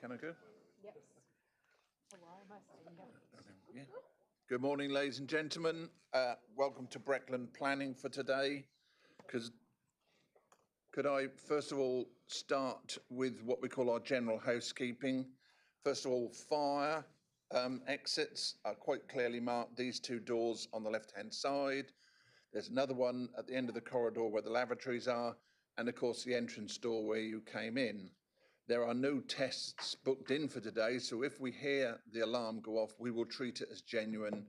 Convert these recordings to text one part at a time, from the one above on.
Can I go? Yes. Oh, why am I staying here? Yeah. Good morning, ladies and gentlemen. Welcome to Breckland Planning for today. Could I first of all start with what we call our general housekeeping? First of all, fire exits are quite clearly marked. These two doors on the left-hand side. There's another one at the end of the corridor where the lavatories are, and of course the entrance door where you came in. There are no tests booked in for today, so if we hear the alarm go off, we will treat it as genuine.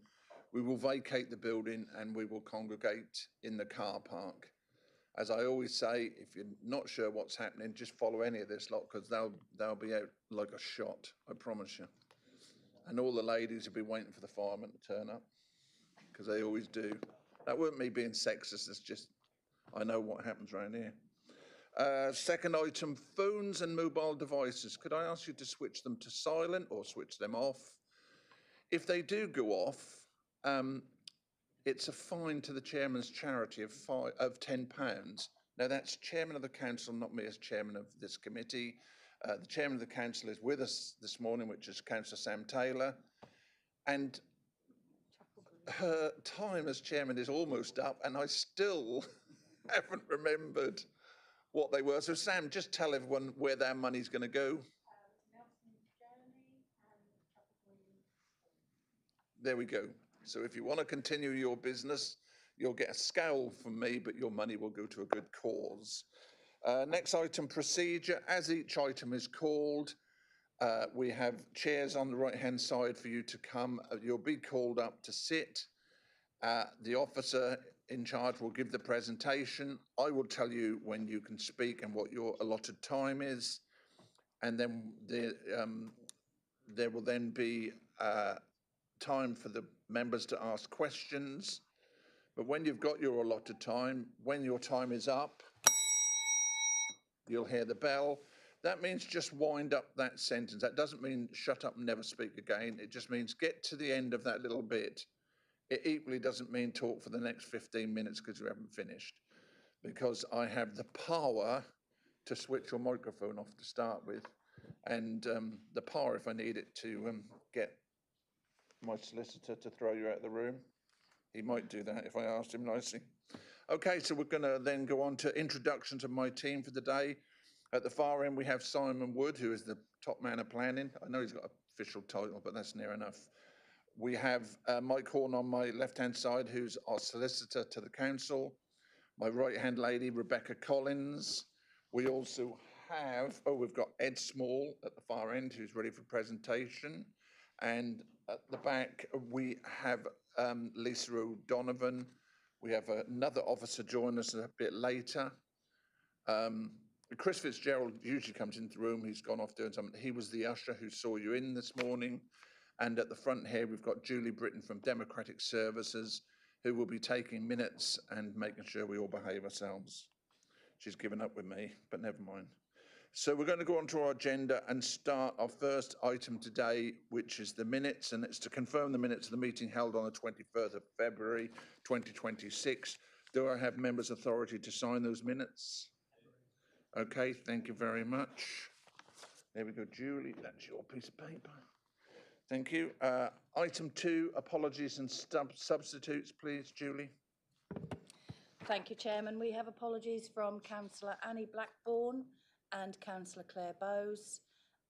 We will vacate the building and we will congregate in the car park. As I always say, if you're not sure what's happening, just follow any of this lot because they'll be out like a shot, I promise you. And all the ladies will be waiting for the firemen to turn up because they always do. That weren't me being sexist, it's just I know what happens around here. Second item, phones and mobile devices. Could I ask you to switch them to silent or switch them off? If they do go off, it's a fine to the chairman's charity of £10. Now that's chairman of the council, not me as chairman of this committee. The chairman of the council is with us this morning, which is Councillor Sam Taylor. And her time as chairman is almost up and I still haven't remembered what they were. So Sam, just tell everyone where their money's going to go. There we go. So if you want to continue your business, you'll get a scowl from me, but your money will go to a good cause. Next item, procedure. As each item is called, we have chairs on the right-hand side for you to come. You'll be called up to sit. The officer in charge will give the presentation. I will tell you when you can speak and what your allotted time is. And then there will then be time for the members to ask questions. But when you've got your allotted time, when your time is up, you'll hear the bell. That means just wind up that sentence. That doesn't mean shut up and never speak again. It just means get to the end of that little bit. It equally doesn't mean talk for the next 15 minutes because we haven't finished. Because I have the power to switch your microphone off to start with, and the power, if I need it, to get my solicitor to throw you out of the room. He might do that if I asked him nicely. Okay, so we're going to then go on to introductions of my team for the day. At the far end, we have Simon Wood, who is the top man of planning. I know he's got an official title, but that's near enough. We have Mike Horn on my left-hand side, who's our solicitor to the council. My right-hand lady, Rebecca Collins. We also have, we've got Ed Small at the far end, who's ready for presentation. And at the back, we have Lisa O'Donovan. We have another officer join us a bit later. Chris Fitzgerald usually comes into the room. He's gone off doing something. He was the usher who saw you in this morning. And at the front here, we've got Julie Britton from Democratic Services, who will be taking minutes and making sure we all behave ourselves. She's given up with me, but never mind. So we're going to go on to our agenda and start our first item today, which is the minutes, and it's to confirm the minutes of the meeting held on the 21st of February 2026. Do I have members' authority to sign those minutes? Okay, thank you very much. There we go, Julie, that's your piece of paper. Thank you. Item 2, apologies and substitutes, please, Julie. Thank you, Chairman. We have apologies from Councillor Annie Blackburn and Councillor Claire Bowes,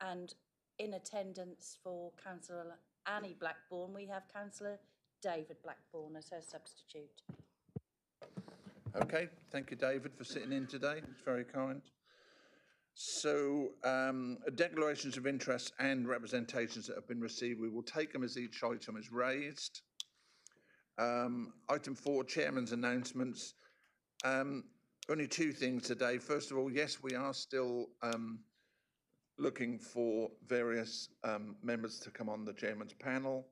and in attendance for Councillor Annie Blackburn, we have Councillor David Blackburn as her substitute. Okay, thank you, David, for sitting in today. It's very kind. So, declarations of interest and representations that have been received, we will take them as each item is raised. Item 4, Chairman's announcements. Only 2 things today. First of all, yes, we are still looking for various members to come on the Chairman's panel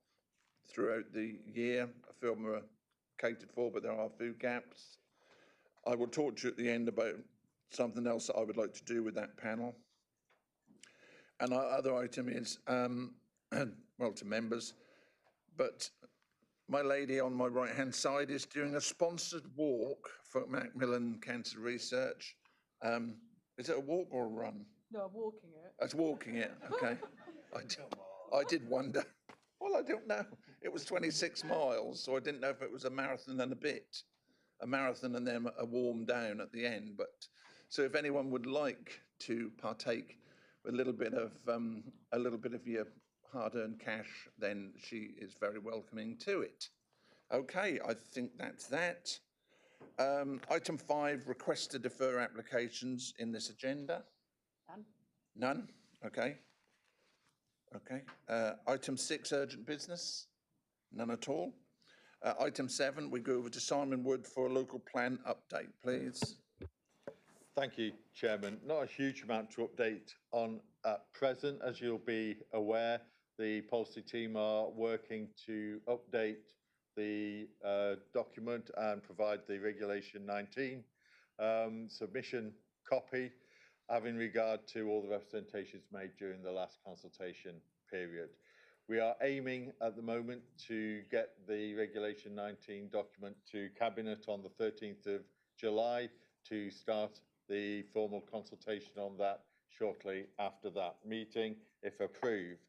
throughout the year. A few of them are catered for, but there are a few gaps. I will talk to you at the end about something else that I would like to do with that panel. And our other item is, well, to members, but my lady on my right-hand side is doing a sponsored walk for Macmillan Cancer Research. Is it a walk or a run? No, I'm walking it. It's walking it, okay. I did wonder. Well, I don't know. It was 26 miles, so I didn't know if it was a marathon and a bit. A marathon and then a warm down at the end. But so if anyone would like to partake with a little bit of your hard-earned cash, then she is very welcoming to it. Okay, I think that's that. Item 5, request to defer applications in this agenda. None. None? Okay. Okay. Item 6, urgent business. None at all. Item 7, we go over to Simon Wood for a local plan update, please. Thank you, Chairman. Not a huge amount to update on at present. As you'll be aware, the policy team are working to update the document and provide the Regulation 19 submission copy, having regard to all the representations made during the last consultation period. We are aiming at the moment to get the Regulation 19 document to Cabinet on the 13th of July to start the formal consultation on that shortly after that meeting, if approved.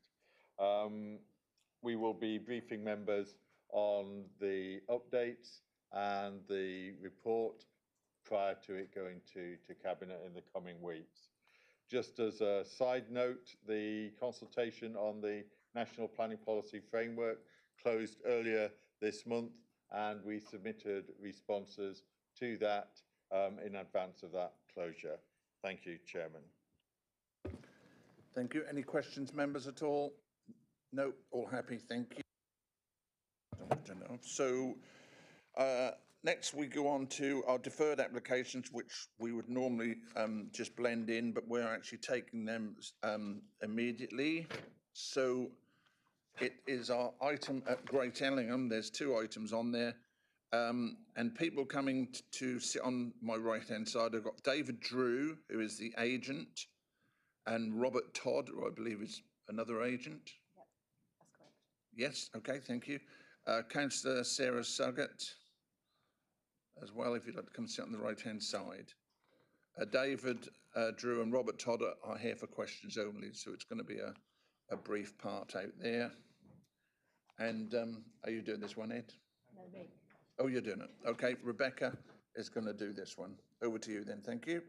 We will be briefing members on the updates and the report prior to it going to Cabinet in the coming weeks. Just as a side note, the consultation on the National Planning Policy Framework closed earlier this month, and we submitted responses to that in advance of that closure. Thank you, Chairman. Thank you. Any questions, members, at all? No, all happy, thank you. So next we go on to our deferred applications, which we would normally just blend in, but we're actually taking them immediately. So it is our item at Great Ellingham. There's 2 items on there. And people coming to sit on my right-hand side, I've got David Drew, who is the agent, and Robert Todd, who I believe is another agent. Yep, that's correct. Yes, okay, thank you. Councillor Sarah Suggett as well, if you'd like to come sit on the right-hand side. David Drew and Robert Todd are here for questions only, so it's going to be a brief part out there. And are you doing this one, Ed? No, me. Oh, you're doing it. Okay, Rebecca is going to do this one. Over to you then, thank you.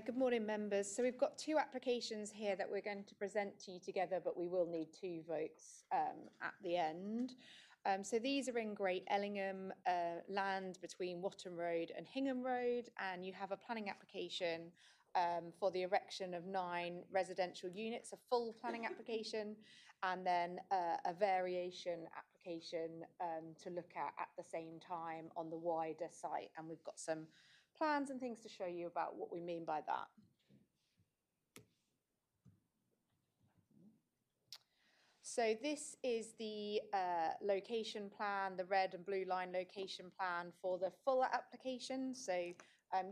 Good morning, members. So we've got 2 applications here that we're going to present to you together, but we will need 2 votes at the end. So these are in Great Ellingham, land between Watton Road and Hingham Road, and you have a planning application for the erection of 9 residential units, a full planning application, and then a variation application to look at the same time on the wider site. And we've got some plans and things to show you about what we mean by that. So this is the location plan, the red and blue line location plan for the full application. So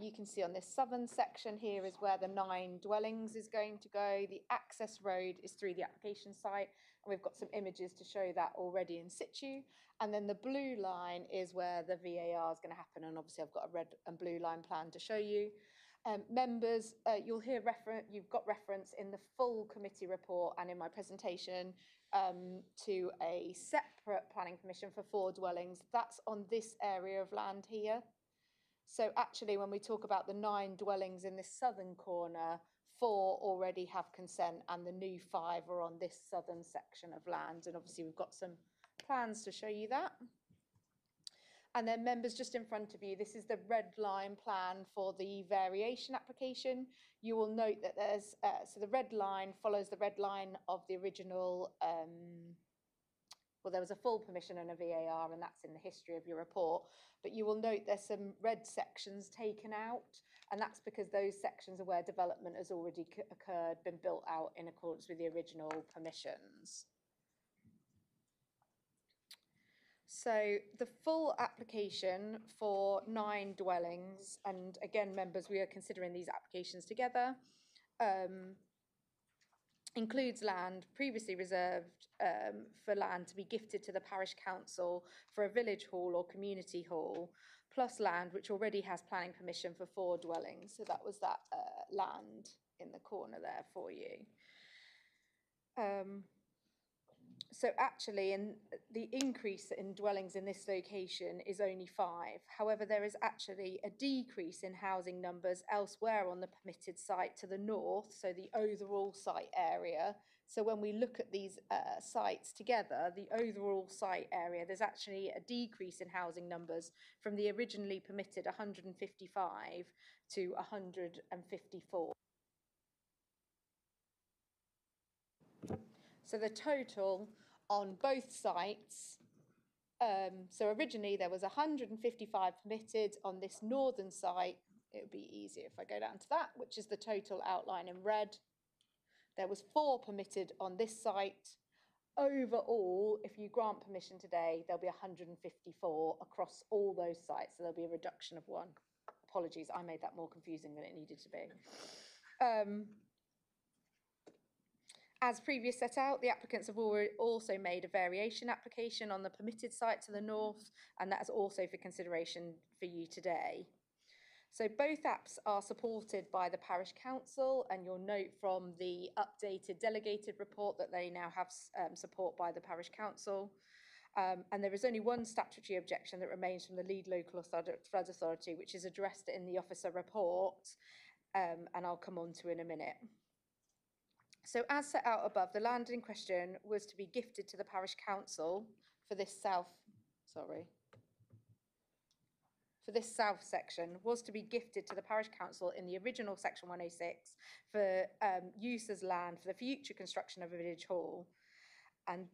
you can see on this southern section here is where the 9 dwellings is going to go. The access road is through the application site, and we've got some images to show that already in situ. And then the blue line is where the VAR is going to happen, and obviously I've got a red and blue line plan to show you. Members, you'll hear you've got reference in the full committee report and in my presentation to a separate planning permission for 4 dwellings. That's on this area of land here. So actually, when we talk about the 9 dwellings in this southern corner, 4 already have consent, and the new 5 are on this southern section of land. And obviously we've got some plans to show you that. And then members, just in front of you, this is the red line plan for the variation application. You will note that there's, so the red line follows the red line of the original, well, there was a full permission and a VAR, and that's in the history of your report. But you will note there's some red sections taken out, and that's because those sections are where development has already occurred, been built out in accordance with the original permissions. So the full application for 9 dwellings, and again, members, we are considering these applications together, includes land previously reserved for land to be gifted to the parish council for a village hall or community hall, plus land which already has planning permission for 4 dwellings. So that was that land in the corner there for you. So actually, the increase in dwellings in this location is only 5. However, there is actually a decrease in housing numbers elsewhere on the permitted site to the north, so the overall site area. So when we look at these sites together, the overall site area, there's actually a decrease in housing numbers from the originally permitted 155 to 154. So the total on both sites, so originally there was 155 permitted on this northern site. It would be easier if I go down to that, which is the total outline in red. There was 4 permitted on this site. Overall, if you grant permission today, there'll be 154 across all those sites. So there'll be a reduction of 1. Apologies, I made that more confusing than it needed to be. As previously set out, the applicants have also made a variation application on the permitted site to the north, and that is also for consideration for you today. So both apps are supported by the parish council, and you'll note from the updated delegated report that they now have support by the parish council. And there is only one statutory objection that remains from the lead local flood authority, which is addressed in the officer report, and I'll come on to in a minute. So as set out above, the land in question was to be gifted to the parish council for this south section, was to be gifted to the parish council in the original section 106 for use as land for the future construction of a village hall. And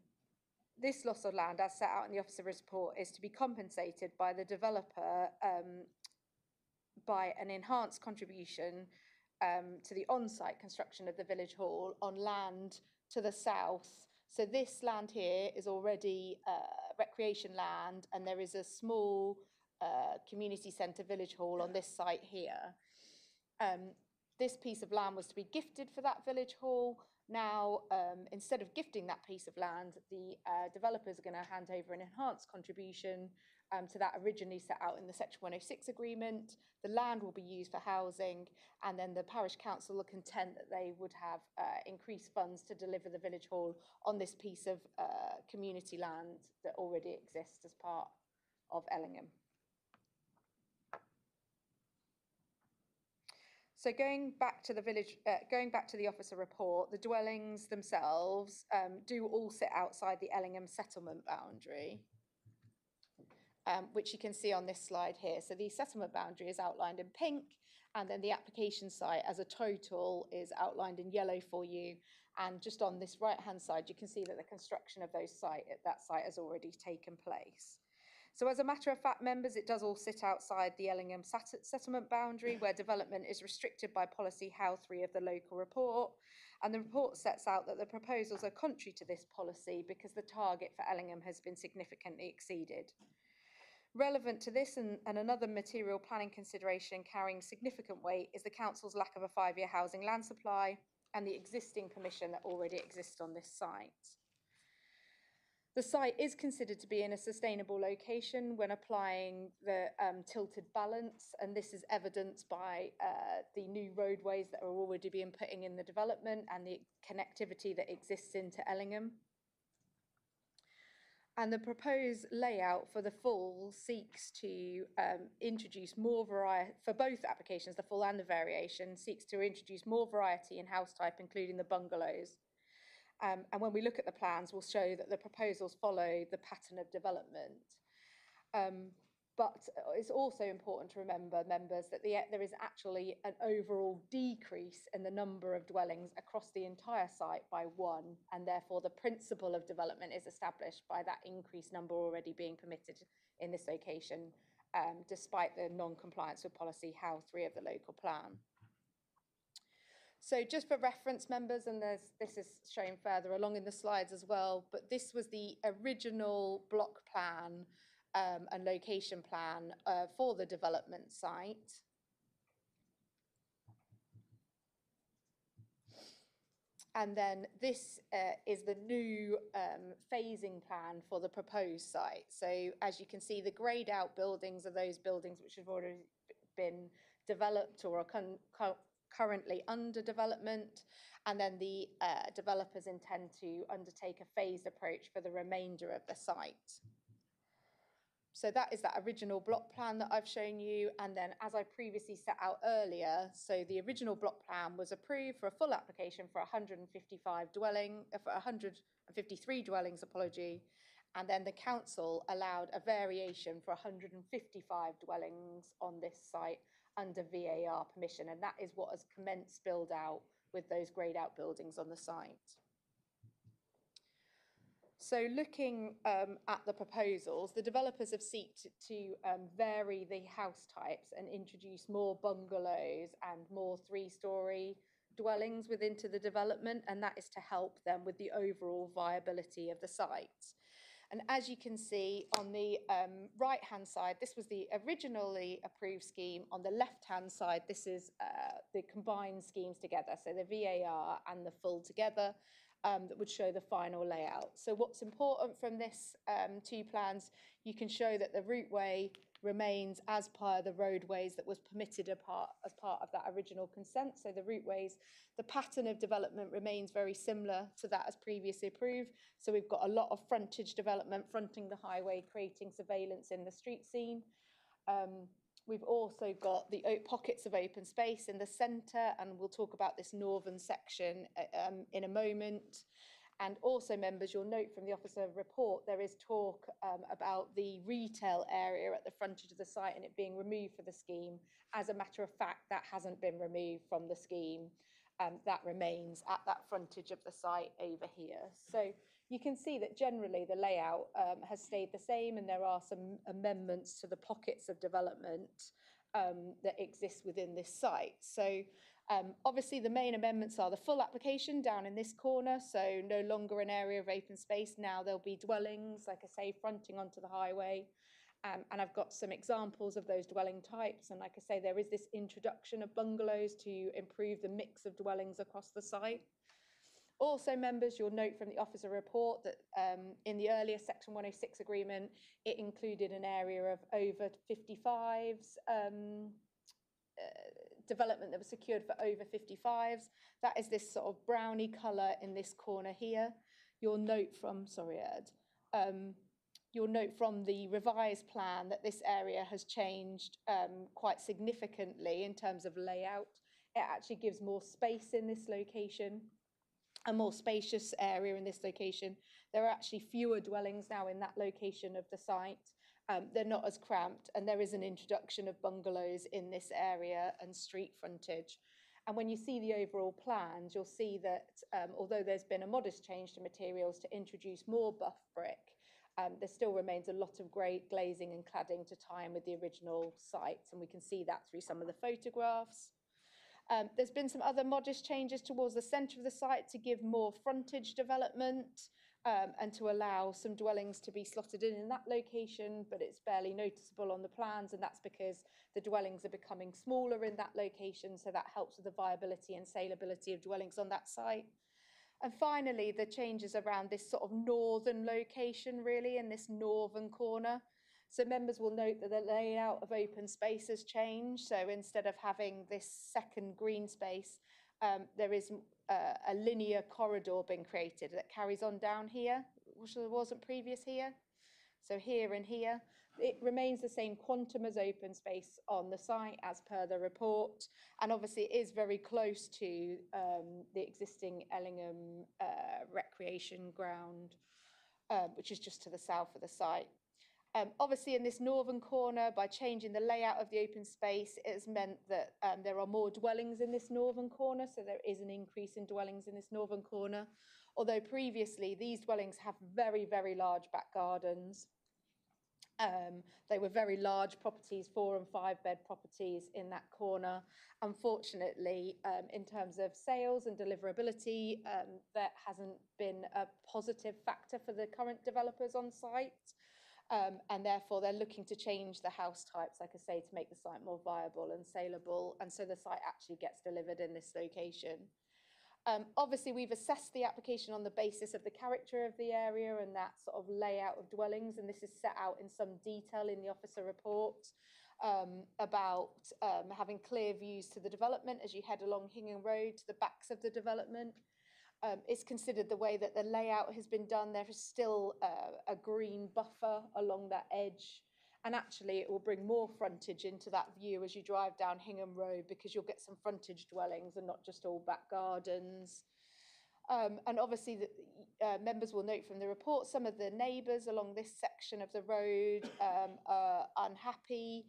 this loss of land, as set out in the officer's report, is to be compensated by the developer by an enhanced contribution to the on-site construction of the village hall on land to the south. So this land here is already recreation land, and there is a small community centre village hall on this site here. This piece of land was to be gifted for that village hall. Now, instead of gifting that piece of land, the developers are going to hand over an enhanced contribution to that originally set out in the Section 106 agreement. The land will be used for housing, and then the parish council are content that they would have increased funds to deliver the village hall on this piece of community land that already exists as part of Ellingham. So going back to the officer report, the dwellings themselves do all sit outside the Ellingham settlement boundary, which you can see on this slide here. So the settlement boundary is outlined in pink, and then the application site as a total is outlined in yellow for you. And just on this right-hand side, you can see that the construction of that site has already taken place. So as a matter of fact, members, it does all sit outside the Ellingham settlement boundary, where development is restricted by policy How 3 of the local report. And the report sets out that the proposals are contrary to this policy because the target for Ellingham has been significantly exceeded. Relevant to this and another material planning consideration carrying significant weight is the council's lack of a 5-year housing land supply and the existing permission that already exists on this site. The site is considered to be in a sustainable location when applying the tilted balance, and this is evidenced by the new roadways that are already being put in the development and the connectivity that exists into Ellingham. And the proposed layout for the full seeks to introduce more variety, for both applications, the full and the variation, seeks to introduce more variety in house type, including the bungalows. And when we look at the plans, we'll show that the proposals follow the pattern of development. But it's also important to remember, members, that there is actually an overall decrease in the number of dwellings across the entire site by 1, and therefore the principle of development is established by that increased number already being permitted in this location, despite the non-compliance with policy How 3 of the local plan. So just for reference, members, and this is shown further along in the slides as well, but this was the original block plan and location plan for the development site. And then this is the new phasing plan for the proposed site. So as you can see, the greyed out buildings are those buildings which have already been developed or are currently under development. And then the developers intend to undertake a phased approach for the remainder of the site. So that is that original block plan that I've shown you. And then as I previously set out earlier, so the original block plan was approved for a full application for 153 dwellings, apology. And then the council allowed a variation for 155 dwellings on this site under VAR permission. And that is what has commenced build out with those greyed out buildings on the site. So looking at the proposals, the developers have sought to vary the house types and introduce more bungalows and more three-storey dwellings within the development, and that is to help them with the overall viability of the site. And as you can see on the right-hand side, this was the originally approved scheme. On the left-hand side, this is the combined schemes together, so the VAR and the full together. That would show the final layout. So what's important from this two plans, you can show that the routeway remains as per the roadways that was permitted as part of that original consent. So the routeways, the pattern of development remains very similar to that as previously approved. So we've got a lot of frontage development fronting the highway, creating surveillance in the street scene. We've also got the pockets of open space in the centre, and we'll talk about this northern section in a moment. And also, members, you'll note from the officer report, there is talk about the retail area at the frontage of the site and it being removed for the scheme. As a matter of fact, that hasn't been removed from the scheme. That remains at that frontage of the site over here. So you can see that generally the layout has stayed the same, and there are some amendments to the pockets of development that exist within this site. So obviously the main amendments are the full application down in this corner, so no longer an area of open space. Now there'll be dwellings, like I say, fronting onto the highway. And I've got some examples of those dwelling types. And like I say, there is this introduction of bungalows to improve the mix of dwellings across the site. Also, members, you'll note from the officer report that in the earlier Section 106 agreement, it included an area of over 55s, development that was secured for over 55s. That is this sort of browny colour in this corner here. You'll note from, sorry Ed, you'll note from the revised plan that this area has changed quite significantly in terms of layout. It actually gives more space in this location, a more spacious area in this location. There are actually fewer dwellings now in that location of the site. They're not as cramped, and there is an introduction of bungalows in this area and street frontage. And when you see the overall plans, you'll see that although there's been a modest change to materials to introduce more buff brick, there still remains a lot of glazing and cladding to tie in with the original sites, and we can see that through some of the photographs. There's been some other modest changes towards the centre of the site to give more frontage development and to allow some dwellings to be slotted in that location, but it's barely noticeable on the plans, and that's because the dwellings are becoming smaller in that location, so that helps with the viability and saleability of dwellings on that site. And finally, the changes around this sort of northern location, really, in this northern corner. So members will note that the layout of open space has changed. So instead of having this second green space, there is a linear corridor being created that carries on down here, which wasn't previous here. So here and here. It remains the same quantum as open space on the site as per the report. And obviously it is very close to the existing Ellingham recreation ground, which is just to the south of the site. Obviously in this northern corner, by changing the layout of the open space, it has meant that there are more dwellings in this northern corner. So there is an increase in dwellings in this northern corner. Although previously these dwellings have very, very large back gardens. They were very large properties, 4 and 5 bed properties in that corner. Unfortunately, in terms of sales and deliverability, that hasn't been a positive factor for the current developers on site. And therefore they're looking to change the house types, like I say, to make the site more viable and saleable. And so the site actually gets delivered in this location. Obviously, we've assessed the application on the basis of the character of the area and that sort of layout of dwellings, and this is set out in some detail in the officer report about having clear views to the development as you head along Hingham Road to the backs of the development. It's considered the way that the layout has been done. There is still a green buffer along that edge. And actually, it will bring more frontage into that view as you drive down Hingham Road, because you'll get some frontage dwellings and not just all back gardens. And obviously, members will note from the report, some of the neighbours along this section of the road are unhappy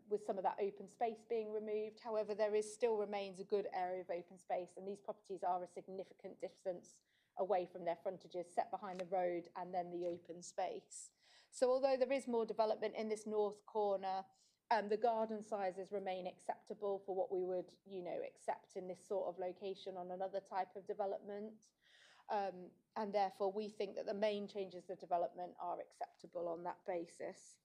with some of that open space being removed. However, there still remains a good area of open space, and these properties are a significant distance away from their frontages set behind the road and then the open space. So although there is more development in this north corner, the garden sizes remain acceptable for what we would, accept in this sort of location on another type of development. And therefore, we think that the main changes to development are acceptable on that basis.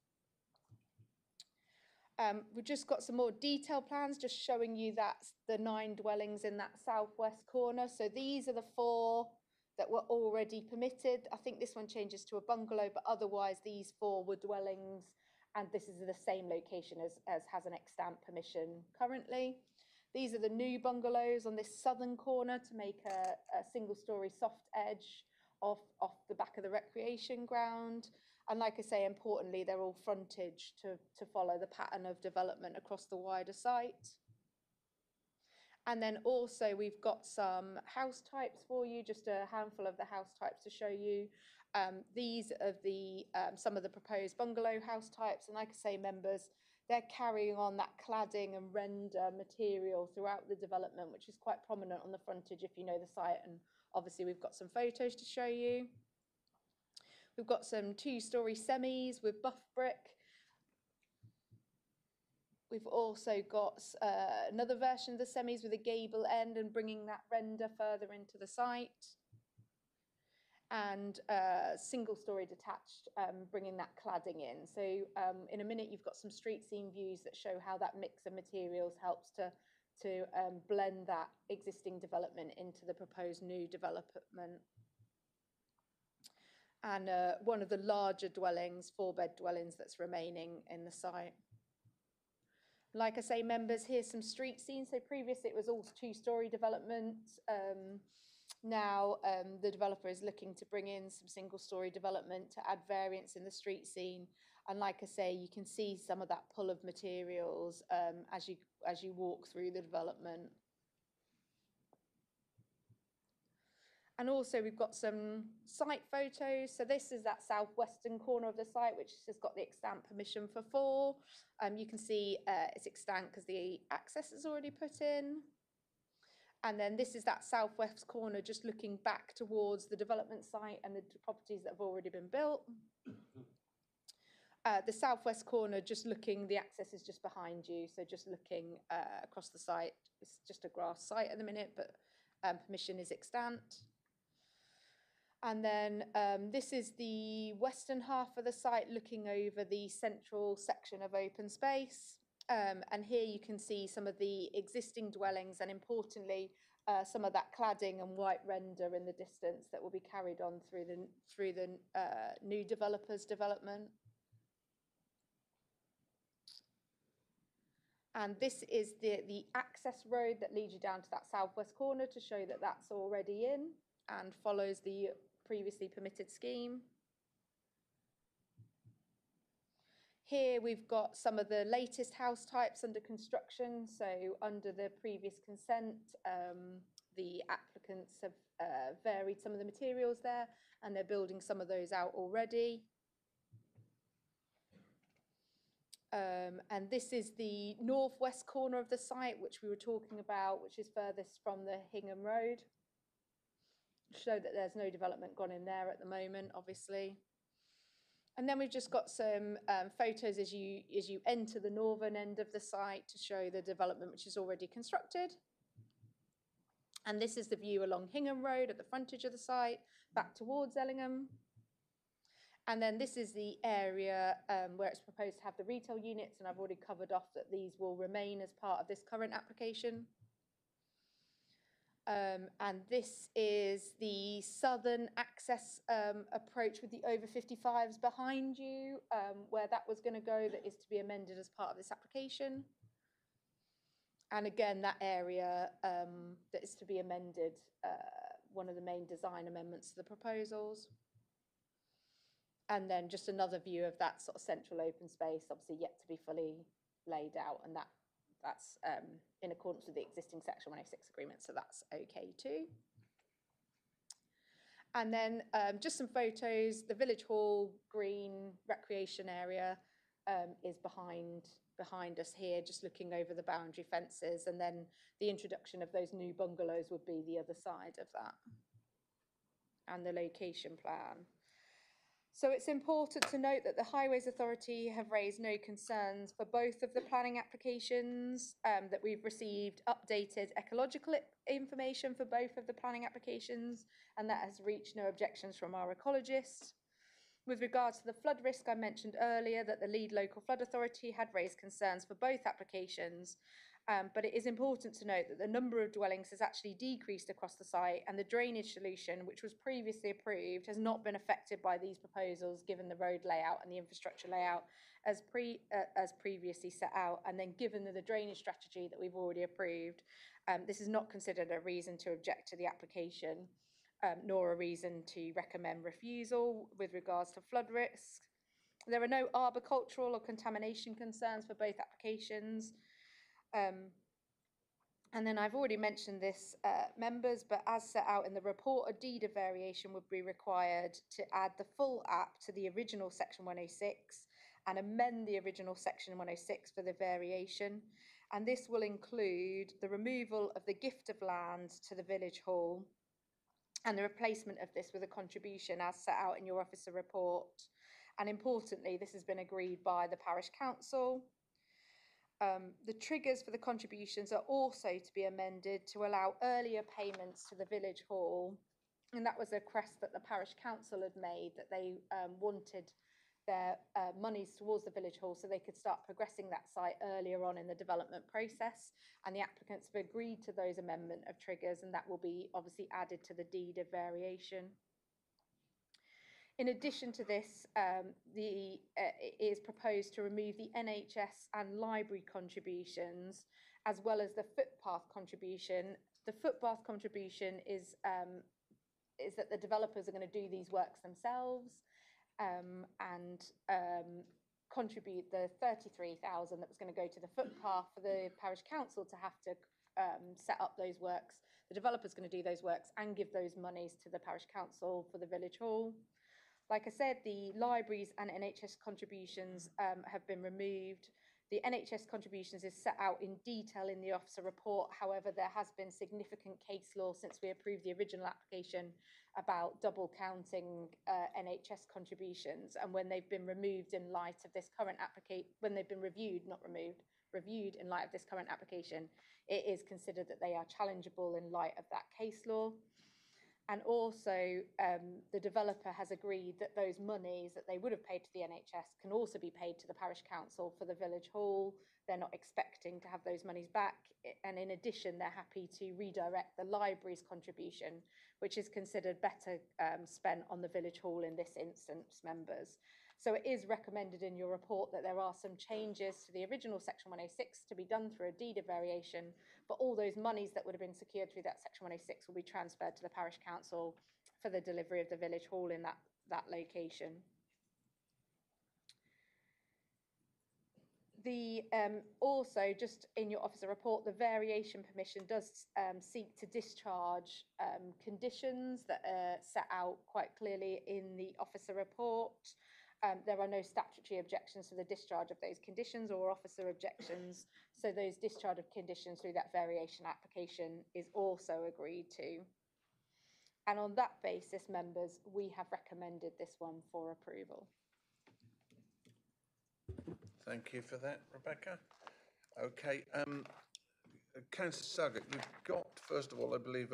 We've just got some more detailed plans, just showing you that the 9 dwellings in that southwest corner. So these are the 4 that were already permitted. I think this one changes to a bungalow, but otherwise these 4 were dwellings, and this is the same location as has an extant permission currently. These are the new bungalows on this southern corner to make a single-storey soft edge off the back of the recreation ground. And like I say, importantly, they're all frontage to follow the pattern of development across the wider site. And then also we've got some house types for you, just a handful of the house types to show you. These are some of the proposed bungalow house types. And like I say, members, they're carrying on that cladding and render material throughout the development, which is quite prominent on the frontage if you know the site. And obviously we've got some photos to show you. We've got some 2-storey semis with buff brick. We've also got another version of the semis with a gable end and bringing that render further into the site. And single-storey detached, bringing that cladding in. So in a minute, you've got some street scene views that show how that mix of materials helps to blend that existing development into the proposed new development. And one of the larger dwellings, 4-bed dwellings that's remaining in the site. Like I say, members, here's some street scenes. So previously it was all 2-storey development. Now the developer is looking to bring in some single-storey development to add variance in the street scene. And like I say, you can see some of that pull of materials as you walk through the development. And also we've got some site photos. So this is that southwestern corner of the site, which has got the extant permission for 4. You can see it's extant because the access is already put in. And then this is that southwest corner, just looking back towards the development site and the properties that have already been built. The southwest corner, just looking, the access is just behind you. So just looking across the site, it's just a grass site at the minute, but permission is extant. And then this is the western half of the site, looking over the central section of open space. And here you can see some of the existing dwellings, and importantly, some of that cladding and white render in the distance that will be carried on through the new developer's development. And this is the access road that leads you down to that southwest corner to show that that's already in and follows the previously permitted scheme. Here we've got some of the latest house types under construction. So under the previous consent, the applicants have varied some of the materials there, and they're building some of those out already. And this is the northwest corner of the site, which we were talking about, which is furthest from the Hingham Road. Show that there's no development gone in there at the moment, obviously. And then we've just got some photos as you enter the northern end of the site to show the development which is already constructed. And this is the view along Hingham Road at the frontage of the site, back towards Ellingham. And then this is the area where it's proposed to have the retail units, and I've already covered off that these will remain as part of this current application. And this is the southern access approach with the over 55s behind you, where that was going to go, that is to be amended as part of this application. And again, that area that is to be amended, one of the main design amendments to the proposals. And then just another view of that sort of central open space, obviously yet to be fully laid out, and that's in accordance with the existing Section 106 agreement, so that's okay too. And then just some photos. The Village Hall green recreation area is behind us here, just looking over the boundary fences, and then the introduction of those new bungalows would be the other side of that, and the location plan. So it's important to note that the Highways Authority have raised no concerns for both of the planning applications, that we've received updated ecological information for both of the planning applications, and that has reached no objections from our ecologists. With regards to the flood risk, I mentioned earlier that the lead local flood authority had raised concerns for both applications, but it is important to note that the number of dwellings has actually decreased across the site, and the drainage solution, which was previously approved, has not been affected by these proposals, given the road layout and the infrastructure layout as previously set out. And then given the drainage strategy that we've already approved, this is not considered a reason to object to the application, nor a reason to recommend refusal with regards to flood risk. There are no arboricultural or contamination concerns for both applications. And then I've already mentioned this, members, but as set out in the report, a deed of variation would be required to add the full app to the original Section 106 and amend the original Section 106 for the variation. And this will include the removal of the gift of land to the Village Hall and the replacement of this with a contribution as set out in your officer report. And importantly, this has been agreed by the Parish Council. The triggers for the contributions are also to be amended to allow earlier payments to the Village Hall. And that was a request that the Parish Council had made, that they wanted their monies towards the Village Hall so they could start progressing that site earlier on in the development process. And the applicants have agreed to those amendment of triggers, and that will be obviously added to the deed of variation. In addition to this, it is proposed to remove the NHS and library contributions, as well as the footpath contribution. The footpath contribution is that the developers are going to do these works themselves and contribute the 33,000 that was going to go to the footpath for the Parish Council to have to set up those works. The developer's going to do those works and give those monies to the Parish Council for the Village Hall. Like I said, the libraries and NHS contributions have been removed. The NHS contributions is set out in detail in the officer report. However, there has been significant case law since we approved the original application about double counting NHS contributions. And when they've been removed in light of this current application, when they've been reviewed, not removed, reviewed in light of this current application, it is considered that they are challengeable in light of that case law. And also, the developer has agreed that those monies that they would have paid to the NHS can also be paid to the Parish Council for the Village Hall. They're not expecting to have those monies back. And in addition, they're happy to redirect the library's contribution, which is considered better spent on the Village Hall in this instance, members. So it is recommended in your report that there are some changes to the original Section 106 to be done through a deed of variation, but all those monies that would have been secured through that Section 106 will be transferred to the Parish Council for the delivery of the Village Hall in that location. Also, just in your officer report, the variation permission does seek to discharge conditions that are set out quite clearly in the officer report. There are no statutory objections to the discharge of those conditions or officer objections. So those discharge of conditions through that variation application is also agreed to. And on that basis, members, we have recommended this one for approval. Thank you for that, Rebecca. Okay, Councillor Suggett, you've got, first of all, I believe,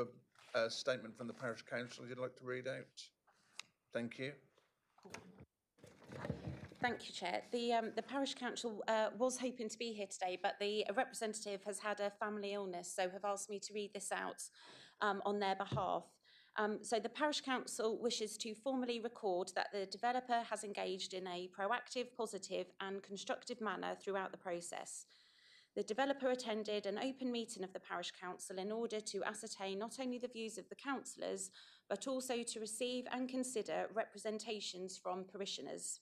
a statement from the Parish Council you'd like to read out. Thank you. Thank you, Chair. The Parish Council was hoping to be here today, but the representative has had a family illness, so have asked me to read this out on their behalf. So the Parish Council wishes to formally record that the developer has engaged in a proactive, positive and constructive manner throughout the process. The developer attended an open meeting of the Parish Council in order to ascertain not only the views of the councillors, but also to receive and consider representations from parishioners.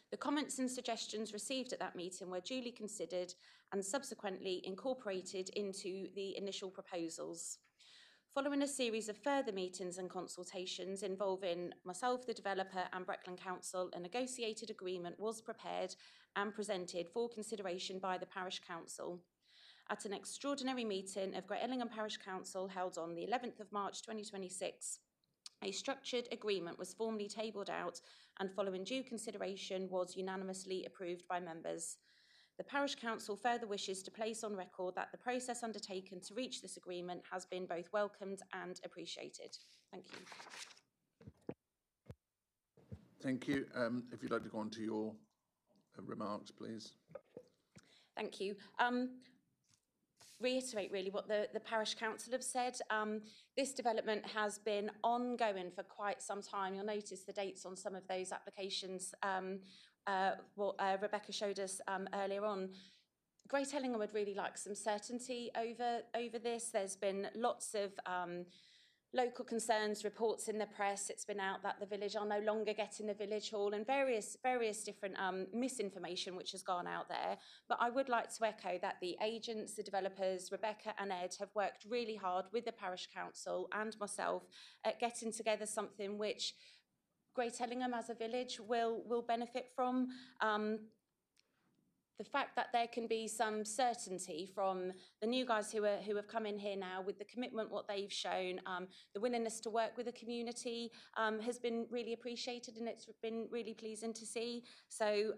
The comments and suggestions received at that meeting were duly considered and subsequently incorporated into the initial proposals. Following a series of further meetings and consultations involving myself, the developer and Breckland Council, a negotiated agreement was prepared and presented for consideration by the Parish Council. At an extraordinary meeting of Great Ellingham Parish Council held on the 11th of March 2026, a structured agreement was formally tabled out and following due consideration was unanimously approved by members. The Parish Council further wishes to place on record that the process undertaken to reach this agreement has been both welcomed and appreciated. Thank you. Thank you. If you'd like to go on to your remarks, please. Thank you. Reiterate really what the Parish Council have said. This development has been ongoing for quite some time. You'll notice the dates on some of those applications, what Rebecca showed us earlier on. Great Ellingham would really like some certainty over this. There's been lots of local concerns, reports in the press. It's been out that the village are no longer getting the village hall and various different misinformation which has gone out there. But I would like to echo that the agents, the developers, Rebecca and Ed have worked really hard with the Parish Council and myself at getting together something which Great Ellingham as a village will benefit from. The fact that there can be some certainty from the new guys who have come in here now with the commitment, what they've shown, the willingness to work with the community has been really appreciated and it's been really pleasing to see. So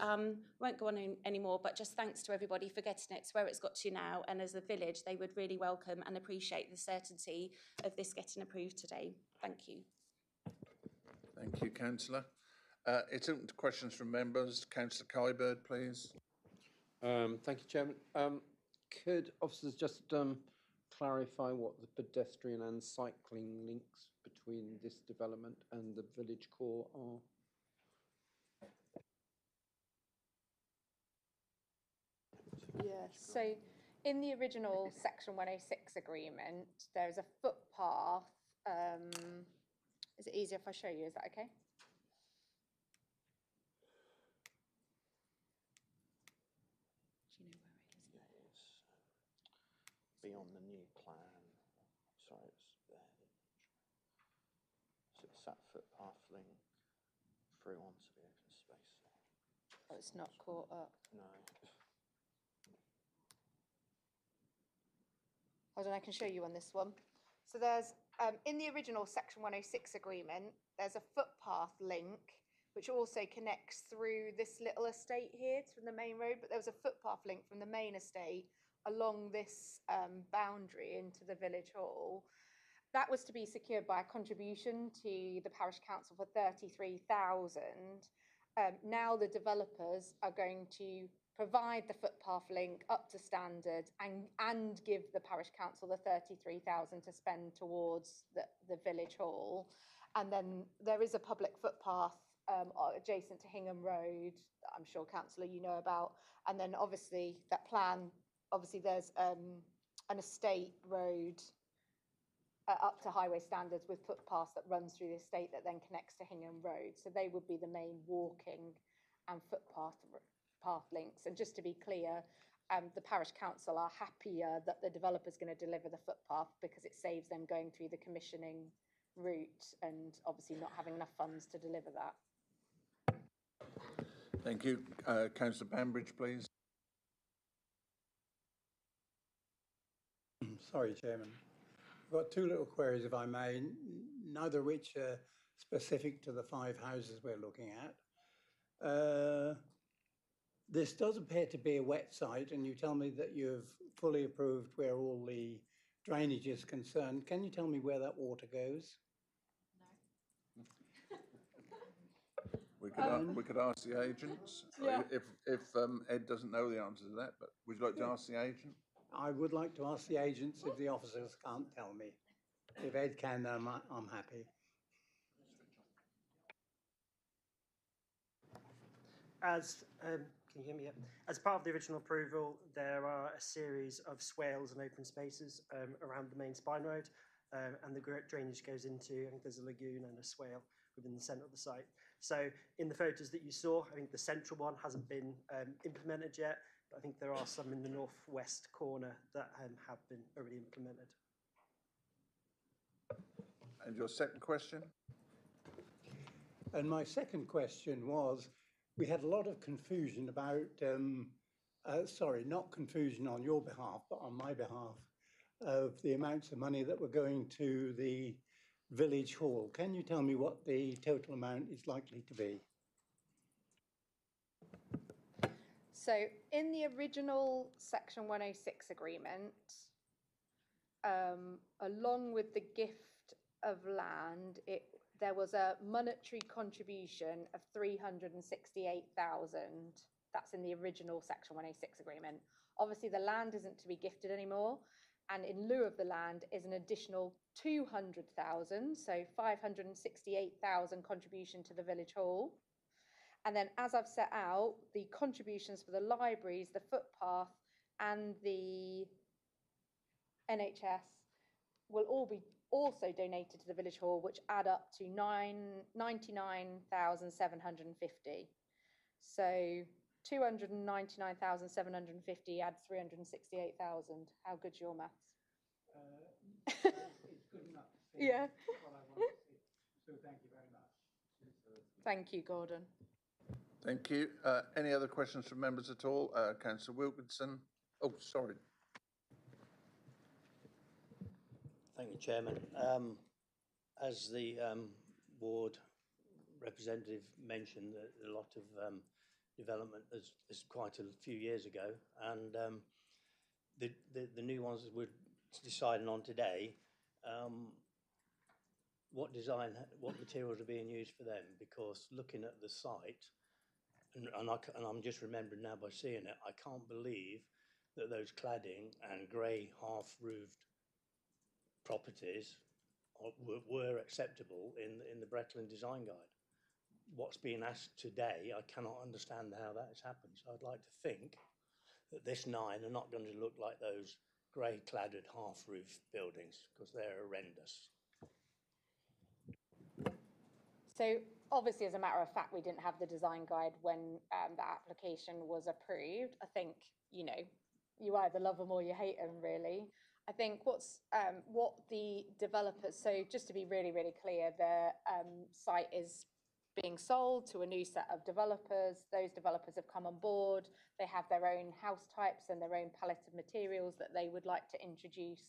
won't go on anymore, but just thanks to everybody for getting it to where it's got to now. And as a village, they would really welcome and appreciate the certainty of this getting approved today. Thank you. Thank you, Councillor. It's open to questions from members. Councillor Kybird, please. Thank you, Chairman. Could officers just clarify what the pedestrian and cycling links between this development and the village core are? Yeah, so in the original Section 106 agreement, there's a footpath. Is it easier if I show you? Is that okay? Beyond the new plan. Sorry, it's there. So it's that footpath link through onto the open space. Oh, it's not caught up. No. Hold on, I can show you on this one. So there's, in the original Section 106 agreement, there's a footpath link which also connects through this little estate here to the main road, but there was a footpath link from the main estate along this boundary into the village hall. That was to be secured by a contribution to the Parish Council for 33,000. Now the developers are going to provide the footpath link up to standard and give the Parish Council the 33,000 to spend towards the village hall. And then there is a public footpath adjacent to Hingham Road that I'm sure, Councillor, you know about. And then obviously that plan, obviously there's an estate road up to highway standards with footpaths that runs through the estate that then connects to Hingham Road. So they would be the main walking and footpath links. And just to be clear, the Parish Council are happier that the developer's going to deliver the footpath because it saves them going through the commissioning route and obviously not having enough funds to deliver that. Thank you. Councillor Bambridge, please. Sorry, Chairman. I've got two little queries, if I may, neither of which are specific to the 5 houses we're looking at. This does appear to be a wet site, and you tell me that you've fully approved where all the drainage is concerned. Can you tell me where that water goes? We could ask the agents, Yeah. if Ed doesn't know the answer to that, but would you like to ask the agent? I would like to ask the agents if the officers can't tell me. If Ed can, then I'm happy. Can you hear me? Yep. As part of the original approval, there are a series of swales and open spaces around the main spine road, and the drainage goes into, I think there's a lagoon and a swale within the centre of the site. So in the photos that you saw, I think the central one hasn't been implemented yet, but I think there are some in the northwest corner that have been already implemented. And your second question? And my second question was, we had a lot of confusion about, sorry, not confusion on your behalf, but on my behalf, of the amounts of money that were going to the village hall. Can you tell me what the total amount is likely to be? So in the original Section 106 agreement, along with the gift of land, there was a monetary contribution of 368,000. That's in the original Section 106 agreement. Obviously, the land isn't to be gifted anymore, and in lieu of the land is an additional 200,000, so 568,000 contribution to the village hall. And then, as I've set out, the contributions for the libraries, the footpath, and the NHS will all be also donated to the village hall, which add up to 99,750. So 299,750 adds 368,000. How good's your maths? It's good enough to see Yeah. what I want to see. So thank you very much. Thank you, Gordon. Thank you. Any other questions from members at all? Councillor Wilkinson. Oh, sorry. Thank you, Chairman. As the ward representative mentioned, a lot of development is quite a few years ago, and the new ones that we're deciding on today, what materials are being used for them? Because looking at the site, and I'm just remembering now by seeing it, I can't believe that those cladding and grey half-roofed properties were acceptable in the Breckland design guide. What's being asked today, I cannot understand how that has happened. So I'd like to think that this 9 are not going to look like those grey cladded half-roof buildings, because they're horrendous. So obviously, as a matter of fact, we didn't have the design guide when the application was approved. I think, you know, you either love them or you hate them, really. I think what the developers, so just to be really, really clear, the site is being sold to a new set of developers. Those developers have come on board. They have their own house types and their own palette of materials that they would like to introduce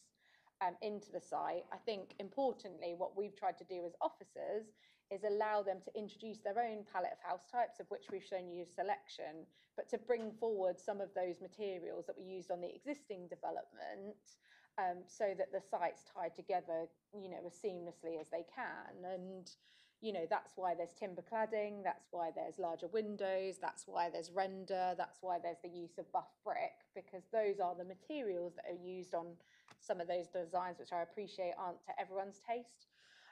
into the site. I think importantly, what we've tried to do as officers is allow them to introduce their own palette of house types, of which we've shown you a selection, but to bring forward some of those materials that we used on the existing development, so that the sites tie together, you know, as seamlessly as they can. And, you know, that's why there's timber cladding, that's why there's larger windows, that's why there's render, that's why there's the use of buff brick, because those are the materials that are used on some of those designs, which I appreciate aren't to everyone's taste.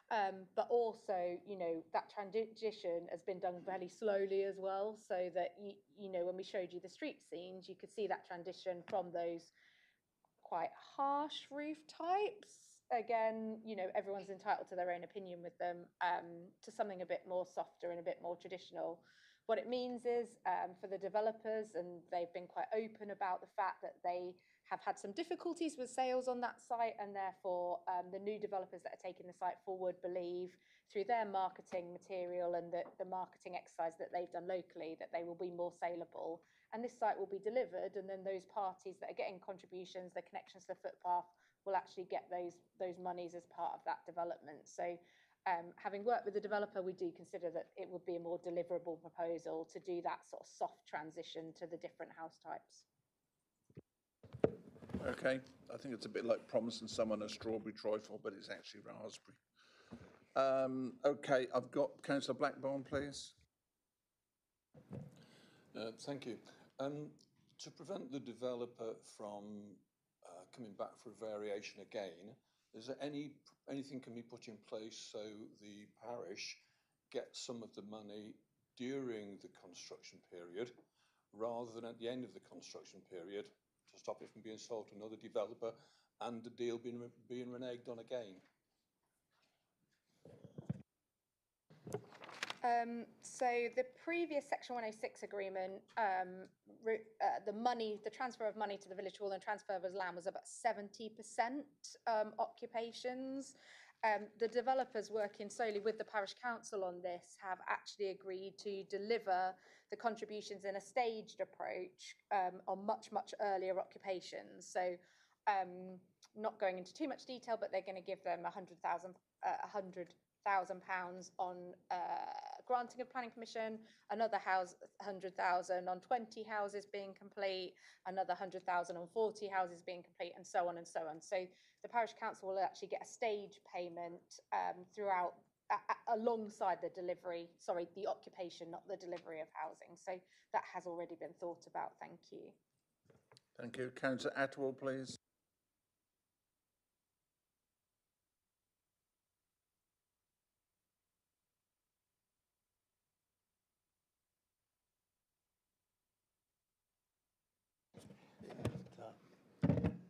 But also, you know, that transition has been done fairly slowly as well, so that, you know, when we showed you the street scenes, you could see that transition from those quite harsh roof types. Again, you know, everyone's entitled to their own opinion with them, to something a bit more softer and a bit more traditional. What it means is, for the developers, and they've been quite open about the fact that they have had some difficulties with sales on that site, and therefore the new developers that are taking the site forward believe through their marketing material and the marketing exercise that they've done locally that they will be more saleable, and this site will be delivered, and then those parties that are getting contributions, the connections to the footpath, will actually get those monies as part of that development. So having worked with the developer, we do consider that it would be a more deliverable proposal to do that sort of soft transition to the different house types. Okay, I think it's a bit like promising someone a strawberry trifle, but it's actually raspberry. Okay, I've got Councillor Blackburn, please. Thank you. To prevent the developer from coming back for a variation again, is there anything can be put in place so the parish gets some of the money during the construction period rather than at the end of the construction period to stop it from being sold to another developer and the deal being reneged on again? So the previous Section 106 agreement, the transfer of money to the village hall and transfer of land was about 70% occupations. The developers working solely with the parish council on this have actually agreed to deliver the contributions in a staged approach on much, much earlier occupations. So not going into too much detail, but they're going to give them £100,000 on granting of planning permission, another 100,000 on 20 houses being complete, another 100,000 on 40 houses being complete, and so on and so on. So the parish council will actually get a stage payment throughout, alongside the delivery, sorry, the occupation, not the delivery of housing. So that has already been thought about. Thank you. Thank you. Councillor Attwell, please.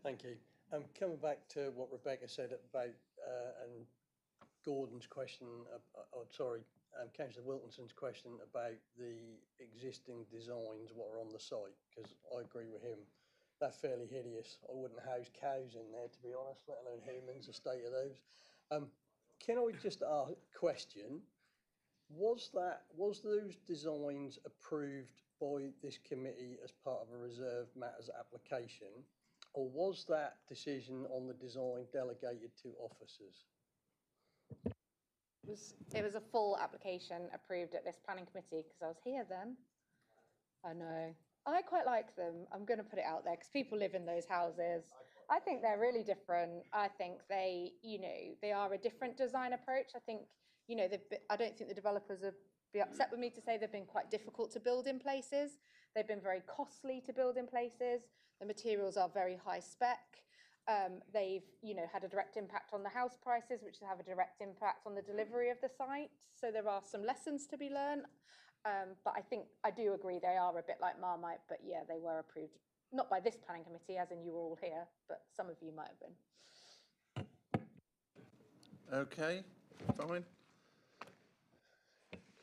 Thank you. Coming back to what Rebecca said about and Gordon's question, Councillor Wilkinson's question about the existing designs, what are on the site, because I agree with him. They're fairly hideous. I wouldn't house cows in there, to be honest, let alone humans, the state of those. Can I just ask a question? Was those designs approved by this committee as part of a reserved matters application, or was that decision on the design delegated to officers? It was a full application approved at this planning committee because I was here then. I know. I quite like them. I'm going to put it out there because people live in those houses. I think they're really different. I think they are a different design approach. I think, I don't think the developers would be upset with me to say they've been quite difficult to build in places. They've been very costly to build in places. The materials are very high spec. They've, had a direct impact on the house prices, which have a direct impact on the delivery of the site. So there are some lessons to be learned. But I do agree they are a bit like Marmite, but yeah, they were approved, not by this planning committee, as in you were all here, but some of you might have been. Okay, fine.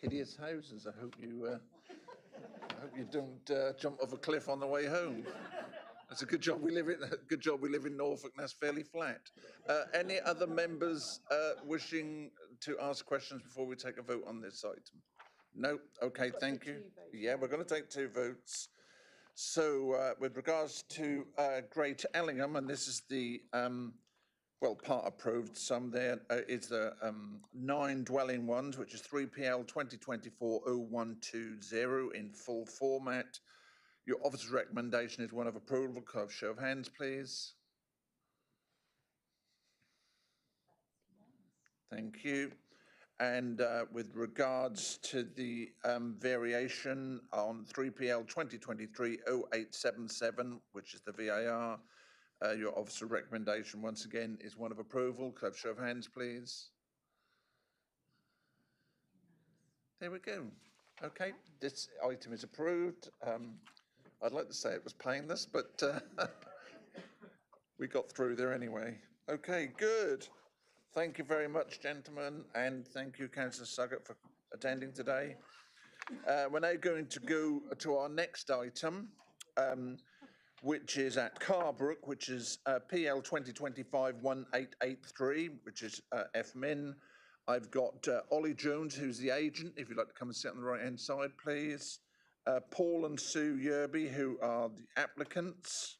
Hideous houses. I hope you don't jump off a cliff on the way home. It's a good job we live in Norfolk, and that's fairly flat. Any other members wishing to ask questions before we take a vote on this item? No. Okay, thank you. Yeah, we're going to take 2 votes. So with regards to Great Ellingham, and this is the part approved, some there is the 9 dwelling ones, which is 3PL 2024-0120 in full format. Your officer's recommendation is one of approval. Could I have a show of hands, please? Thank you. And with regards to the variation on 3PL 2023-0877, which is the VAR, your officer recommendation once again is one of approval. Could I have a show of hands, please? There we go. Okay, this item is approved. I'd like to say it was painless, but we got through there anyway. Okay, good. Thank you very much, gentlemen, and thank you, Councillor Suggett, for attending today. We're now going to go to our next item, which is at Carbrook, which is PL 2025-1883, which is FMIN. I've got Ollie Jones, who's the agent, if you'd like to come and sit on the right-hand side, please. Paul and Sue Yerby, who are the applicants.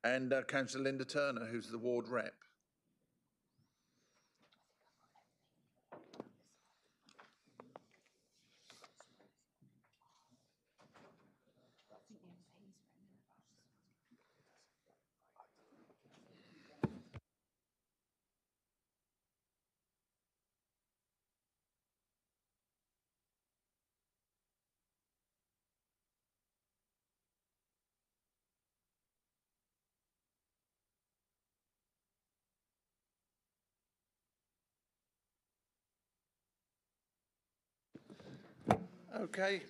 And Councillor Linda Turner, who's the ward rep. Okay,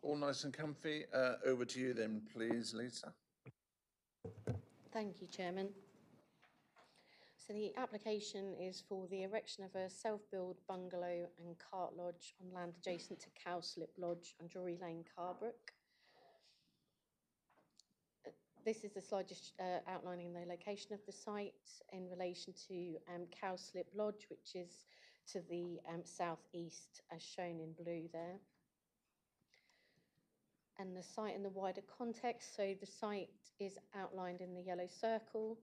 all nice and comfy. Over to you then, please, Lisa. Thank you, Chairman. So the application is for the erection of a self-build bungalow and cart lodge on land adjacent to Cowslip Lodge on Drury Lane, Carbrook. This is the slide just outlining the location of the site in relation to Cowslip Lodge, which is to the southeast, as shown in blue there. And the site in the wider context, so the site is outlined in the yellow circle,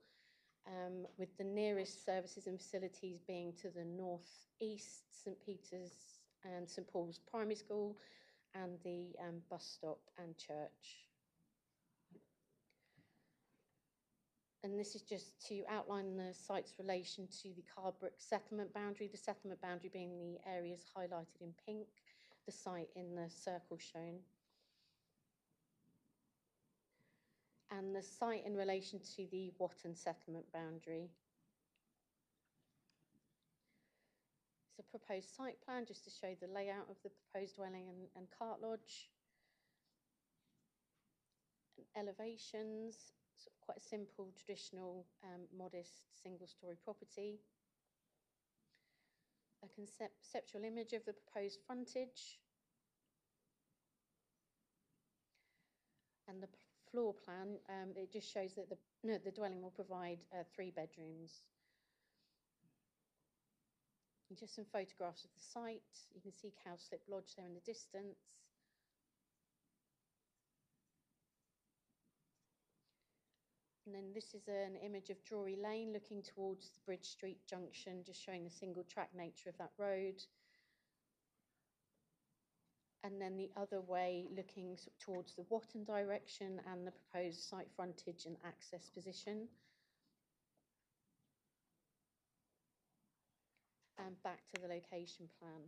with the nearest services and facilities being to the northeast, St Peter's and St Paul's Primary School, and the bus stop and church. And this is just to outline the site's relation to the Carbrook settlement boundary, the settlement boundary being the areas highlighted in pink, the site in the circle shown. And the site in relation to the Watton settlement boundary. It's a proposed site plan just to show the layout of the proposed dwelling and cart lodge. And elevations, sort of quite a simple, traditional, modest single-storey property. A conceptual image of the proposed frontage. And the floor plan, it just shows that the dwelling will provide 3 bedrooms. And just some photographs of the site. You can see Cowslip Lodge there in the distance. And then this is an image of Drury Lane looking towards the Bridge Street junction, just showing the single track nature of that road. And then the other way looking towards the Watton direction and the proposed site frontage and access position. And back to the location plan.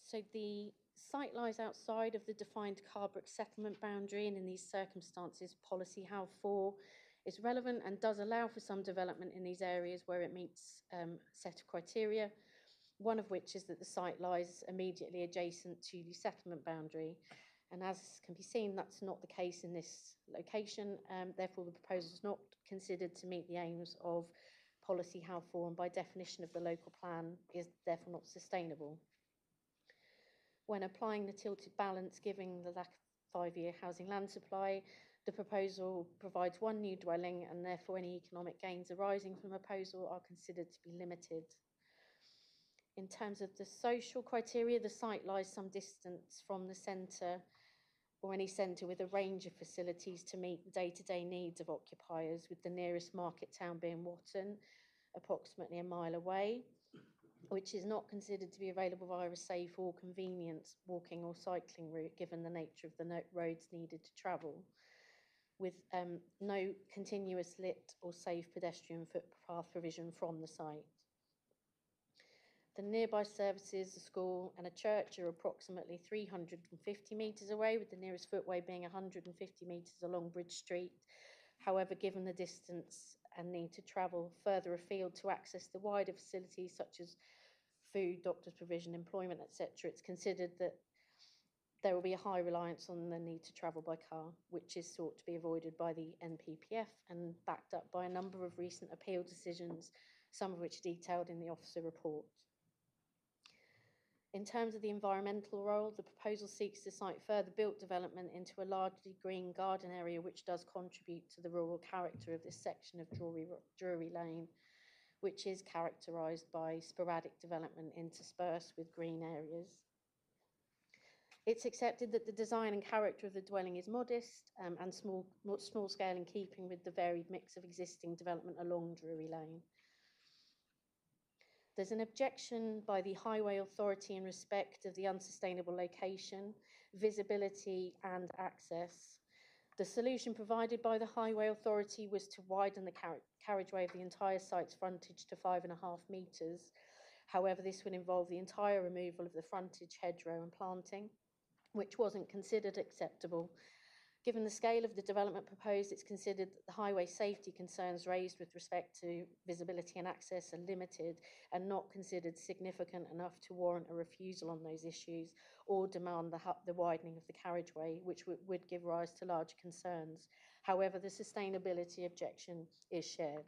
So the site lies outside of the defined Carbrook settlement boundary, and in these circumstances, policy how for is relevant and does allow for some development in these areas where it meets a set of criteria, one of which is that the site lies immediately adjacent to the settlement boundary. And as can be seen, that's not the case in this location. Therefore, the proposal is not considered to meet the aims of policy how for, and by definition of the local plan is therefore not sustainable. When applying the tilted balance, given the lack of 5-year housing land supply, the proposal provides 1 new dwelling, and therefore any economic gains arising from the proposal are considered to be limited. In terms of the social criteria, the site lies some distance from the centre or any centre with a range of facilities to meet the day-to-day needs of occupiers, with the nearest market town being Watton, approximately a mile away, which is not considered to be available via a safe or convenient walking or cycling route, given the nature of the roads needed to travel, with no continuous lit or safe pedestrian footpath provision from the site. The nearby services, a school and a church, are approximately 350 metres away, with the nearest footway being 150 metres along Bridge Street. However, given the distance and need to travel further afield to access the wider facilities such as food, doctor's provision, employment, etc., it's considered that there will be a high reliance on the need to travel by car, which is sought to be avoided by the NPPF and backed up by a number of recent appeal decisions, some of which are detailed in the officer report. In terms of the environmental role, the proposal seeks to cite further built development into a largely green garden area, which does contribute to the rural character of this section of Drury Lane, which is characterised by sporadic development interspersed with green areas. It's accepted that the design and character of the dwelling is modest and small scale, in keeping with the varied mix of existing development along Drury Lane. There's an objection by the Highway Authority in respect of the unsustainable location, visibility and access. The solution provided by the Highway Authority was to widen the carriageway of the entire site's frontage to 5.5 metres. However, this would involve the entire removal of the frontage, hedgerow and planting, which wasn't considered acceptable Given the scale of the development proposed, it's considered that the highway safety concerns raised with respect to visibility and access are limited and not considered significant enough to warrant a refusal on those issues or demand the widening of the carriageway, which would give rise to larger concerns. However, the sustainability objection is shared.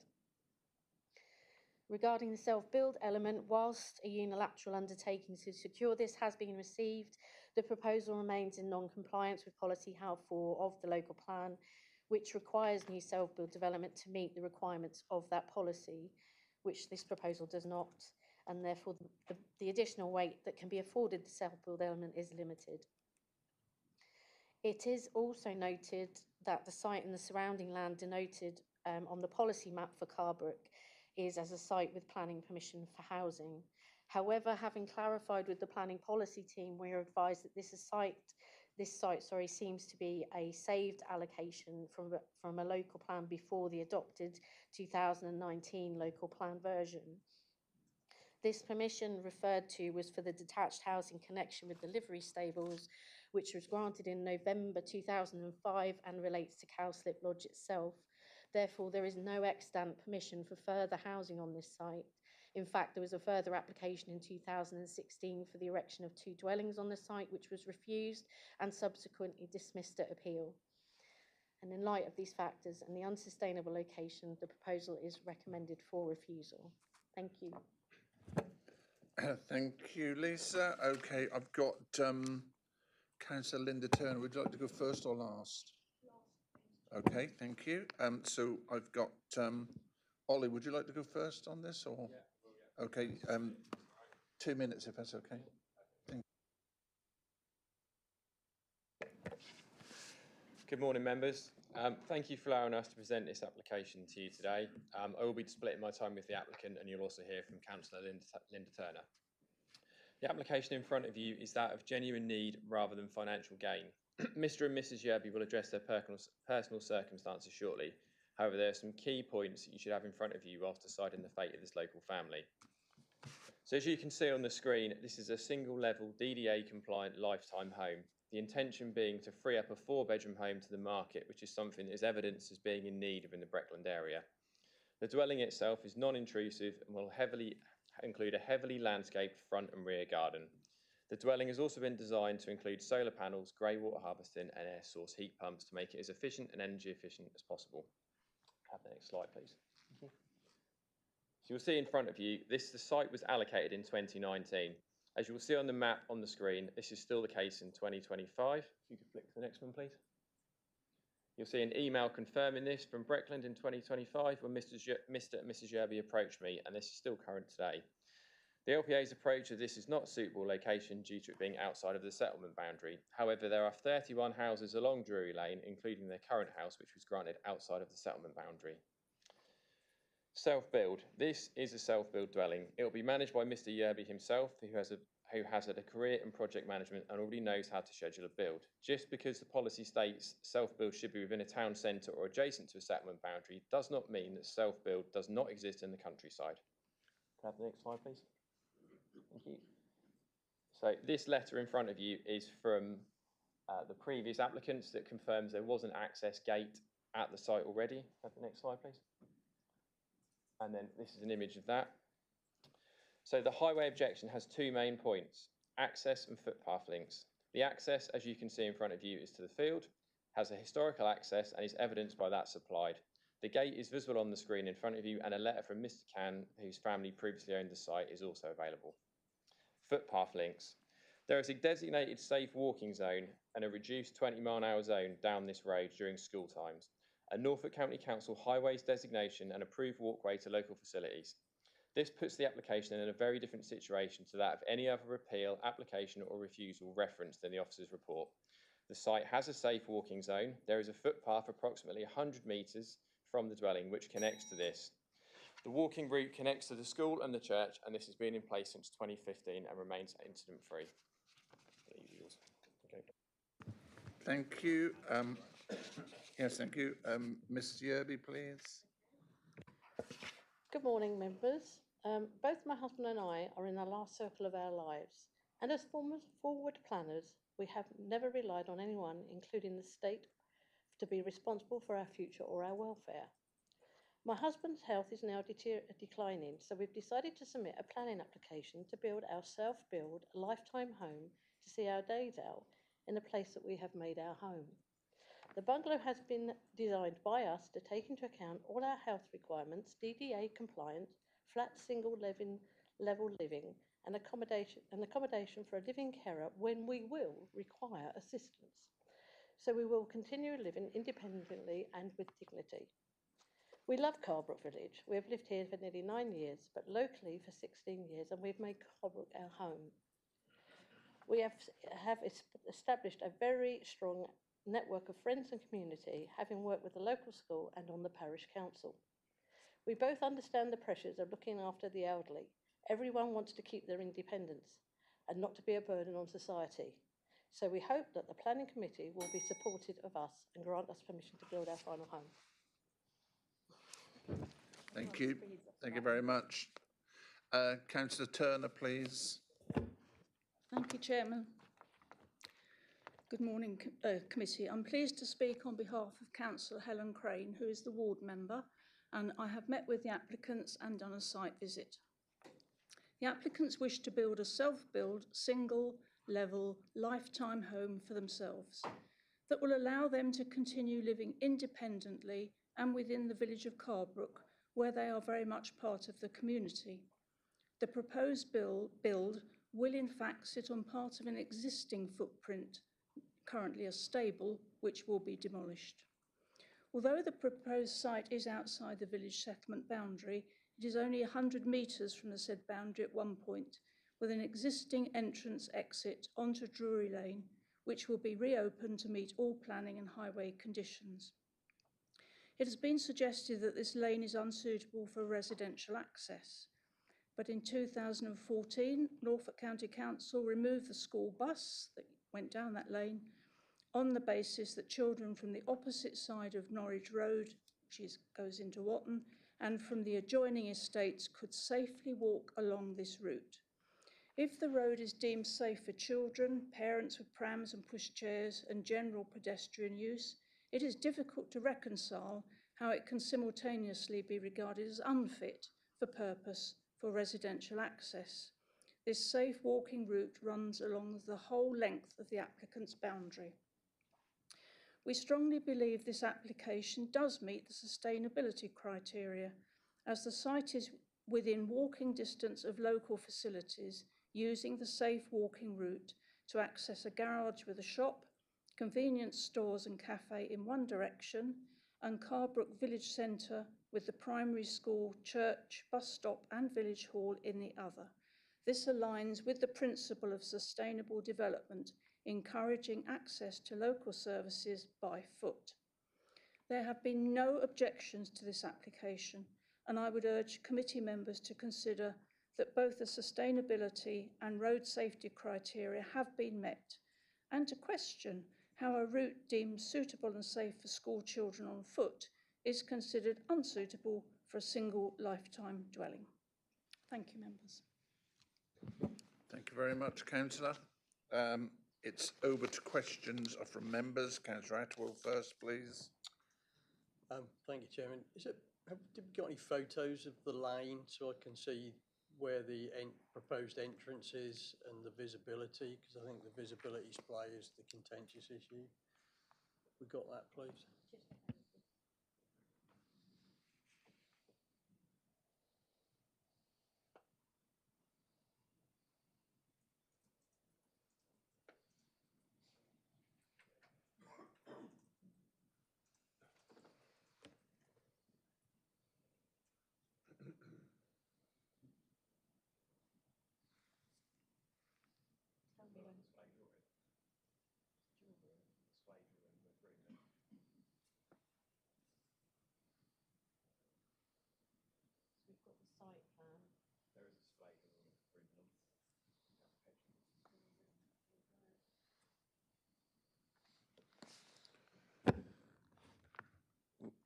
Regarding the self-build element, whilst a unilateral undertaking to secure this has been received, the proposal remains in non-compliance with policy HAL 4 of the local plan, which requires new self-build development to meet the requirements of that policy, which this proposal does not, and therefore the additional weight that can be afforded the self-build element is limited. It is also noted that the site and the surrounding land denoted on the policy map for Carbrook is as a site with planning permission for housing. However, having clarified with the planning policy team, we are advised that this site seems to be a saved allocation from a local plan before the adopted 2019 local plan version. This permission referred to was for the detached house in connection with the livery stables, which was granted in November 2005 and relates to Cowslip Lodge itself. Therefore, there is no extant permission for further housing on this site. In fact, there was a further application in 2016 for the erection of 2 dwellings on the site, which was refused and subsequently dismissed at appeal. And in light of these factors and the unsustainable location, the proposal is recommended for refusal. Thank you. Thank you, Lisa. Okay, I've got Councillor Linda Turner. Would you like to go first or last? Okay, thank you. So I've got Ollie. Would you like to go first on this, or? Yeah, okay, 2 minutes if that's okay. Thank you. Good morning, members. Thank you for allowing us to present this application to you today. I will be splitting my time with the applicant, and you'll also hear from Councillor Linda Turner. The application in front of you is that of genuine need rather than financial gain. Mr. and Mrs. Yerby will address their personal circumstances shortly. However, there are some key points that you should have in front of you whilst deciding the fate of this local family. So as you can see on the screen, this is a single level DDA compliant lifetime home. The intention being to free up a 4-bedroom home to the market, which is something that is evidenced as being in need of in the Breckland area. The dwelling itself is non-intrusive and will include a heavily landscaped front and rear garden. The dwelling has also been designed to include solar panels, grey water harvesting and air source heat pumps to make it as efficient and energy efficient as possible. Have the next slide, please. Thank you. So you'll see in front of you, the site was allocated in 2019. As you will see on the map on the screen, this is still the case in 2025. If you could flick to the next one, please. You'll see an email confirming this from Breckland in 2025 when Mr. and Mrs. Yerby approached me, and this is still current today. The LPA's approach of this is not a suitable location due to it being outside of the settlement boundary. However, there are 31 houses along Drury Lane, including their current house, which was granted outside of the settlement boundary. Self-build. This is a self-build dwelling. It will be managed by Mr. Yerby himself, who has had a career in project management and already knows how to schedule a build. Just because the policy states self-build should be within a town centre or adjacent to a settlement boundary does not mean that self-build does not exist in the countryside. Can I have the next slide, please? Thank you. So this letter in front of you is from the previous applicants that confirms there was an access gate at the site already. Have the next slide, please. And then this is an image of that. So the highway objection has 2 main points, access and footpath links. The access, as you can see in front of you, is to the field, has a historical access and is evidenced by that supplied. The gate is visible on the screen in front of you, and a letter from Mr. Cann, whose family previously owned the site, is also available. Footpath links. There is a designated safe walking zone and a reduced 20-mile-an-hour zone down this road during school times. A Norfolk County Council highways designation and approved walkway to local facilities. This puts the application in a very different situation to that of any other appeal, application or refusal referenced in the officer's report. The site has a safe walking zone. There is a footpath approximately 100 metres from the dwelling which connects to this. The walking route connects to the school and the church, and this has been in place since 2015 and remains incident-free. Okay. Thank you. Yes, thank you. Ms. Yerby, please. Good morning, members. Both my husband and I are in the last circle of our lives, and as forward planners, we have never relied on anyone, including the state to be responsible for our future or our welfare. My husband's health is now declining, so we've decided to submit a planning application to build our self-build lifetime home to see our days out in a place that we have made our home. The bungalow has been designed by us to take into account all our health requirements, DDA compliant, flat single level living, and accommodation for a living carer when we will require assistance. So we will continue living independently and with dignity. We love Carbrook Village. We have lived here for nearly 9 years, but locally for 16 years, and we've made Carbrook our home. We have established a very strong network of friends and community, having worked with the local school and on the parish council. We both understand the pressures of looking after the elderly. Everyone wants to keep their independence and not to be a burden on society. So we hope that the planning committee will be supportive of us and grant us permission to build our final home. Thank you. Thank you very much. Councillor Turner, please. Thank you, Chairman. Good morning, committee. I'm pleased to speak on behalf of Councillor Helen Crane, who is the ward member, and I have met with the applicants and done a site visit. The applicants wish to build a self-build, single-level, lifetime home for themselves that will allow them to continue living independently and within the village of Carbrook, where they are very much part of the community. The proposed build will in fact sit on part of an existing footprint, currently a stable, which will be demolished. Although the proposed site is outside the village settlement boundary, it is only 100 metres from the said boundary at one point, with an existing entrance exit onto Drury Lane, which will be reopened to meet all planning and highway conditions. It has been suggested that this lane is unsuitable for residential access, but in 2014, Norfolk County Council removed the school bus that went down that lane on the basis that children from the opposite side of Norwich Road, which goes into Watton, and from the adjoining estates could safely walk along this route. If the road is deemed safe for children, parents with prams and pushchairs, and general pedestrian use, it is difficult to reconcile how it can simultaneously be regarded as unfit for purpose for residential access. This safe walking route runs along the whole length of the applicant's boundary. We strongly believe this application does meet the sustainability criteria, as the site is within walking distance of local facilities, using the safe walking route to access a garage with a shop, convenience stores and cafe in one direction, and Carbrook Village Centre with the primary school, church, bus stop and village hall in the other. This aligns with the principle of sustainable development, encouraging access to local services by foot. There have been no objections to this application, and I would urge committee members to consider that both the sustainability and road safety criteria have been met, and to question how a route deemed suitable and safe for school children on foot is considered unsuitable for a single lifetime dwelling. Thank you, members. Thank you very much, Councillor. It's over to questions from members. Councillor Atwell first, please. Thank you, Chairman. Have we got any photos of the lane so I can see where the proposed entrance is and the visibility? Because I think the visibility display is the contentious issue. We got that, please?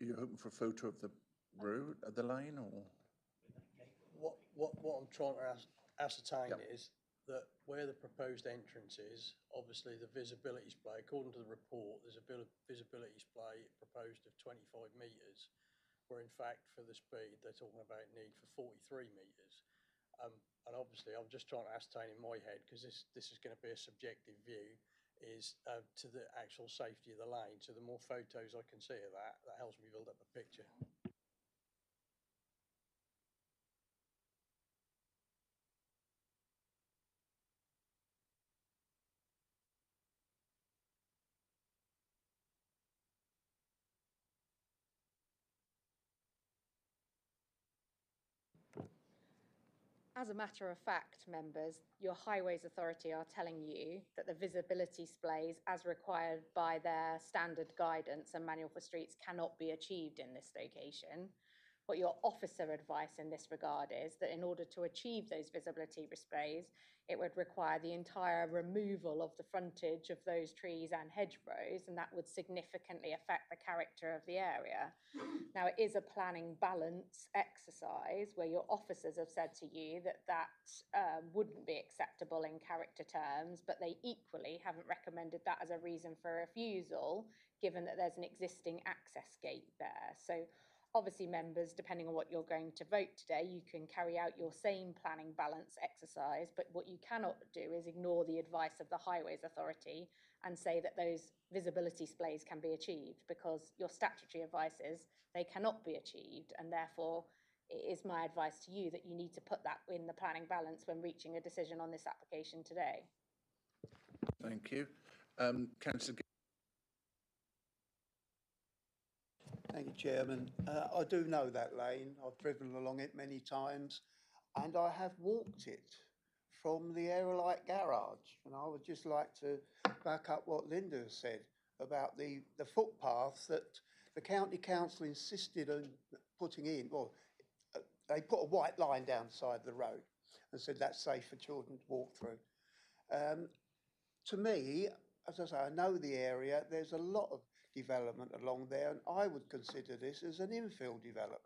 Are you hoping for a photo of the road, the lane, or? What I'm trying to ascertain is that where the proposed entrance is, obviously the visibility display, according to the report, there's a visibility display proposed of 25 metres, where in fact for the speed they're talking about need for 43 metres. And obviously I'm just trying to ascertain in my head, because this is going to be a subjective view, is to the actual safety of the lane. So the more photos I can see of that helps me build up a picture. As a matter of fact, members, your Highways Authority are telling you that the visibility displays as required by their standard guidance and manual for streets cannot be achieved in this location. What your officer advice in this regard is that in order to achieve those visibility displays, it would require the entire removal of the frontage of those trees and hedgerows, and that would significantly affect the character of the area. Now, it is a planning balance exercise where your officers have said to you that wouldn't be acceptable in character terms, but they equally haven't recommended that as a reason for refusal, given that there's an existing access gate there. So obviously, members, depending on what you're going to vote today, you can carry out your same planning balance exercise, but what you cannot do is ignore the advice of the Highways Authority and say that those visibility displays can be achieved, because your statutory advice is they cannot be achieved, and therefore it is my advice to you that you need to put that in the planning balance when reaching a decision on this application today. Thank you. Councillor. Thank you, Chairman. I do know that lane. I've driven along it many times, and I have walked it from the Aerolite garage. And I would just like to back up what Linda said about the footpath that the County Council insisted on putting in. Well, they put a white line down the side of the road and said that's safe for children to walk through. To me, as I say, I know the area. There's a lot of development along there, and I would consider this as an infill development.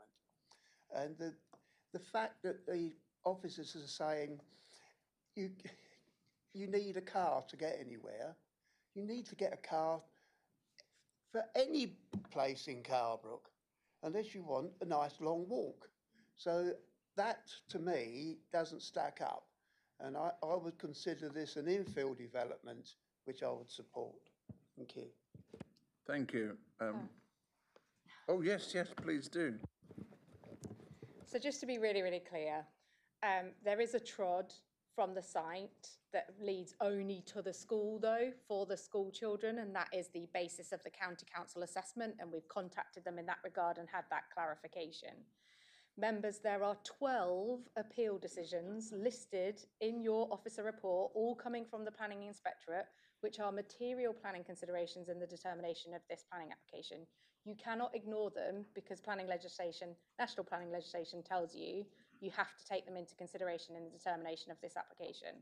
And the fact that the officers are saying you need a car to get anywhere, you need to get a car for any place in Carbrook, unless you want a nice long walk. So that, to me, doesn't stack up. And I would consider this an infill development, which I would support. Thank you. Thank you. Oh, yes, please do. So just to be really, really clear, there is a trod from the site that leads only to the school, though, for the school children, and that is the basis of the County Council assessment, and we've contacted them in that regard and had that clarification. Members, there are 12 appeal decisions listed in your officer report, all coming from the Planning Inspectorate, which are material planning considerations in the determination of this planning application. You cannot ignore them because planning legislation, national planning legislation, tells you you have to take them into consideration in the determination of this application.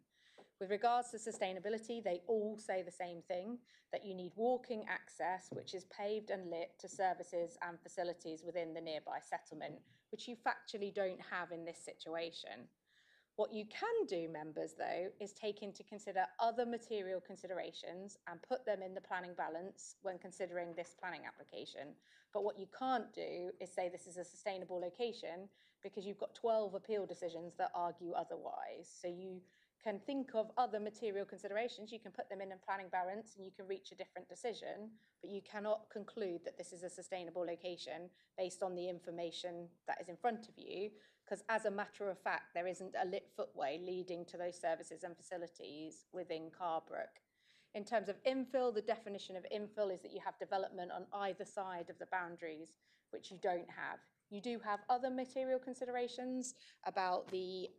With regards to sustainability, they all say the same thing, that you need walking access, which is paved and lit, to services and facilities within the nearby settlement, which you factually don't have in this situation. What you can do, members, though, is take into consider other material considerations and put them in the planning balance when considering this planning application. But what you can't do is say this is a sustainable location, because you've got 12 appeal decisions that argue otherwise. So you can think of other material considerations, you can put them in a planning balance and you can reach a different decision, but you cannot conclude that this is a sustainable location based on the information that is in front of you, because as a matter of fact, there isn't a lit footway leading to those services and facilities within Carbrook. In terms of infill, the definition of infill is that you have development on either side of the boundaries, which you don't have. You do have other material considerations about the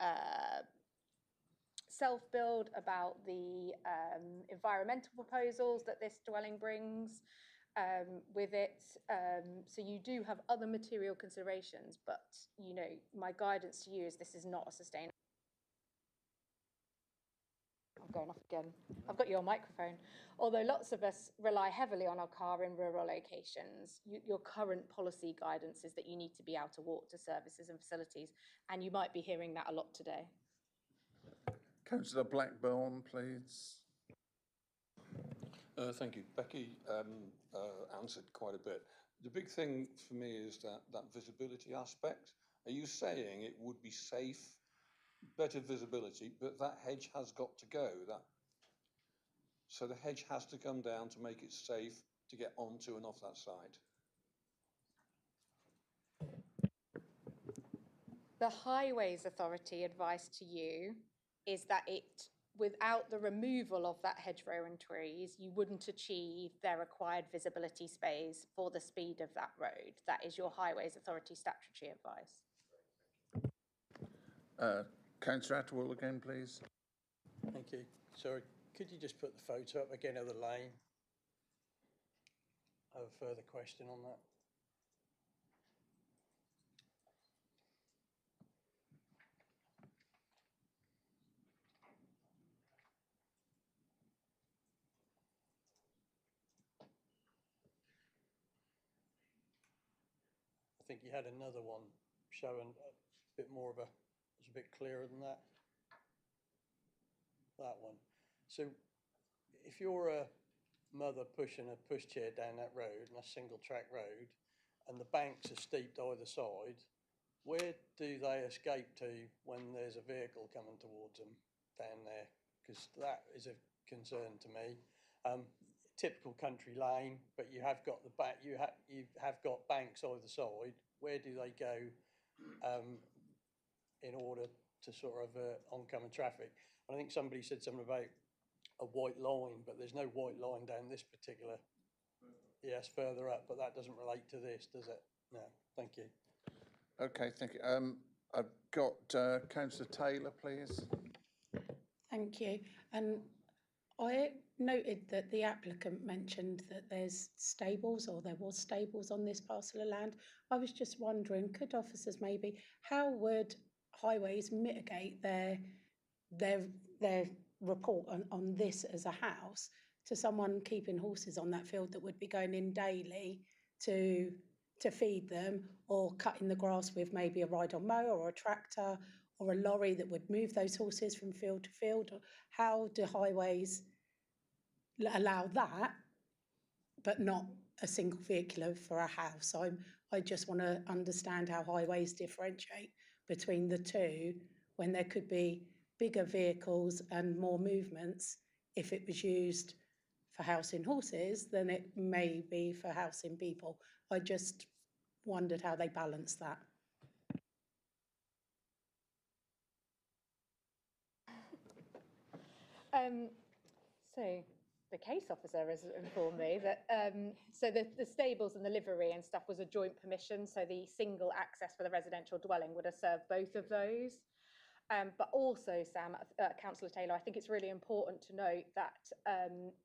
self-build, about the environmental proposals that this dwelling brings with it. So you do have other material considerations, but you know, my guidance to you is this is not a sustainable. I'm going off again. I've got you on microphone. Although lots of us rely heavily on our car in rural locations, your current policy guidance is that you need to be able to walk to services and facilities, and you might be hearing that a lot today. Councillor Blackburn, please. Thank you. Becky answered quite a bit. The big thing for me is that visibility aspect. Are you saying it would be safe, better visibility, but that hedge has got to go? So the hedge has to come down to make it safe to get onto and off that site? The Highways Authority advice to you is that without the removal of that hedgerow and trees, you wouldn't achieve their required visibility space for the speed of that road. That is your Highways Authority statutory advice. Councillor Atwell again, please. Thank you. Sorry, could you just put the photo up again of the lane? I have a further question on that. I think you had another one showing a bit more of it's a bit clearer than that. That one. So if you're a mother pushing a pushchair down that road, and a single track road, and the banks are steeped either side, where do they escape to when there's a vehicle coming towards them down there? Because that is a concern to me. Typical country lane, but you have got you have got banks either side. Where do they go in order to sort of oncoming traffic? And I think somebody said something about a white line, but there's no white line down this particular. Yes, further up, but that doesn't relate to this, does it? No. Thank you. Okay, thank you. I've got Councillor Taylor, please. Thank you. And I noted that the applicant mentioned that there's stables, or there was stables on this parcel of land. I was just wondering, could officers maybe, how would highways mitigate their report on this as a house to someone keeping horses on that field that would be going in daily to feed them, or cutting the grass with maybe a ride-on mower or a tractor or a lorry that would move those horses from field to field? How do highways allow that, but not a single vehicle for a house? I just want to understand how highways differentiate between the two when there could be bigger vehicles and more movements if it was used for housing horses than it may be for housing people. I just wondered how they balance that. So the case officer has informed me that so the stables and the livery and stuff was a joint permission, so the single access for the residential dwelling would have served both of those. But also, Sam, Councillor Taylor, I think it's really important to note that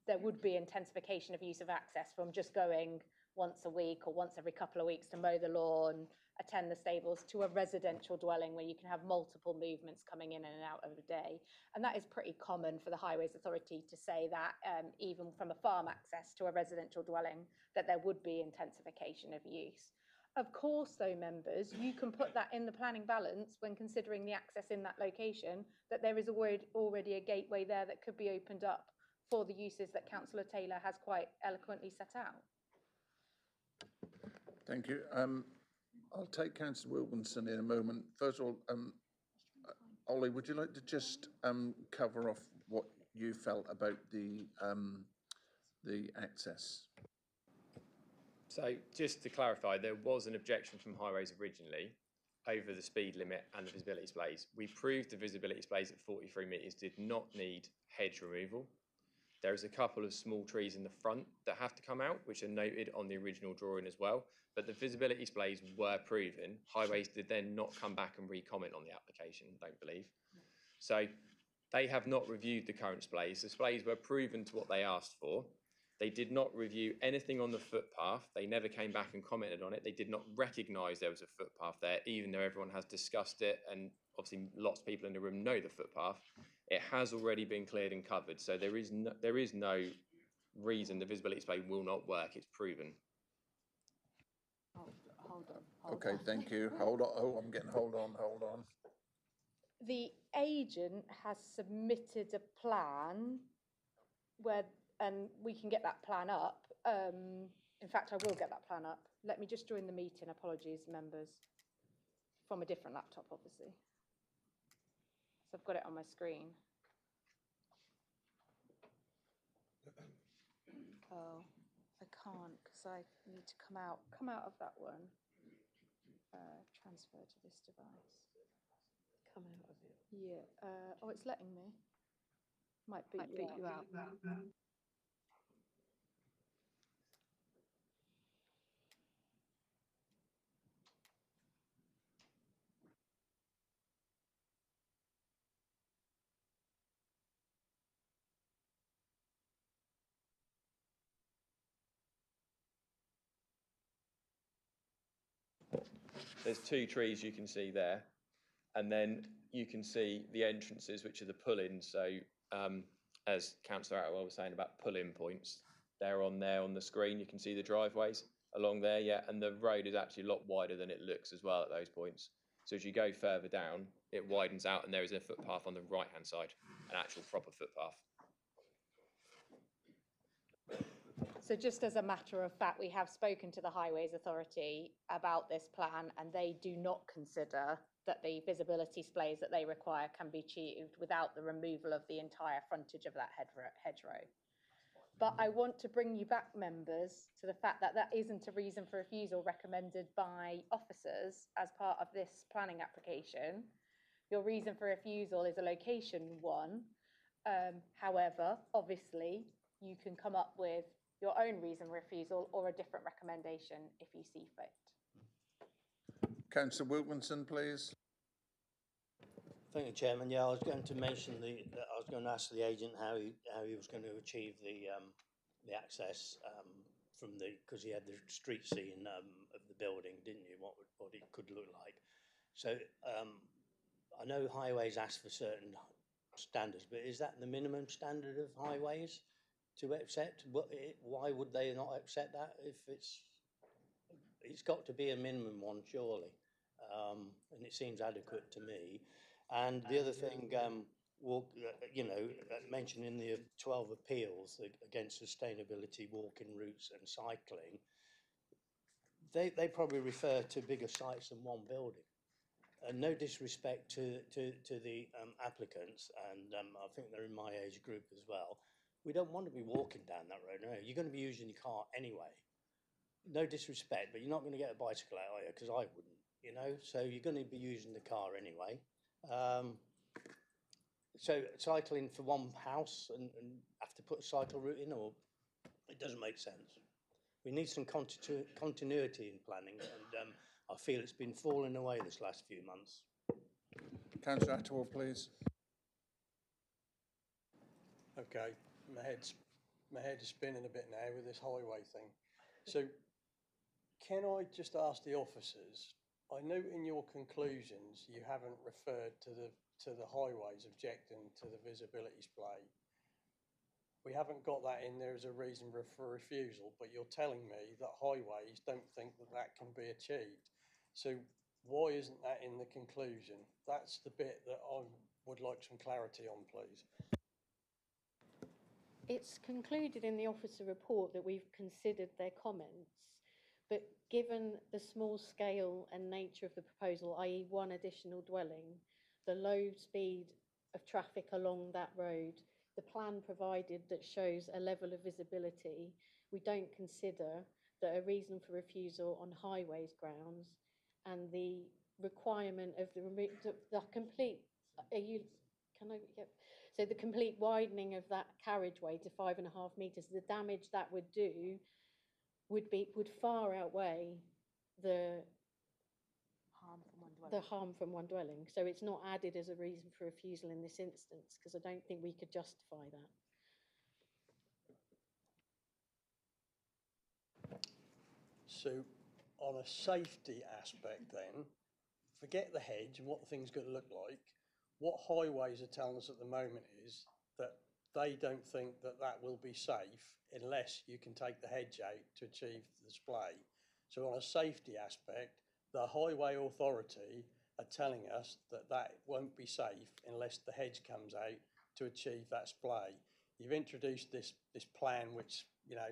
there would be intensification of use of access from just going once a week or once every couple of weeks to mow the lawn, attend the stables, to a residential dwelling where you can have multiple movements coming in and out of a day. And that is pretty common for the Highways Authority to say that even from a farm access to a residential dwelling, that there would be intensification of use. Of course, though, members, you can put that in the planning balance when considering the access in that location, that there is already a gateway there that could be opened up for the uses that Councillor Taylor has quite eloquently set out. Thank you. I'll take Councillor Wilkinson in a moment. First of all, Ollie, would you like to just cover off what you felt about the access? So just to clarify, there was an objection from Highways originally over the speed limit and the visibility displays. We proved the visibility displays at 43 metres did not need hedge removal. There is a couple of small trees in the front that have to come out, which are noted on the original drawing as well. But the visibility displays were proven. Highways did then not come back and re-comment on the application, I don't believe. So they have not reviewed the current displays. The displays were proven to what they asked for. They did not review anything on the footpath. They never came back and commented on it. They did not recognise there was a footpath there, even though everyone has discussed it, and obviously lots of people in the room know the footpath. It has already been cleared and covered, so there is no reason the visibility display will not work. It's proven. Hold on. Okay, thank you. Hold on. Oh, I'm getting hold on. The agent has submitted a plan where, and we can get that plan up. In fact, I will get that plan up. Let me just join the meeting. Apologies, members. From a different laptop, obviously. So I've got it on my screen. Oh, I can't because I need to come out of that one. Transfer to this device. Come out of it. Yeah. Oh, it's letting me. Might boot you out. There's 2 trees you can see there, and then you can see the entrances, which are the pull-ins. So as Councillor Attwell was saying about pull-in points, they're on there on the screen. You can see the driveways along there, yeah, and the road is actually a lot wider than it looks as well at those points. So as you go further down, it widens out, and there is a footpath on the right-hand side, an actual proper footpath. So just as a matter of fact, we have spoken to the Highways Authority about this plan, and they do not consider that the visibility displays that they require can be achieved without the removal of the entire frontage of that hedgerow. But I want to bring you back, members, to the fact that that isn't a reason for refusal recommended by officers as part of this planning application. Your reason for refusal is a location one. However, obviously, you can come up with your own reason for refusal or a different recommendation if you see fit. Councillor Wilkinson, please. Thank you, Chairman. Yeah, I was going to mention I was going to ask the agent how he was going to achieve the access from because he had the street scene of the building, didn't you? What it could look like. So I know highways ask for certain standards, but is that the minimum standard of highways to accept? Why would they not accept that if it's got to be a minimum one, surely? And it seems adequate to me. And the other thing, mentioned in the 12 appeals against sustainability, walking routes and cycling, they probably refer to bigger sites than one building. And no disrespect to the applicants, and I think they're in my age group as well. We don't want to be walking down that road. No, you're going to be using your car anyway. No disrespect, but you're not going to get a bicycle out, are you? Because I wouldn't, you know. So you're going to be using the car anyway. So cycling for one house and have to put a cycle route in, or it doesn't make sense. We need some continuity in planning, and I feel it's been falling away this last few months. Councillor Attwell, please. Okay, my head's spinning a bit now with this highway thing. So can I just ask the officers, I know in your conclusions you haven't referred to the highways objecting to the visibility display. We haven't got that in there as a reason for refusal, but you're telling me that highways don't think that can be achieved. So why isn't that in the conclusion? That's the bit that I would like some clarity on, please. It's concluded in the officer report that we've considered their comments, but given the small scale and nature of the proposal, i.e. one additional dwelling, the low speed of traffic along that road, the plan provided that shows a level of visibility, we don't consider that a reason for refusal on highways grounds and the requirement of the complete, so the complete widening of that carriageway to 5.5 metres, the damage that would do would far outweigh the harm from one dwelling. So it's not added as a reason for refusal in this instance, because I don't think we could justify that. So on a safety aspect then, forget the hedge and what the thing's going to look like. What highways are telling us at the moment is that they don't think that that will be safe unless you can take the hedge out to achieve the display. So on a safety aspect, the highway authority are telling us that that won't be safe unless the hedge comes out to achieve that splay. You've introduced this plan, which, you know,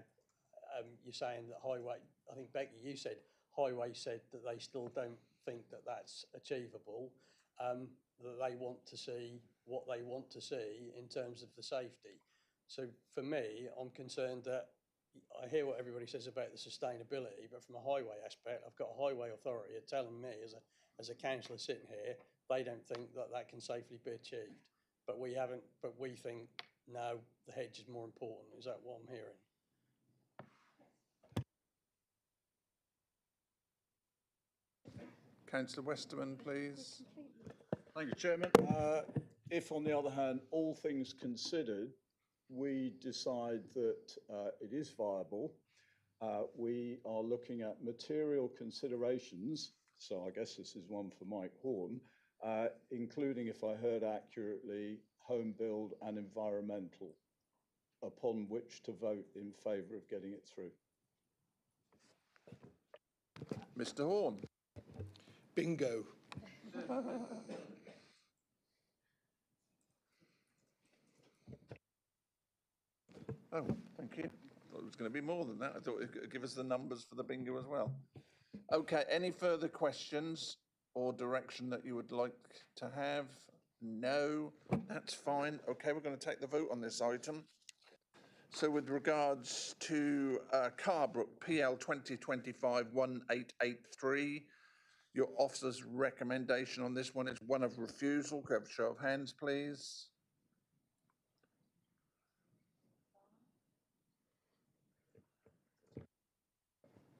you're saying that Highway, I think Becky, you said Highway said that they still don't think that that's achievable, that they want to see what they want to see in terms of the safety. So for me, I'm concerned that I hear what everybody says about the sustainability, but from a highway aspect, I've got a highway authority telling me as a councillor sitting here, they don't think that that can safely be achieved. But we haven't, but we think, no, the hedge is more important. Is that what I'm hearing? Councillor Westerman, please. Thank you, Chairman. If, on the other hand, all things considered, we decide that it is viable, we are looking at material considerations, so I guess this is one for Mike Horn, including, if I heard accurately, home build and environmental, upon which to vote in favour of getting it through. Mr. Horn. Bingo. Oh, thank you. I thought it was going to be more than that. I thought it would give us the numbers for the bingo as well. Okay, any further questions or direction that you would like to have? No, that's fine. Okay, we're going to take the vote on this item. So with regards to Carbrook PL 2025-1883, your officer's recommendation on this one is one of refusal. Could I have a show of hands, please?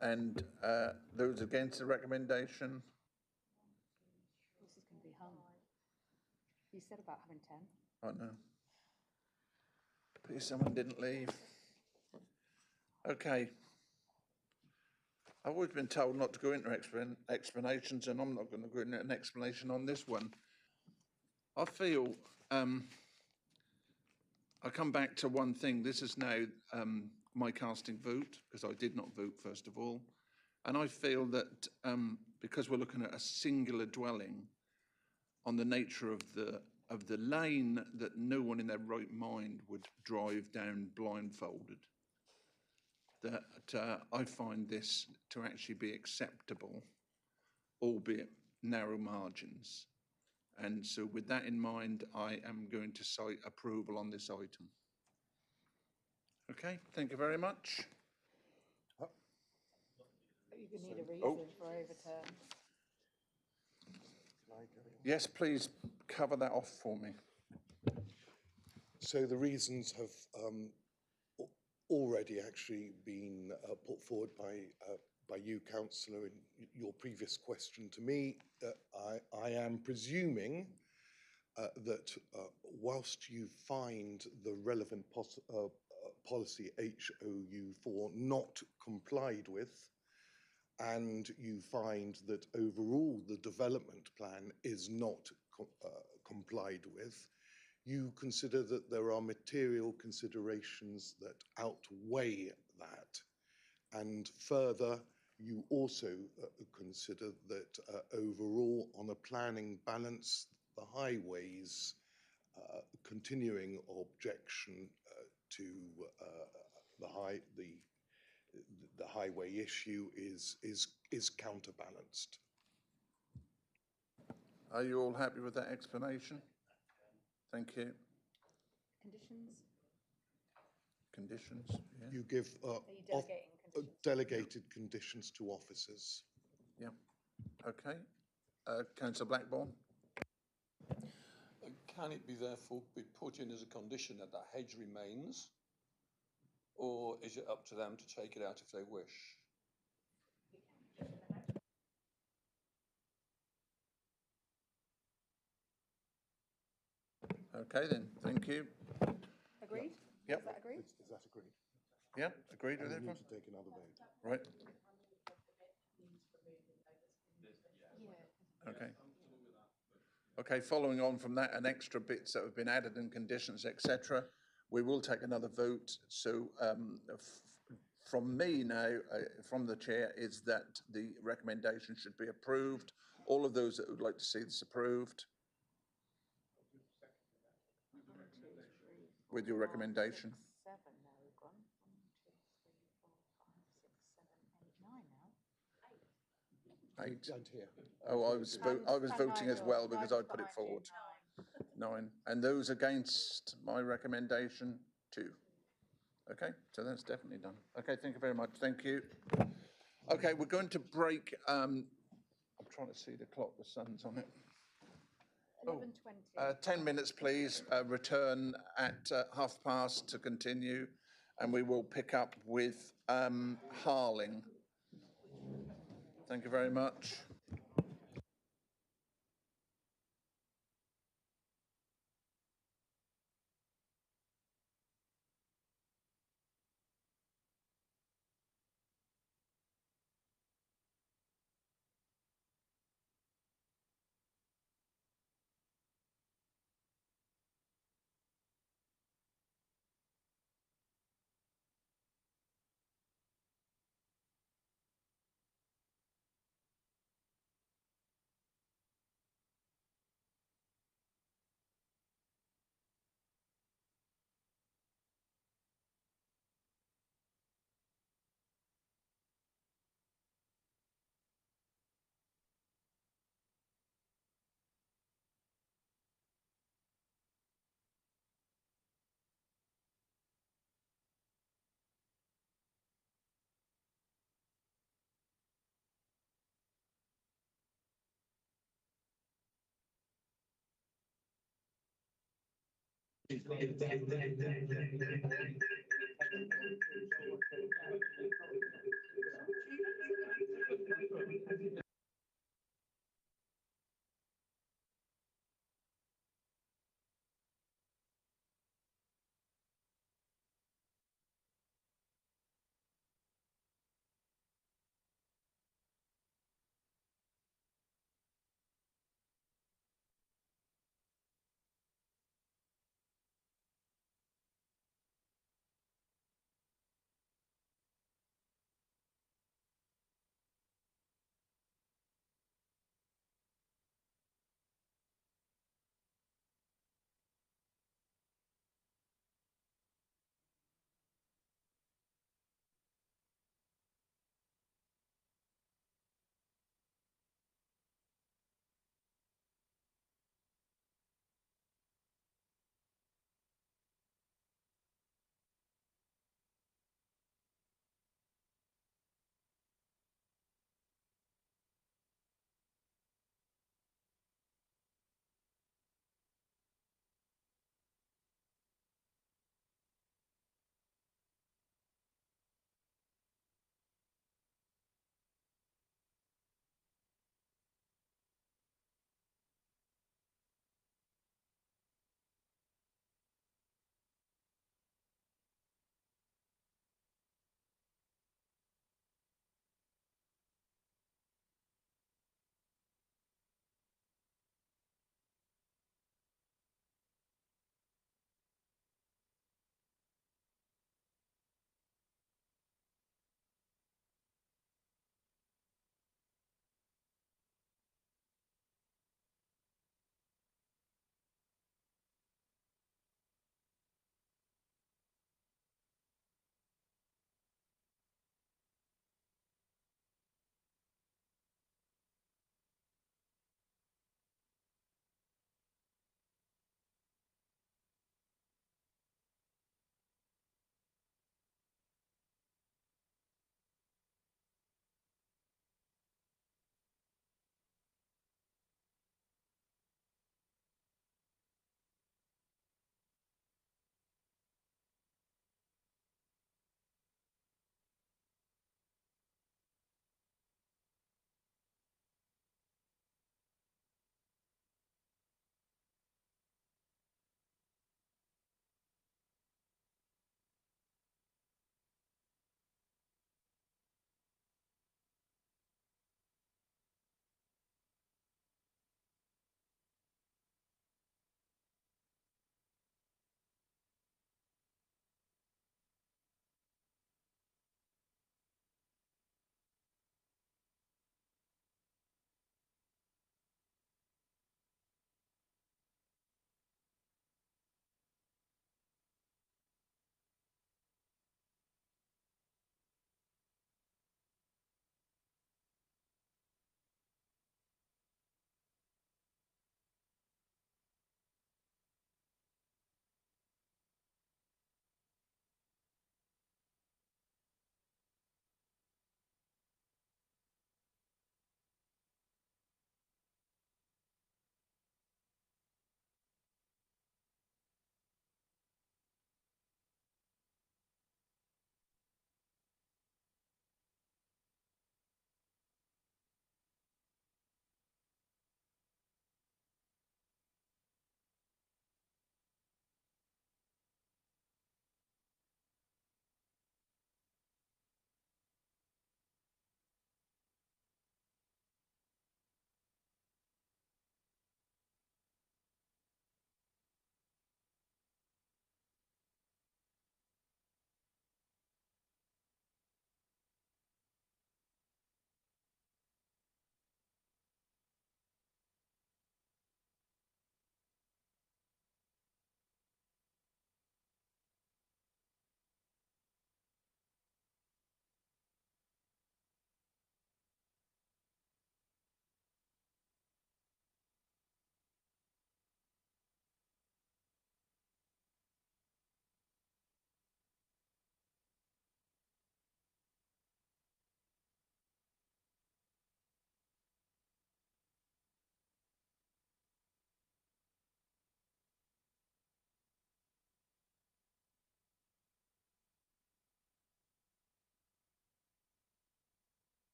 And those against the recommendation? This is going to be hung. You said about having 10. I know. Please, someone didn't leave. Okay. I've always been told not to go into explanations, and I'm not going to go into an explanation on this one. I feel, I come back to one thing. This is now my casting vote, because I did not vote first of all. And I feel that because we're looking at a singular dwelling on the nature of the lane, that no one in their right mind would drive down blindfolded. That I find this to actually be acceptable, albeit narrow margins. And so with that in mind, I am going to cite approval on this item. Okay, thank you very much. You need a reason for overturn. Yes, please cover that off for me. So the reasons have already actually been put forward by you, Councillor, in your previous question to me. I am presuming that whilst you find the relevant policy HOU4 not complied with, and you find that overall the development plan is not complied with, you consider that there are material considerations that outweigh that. And further, you also consider that overall, on a planning balance, the highways continuing objection to the highway issue is counterbalanced. Are you all happy with that explanation? Thank you. Conditions? Conditions, yeah. You give delegated conditions to officers. Yeah. Okay. Councillor Blackburn. Can it be therefore be put in as a condition that that hedge remains, or is it up to them to take it out if they wish? Okay then, thank you. Agreed? Yep. Is that agreed? Is that agreed? Yep, agreed with everyone? We need to take another vote. Right. Okay. Okay, following on from that, and extra bits that have been added and conditions, etc., we will take another vote. So from me now, from the chair, is that the recommendation should be approved, All of those that would like to see this approved? With your recommendation? 7 now we've gone. 1, 2, 3, 4, 5, 6, 7, 8, 9 now. 8. Don't hear. Oh, I was voting as well because I put it forward. 9. And those against my recommendation? 2. Okay, so that's definitely done. Okay, thank you very much. Thank you. Okay, we're going to break. I'm trying to see the clock, the sun's on it. 11:20. 10 minutes, please. Return at past to continue, and we will pick up with Harling. Thank you very much.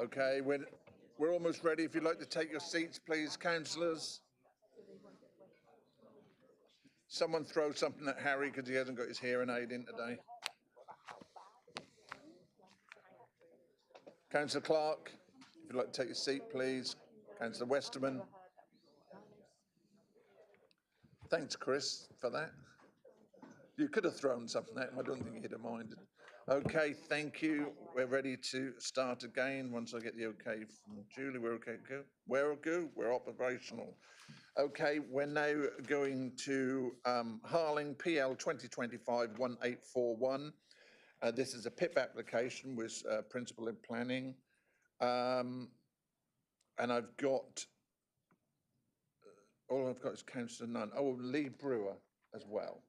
Okay, we're almost ready. If you'd like to take your seats, please, councillors. Someone throw something at Harry because he hasn't got his hearing aid in today. Councillor Clark, if you'd like to take your seat, please. Councillor Westerman. Thanks, Chris, for that. You could have thrown something at him. I don't think he'd have minded. Okay, thank you. We're ready to start again. Once I get the okay from Julie, we're okay. Go. We're operational. Okay, we're now going to Harling PL 2025-1841. This is a PIP application with principal in planning. And I've got, all I've got is Councillor Nunn. Oh, Lee Brewer as well.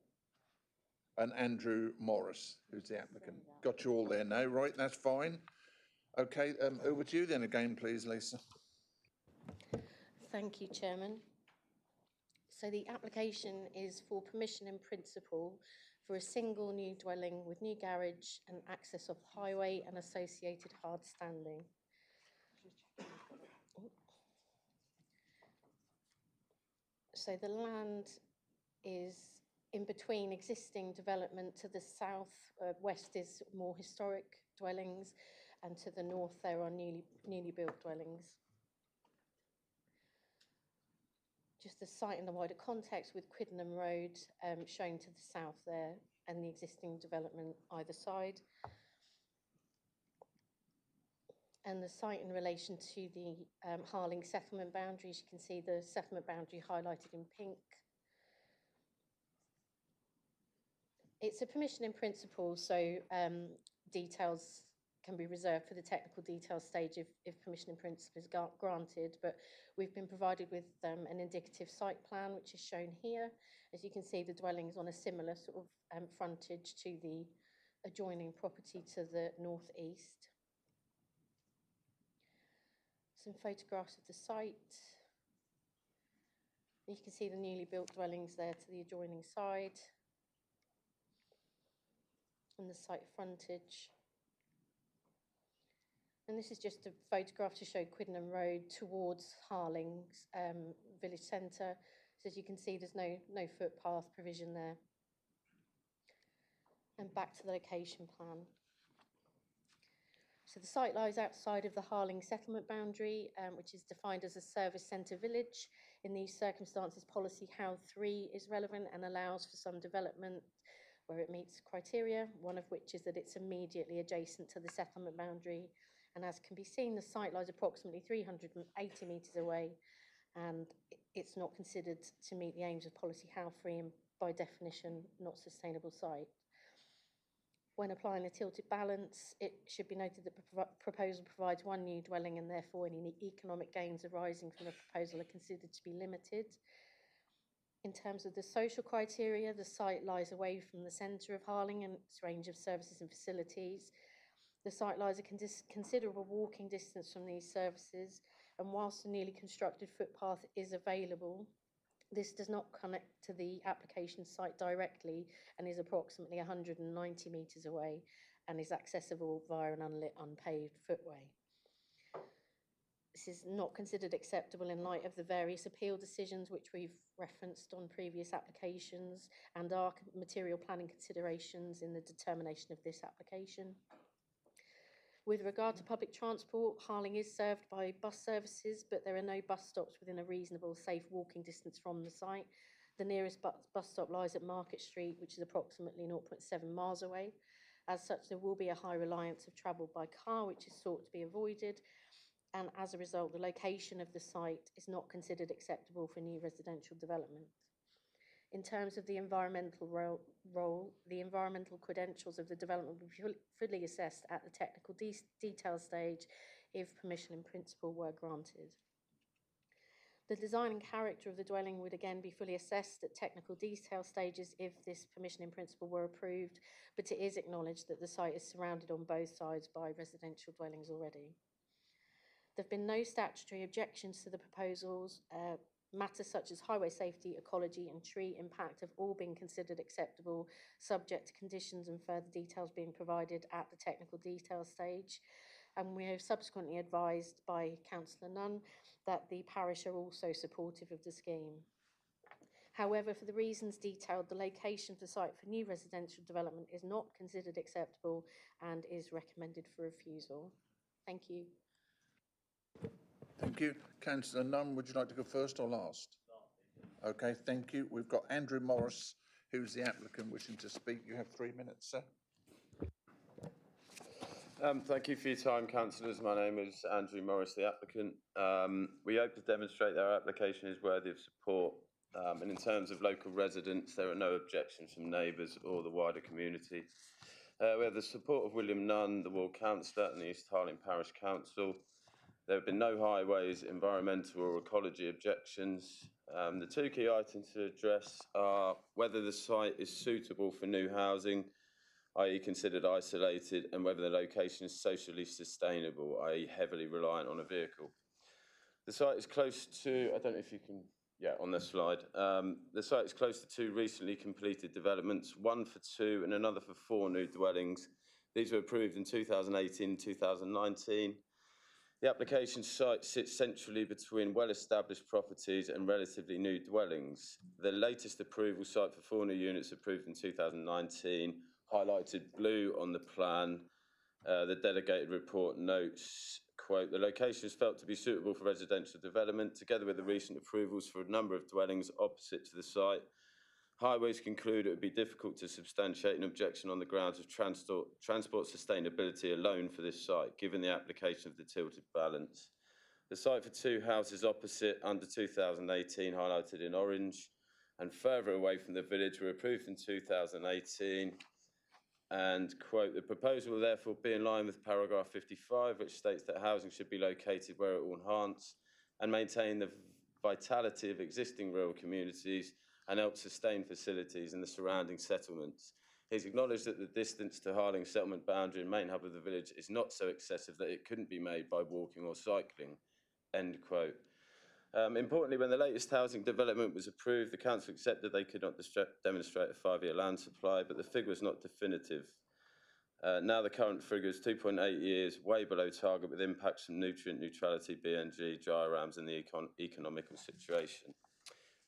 And Andrew Morris, who's the applicant. Got you all there now, right? That's fine. Okay, over to you then again, please, Lisa. Thank you, Chairman. So the application is for permission in principle for a single new dwelling with new garage and access off the highway and associated hard standing. So the land is in between existing development. To the south, west is more historic dwellings, and to the north there are newly built dwellings. Just the site in the wider context with Quiddenham Road shown to the south there and the existing development either side. And the site in relation to the Harling settlement boundaries, you can see the settlement boundary highlighted in pink. It's a permission in principle, so details can be reserved for the technical details stage if permission in principle is granted, but we've been provided with an indicative site plan, which is shown here. As you can see, the dwelling is on a similar sort of frontage to the adjoining property to the northeast. Some photographs of the site. You can see the newly built dwellings there to the adjoining side and the site frontage. And this is just a photograph to show Quiddenham Road towards Harling's village centre. So as you can see, there's no footpath provision there. And back to the location plan. So the site lies outside of the Harling settlement boundary, which is defined as a service centre village. In these circumstances, policy HOW 3 is relevant and allows for some development where it meets criteria, one of which is that it's immediately adjacent to the settlement boundary. And as can be seen, the site lies approximately 380 metres away, and it's not considered to meet the aims of policy HOW 3 and by definition not sustainable site. When applying a tilted balance, it should be noted that the proposal provides one new dwelling and therefore any economic gains arising from the proposal are considered to be limited. In terms of the social criteria, the site lies away from the centre of Harling and its range of services and facilities. The site lies a considerable walking distance from these services, and whilst a newly constructed footpath is available, this does not connect to the application site directly and is approximately 190 metres away and is accessible via an unlit, unpaved footway. This is not considered acceptable in light of the various appeal decisions which we've referenced on previous applications and our material planning considerations in the determination of this application. With regard to public transport, Harling is served by bus services, but there are no bus stops within a reasonable, safe walking distance from the site. The nearest bus stop lies at Market Street, which is approximately 0.7 miles away. As such, there will be a high reliance of travel by car, which is sought to be avoided. And as a result, the location of the site is not considered acceptable for new residential development. In terms of the environmental role, the environmental credentials of the development will be fully assessed at the technical detail stage if permission in principle were granted. The design and character of the dwelling would again be fully assessed at technical detail stages if this permission in principle were approved, but it is acknowledged that the site is surrounded on both sides by residential dwellings already. There have been no statutory objections to the proposals. Matters such as highway safety, ecology and tree impact have all been considered acceptable, subject to conditions and further details being provided at the technical detail stage. and we are subsequently advised by Councillor Nunn that the parish are also supportive of the scheme. However, for the reasons detailed, the location of the site for new residential development is not considered acceptable and is recommended for refusal. Thank you. Thank you. Councillor Nunn, would you like to go first or last? Okay, thank you. We've got Andrew Morris, who's the applicant, wishing to speak. You have 3 minutes, sir. Thank you for your time, councillors. My name is Andrew Morris, the applicant. We hope to demonstrate that our application is worthy of support. And in terms of local residents, there are no objections from neighbours or the wider community. We have the support of William Nunn, the Ward Councillor, and the East Harling Parish Council. There have been no highways, environmental or ecology objections. The two key items to address are whether the site is suitable for new housing, i.e. considered isolated, and whether the location is socially sustainable, i.e. heavily reliant on a vehicle. The site is close to, I don't know if you can, yeah, on the slide. The site is close to two recently completed developments, one for 2 and another for 4 new dwellings. These were approved in 2018 and 2019. The application site sits centrally between well-established properties and relatively new dwellings. The latest approval site for 4 new units approved in 2019, highlighted blue on the plan. The delegated report notes, quote, the location is felt to be suitable for residential development, together with the recent approvals for a number of dwellings opposite to the site. Highways conclude it would be difficult to substantiate an objection on the grounds of transport sustainability alone for this site, given the application of the tilted balance. The site for 2 houses opposite under 2018, highlighted in orange, and further away from the village were approved in 2018. And, quote, the proposal will therefore be in line with paragraph 55, which states that housing should be located where it will enhance and maintain the vitality of existing rural communities and help sustain facilities in the surrounding settlements. He's acknowledged that the distance to Harling settlement boundary and main hub of the village is not so excessive that it couldn't be made by walking or cycling, end quote. Importantly, when the latest housing development was approved, the council accepted they could not demonstrate a 5-year land supply, but the figure was not definitive. Now the current figure is 2.8 years, way below target, with impacts from nutrient neutrality, BNG, diagrams and the economical situation.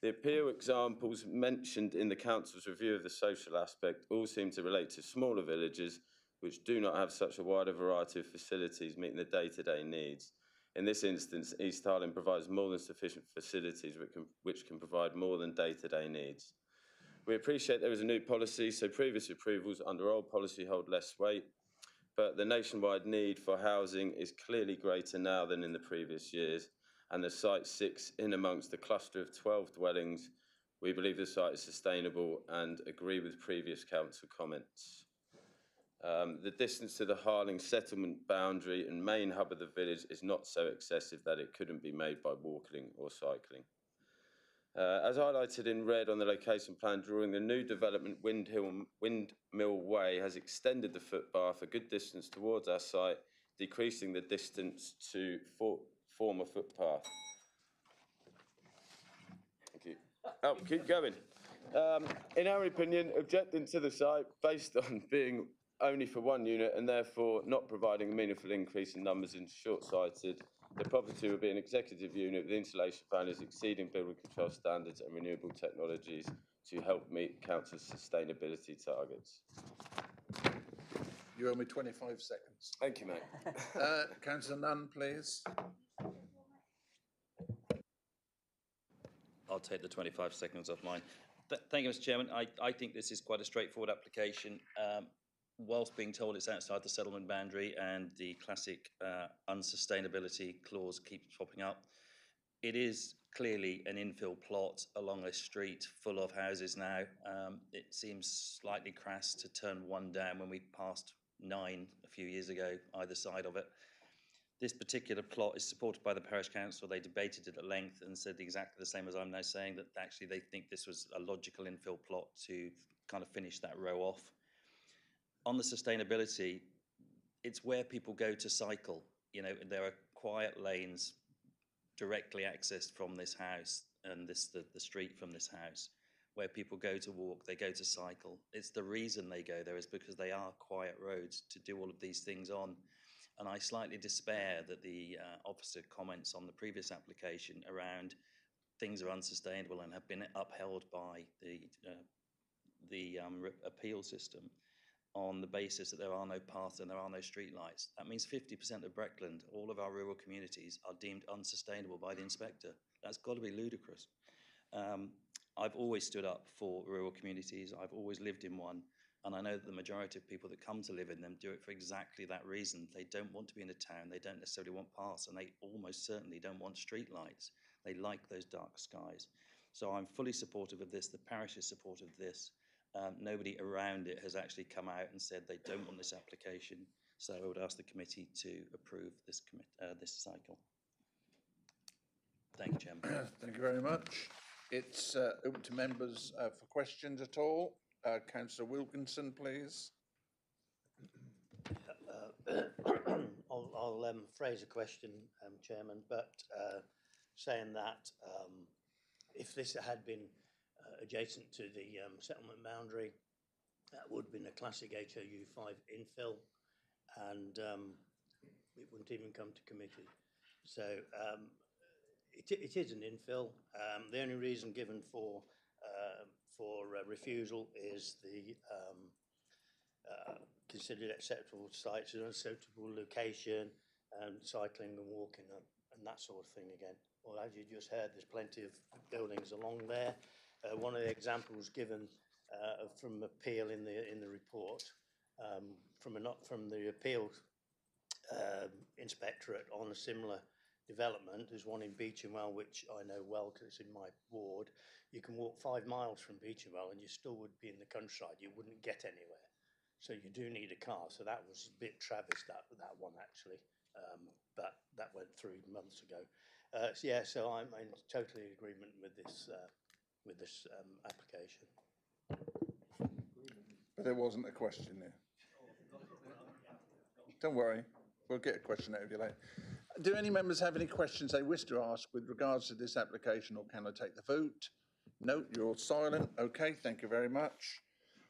The appeal examples mentioned in the council's review of the social aspect all seem to relate to smaller villages which do not have such a wider variety of facilities meeting the day-to-day needs. In this instance, East Harling provides more than sufficient facilities which can provide more than day-to-day needs. We appreciate there is a new policy, so previous approvals under old policy hold less weight, but the nationwide need for housing is clearly greater now than in the previous years, and the site sits in amongst a cluster of 12 dwellings. We believe the site is sustainable and agree with previous council comments. The distance to the Harling settlement boundary and main hub of the village is not so excessive that it couldn't be made by walking or cycling. As highlighted in red on the location plan drawing, the new development Windmill Way has extended the footpath a good distance towards our site, decreasing the distance to former footpath. Thank you. Oh, keep going. In our opinion, objecting to the site based on being only for 1 unit and therefore not providing a meaningful increase in numbers and short-sighted, the property will be an executive unit with insulation panels exceeding building control standards and renewable technologies to help meet council's sustainability targets. You owe me 25 seconds. Thank you, mate. Councillor Nunn, please. I'll take the 25 seconds off mine. Thank you, Mr. Chairman. I think this is quite a straightforward application. Whilst being told it's outside the settlement boundary and the classic unsustainability clause keeps popping up, it is clearly an infill plot along a street full of houses now. It seems slightly crass to turn one down when we passed 9 a few years ago, either side of it. This particular plot is supported by the parish council. They debated it at length and said exactly the same as I'm now saying, that actually they think this was a logical infill plot to kind of finish that row off. On the sustainability, it's where people go to cycle. You know, there are quiet lanes directly accessed from this house and the street from this house, where people go to walk, they go to cycle. It's the reason they go there is because they are quiet roads to do all of these things on. And I slightly despair that the officer comments on the previous application around things are unsustainable and have been upheld by the appeal system on the basis that there are no paths and there are no street lights. That means 50% of Breckland, all of our rural communities, are deemed unsustainable by the inspector. That's got to be ludicrous. I've always stood up for rural communities. I've always lived in one. And I know that the majority of people that come to live in them do it for exactly that reason. They don't want to be in a town. They don't necessarily want paths, and they almost certainly don't want street lights. They like those dark skies. So I'm fully supportive of this. The parish is supportive of this. Nobody around it has actually come out and said they don't want this application. So I would ask the committee to approve this cycle. Thank you, Chairman. Thank you very much. It's open to members for questions at all. Councillor Wilkinson, please. I'll phrase a question, Chairman, but saying that if this had been adjacent to the settlement boundary, that would have been a classic HOU5 infill, and it wouldn't even come to committee. So it is an infill. The only reason given for refusal is the considered acceptable sites, an unsuitable location, and cycling and walking and that sort of thing again. Well, as you just heard, there's plenty of buildings along there. One of the examples given from appeal in the report from the appeal inspectorate on a similar development. There's one in Beechamwell, which I know well because it's in my ward. You can walk 5 miles from Beechamwell and you still would be in the countryside. You wouldn't get anywhere. So you do need a car. So that was a bit Travis, that one actually. But that went through months ago. So yeah, so I'm in totally agreement with this application. But there wasn't a question there. Don't worry, we'll get a question out of you later. Do any members have any questions they wish to ask with regards to this application, or can I take the vote? No, you're all silent. Okay, thank you very much.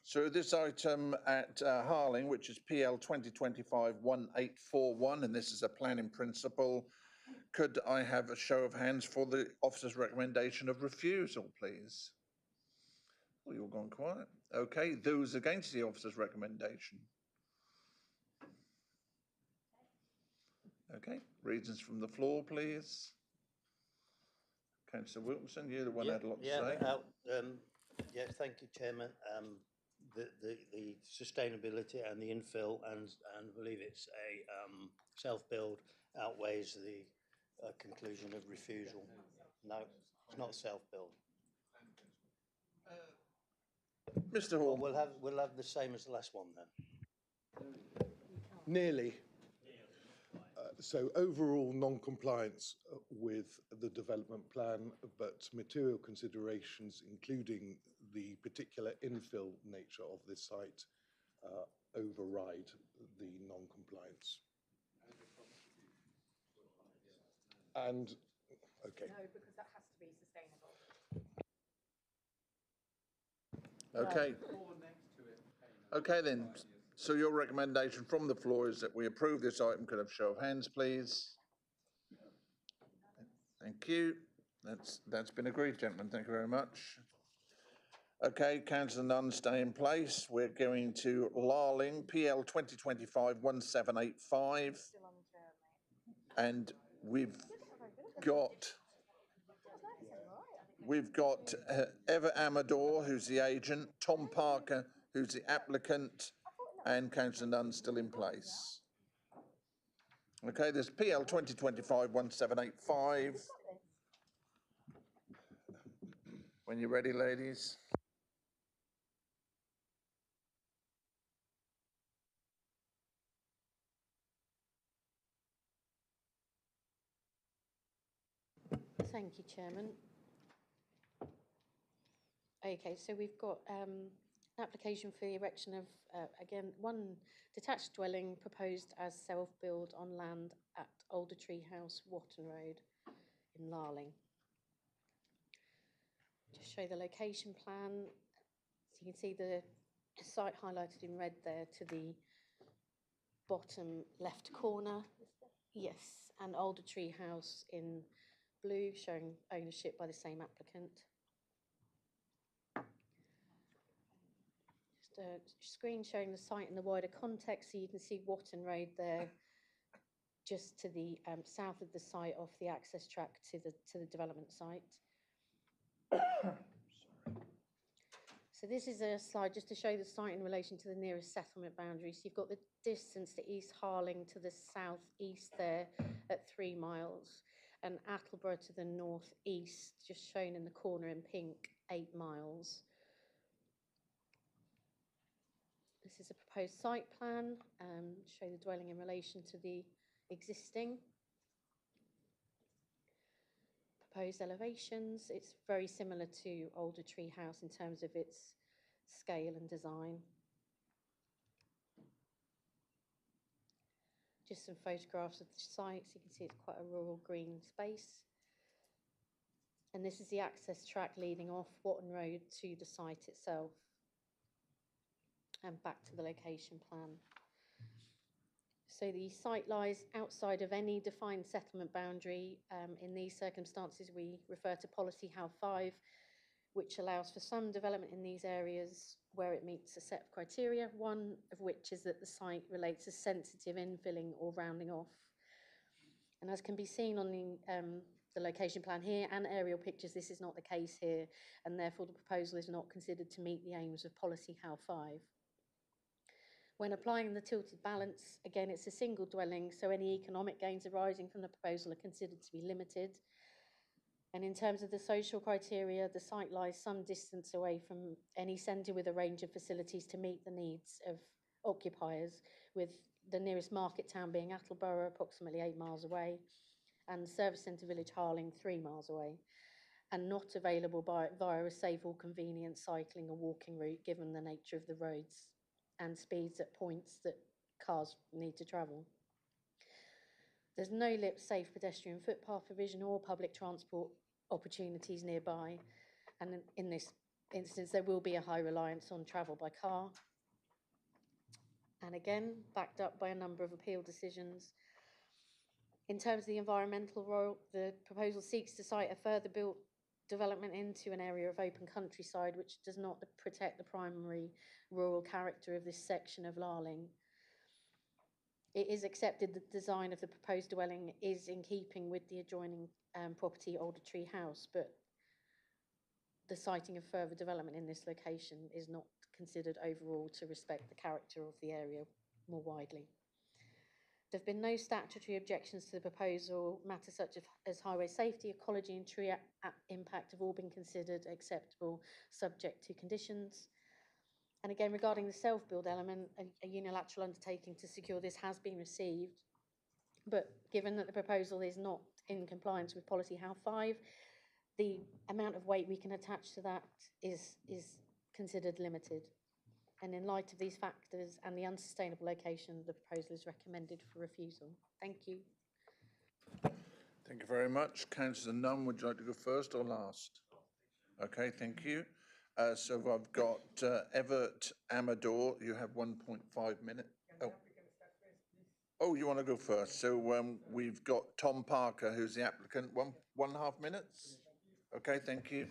So this item at Harling, which is PL 2025-1841, and this is a plan in principle. Could I have a show of hands for the officer's recommendation of refusal, please? Well, you're gone quiet. Okay, those against the officer's recommendation? Okay, reasons from the floor, please. Councillor Wilkinson, you're the one that had a lot to say. Yes, thank you, Chairman. The sustainability and the infill, and I believe it's a self-build outweighs the conclusion of refusal. No, it's not self-build. Mr. Hall. Well, we'll have the same as the last one then. Nearly. So overall non-compliance with the development plan, but material considerations, including the particular infill nature of this site, override the non-compliance. And, okay. No, because that has to be sustainable. Okay. Okay then. So your recommendation from the floor is that we approve this item. Could I have a show of hands, please? Thank you. That's been agreed, gentlemen. Thank you very much. Okay, Councillor Nunn, stay in place. We're going to Larling, PL 2025-1785. And we've got Eva Amador, who's the agent, Tom Parker, who's the applicant, and Councillor Nunn still in place. Okay, there's PL 2025-1785. When you're ready, ladies. Thank you, Chairman. Okay, so we've got an application for the erection of, again, one detached dwelling proposed as self-build on land at Older Tree House, Watton Road in Larling. Just show the location plan. So you can see the site highlighted in red there to the bottom left corner. Yes, and older tree house in blue showing ownership by the same applicant. Just a screen showing the site in the wider context, so you can see Watton Road there, just to the south of the site, off the access track to the development site. So this is a slide just to show the site in relation to the nearest settlement boundary. So you've got the distance to East Harling to the southeast there at 3 miles, and Attleborough to the northeast, just shown in the corner in pink, 8 miles. This is a proposed site plan, show the dwelling in relation to the existing. Proposed elevations, it's very similar to older tree house in terms of its scale and design. Just some photographs of the site, so you can see it's quite a rural green space. And this is the access track leading off Watton Road to the site itself. And back to the location plan. So the site lies outside of any defined settlement boundary. In these circumstances, we refer to policy HAL 5, which allows for some development in these areas where it meets a set of criteria, one of which is that the site relates to sensitive infilling or rounding off. And as can be seen on the location plan here and aerial pictures, this is not the case here, and therefore the proposal is not considered to meet the aims of policy HAL 5. When applying the tilted balance, again, it's a single dwelling, so any economic gains arising from the proposal are considered to be limited. And in terms of the social criteria, the site lies some distance away from any centre with a range of facilities to meet the needs of occupiers, with the nearest market town being Attleborough, approximately 8 miles away, and service centre village Harling, 3 miles away, and not available via a safe or convenient cycling or walking route, given the nature of the roads and speeds at points that cars need to travel. There's no lit safe pedestrian footpath provision or public transport opportunities nearby, and in this instance there will be a high reliance on travel by car, and again backed up by a number of appeal decisions. In terms of the environmental role, the proposal seeks to site a further built development into an area of open countryside which does not protect the primary rural character of this section of Larling. It is accepted that the design of the proposed dwelling is in keeping with the adjoining property Older Tree House, but the siting of further development in this location is not considered overall to respect the character of the area more widely. There have been no statutory objections to the proposal. Matters such as highway safety, ecology and tree impact have all been considered acceptable, subject to conditions. And again, regarding the self-build element, a unilateral undertaking to secure this has been received. But given that the proposal is not in compliance with policy HAL 5, the amount of weight we can attach to that is considered limited. And in light of these factors and the unsustainable location, the proposal is recommended for refusal. Thank you. Thank you very much. Councillor Nunn, would you like to go first or last? Okay, thank you. So I've got Everett Amador. You have 1.5 minutes. Oh, you want to go first? So we've got Tom Parker, who's the applicant. 1.5 minutes. Okay, thank you.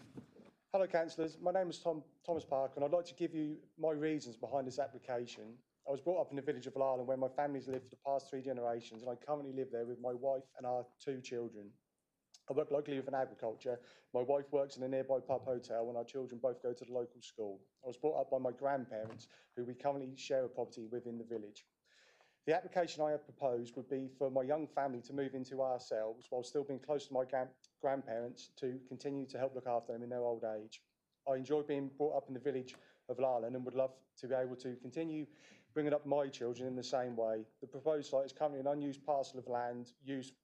Hello, councillors. My name is Thomas Parker, and I'd like to give you my reasons behind this application. I was brought up in the village of Larling, where my family's lived for the past 3 generations, and I currently live there with my wife and our 2 children. I work locally within agriculture. My wife works in a nearby pub hotel, and our children both go to the local school. I was brought up by my grandparents, who we currently share a property within the village. The application I have proposed would be for my young family to move into ourselves while still being close to my grandparents to continue to help look after them in their old age. I enjoy being brought up in the village of Larling and would love to be able to continue bringing up my children in the same way. The proposed site is currently an unused parcel of land used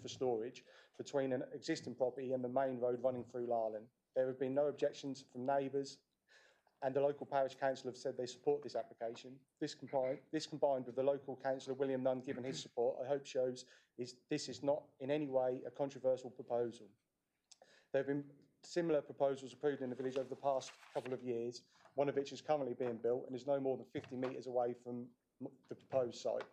for storage between an existing property and the main road running through Larling. There have been no objections from neighbours, and the local parish council have said they support this application. This combined with the local councillor William Nunn giving his support, I hope shows this is not in any way a controversial proposal. There have been similar proposals approved in the village over the past couple of years, one of which is currently being built and is no more than 50 metres away from the proposed site.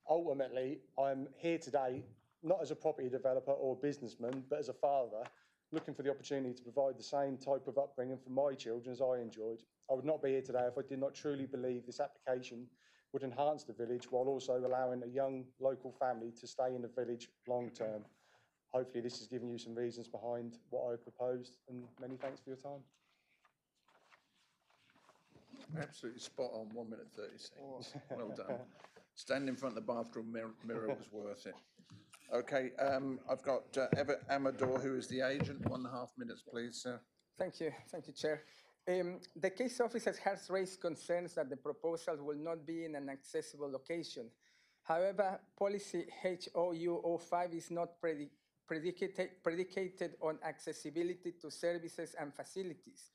Ultimately, I'm here today, not as a property developer or businessman, but as a father, looking for the opportunity to provide the same type of upbringing for my children as I enjoyed. I would not be here today if I did not truly believe this application would enhance the village while also allowing a young local family to stay in the village long term. Hopefully this has given you some reasons behind what I've proposed, and many thanks for your time. Absolutely spot on, 1 minute 30 seconds. Well done. Stand in front of the bathroom mirror was worth it. Okay, I've got Everett Amador, who is the agent. 1.5 minutes, please, sir. Thank you, Chair. The case officer has raised concerns that the proposal will not be in an accessible location. However, policy HOU05 is not predicated on accessibility to services and facilities,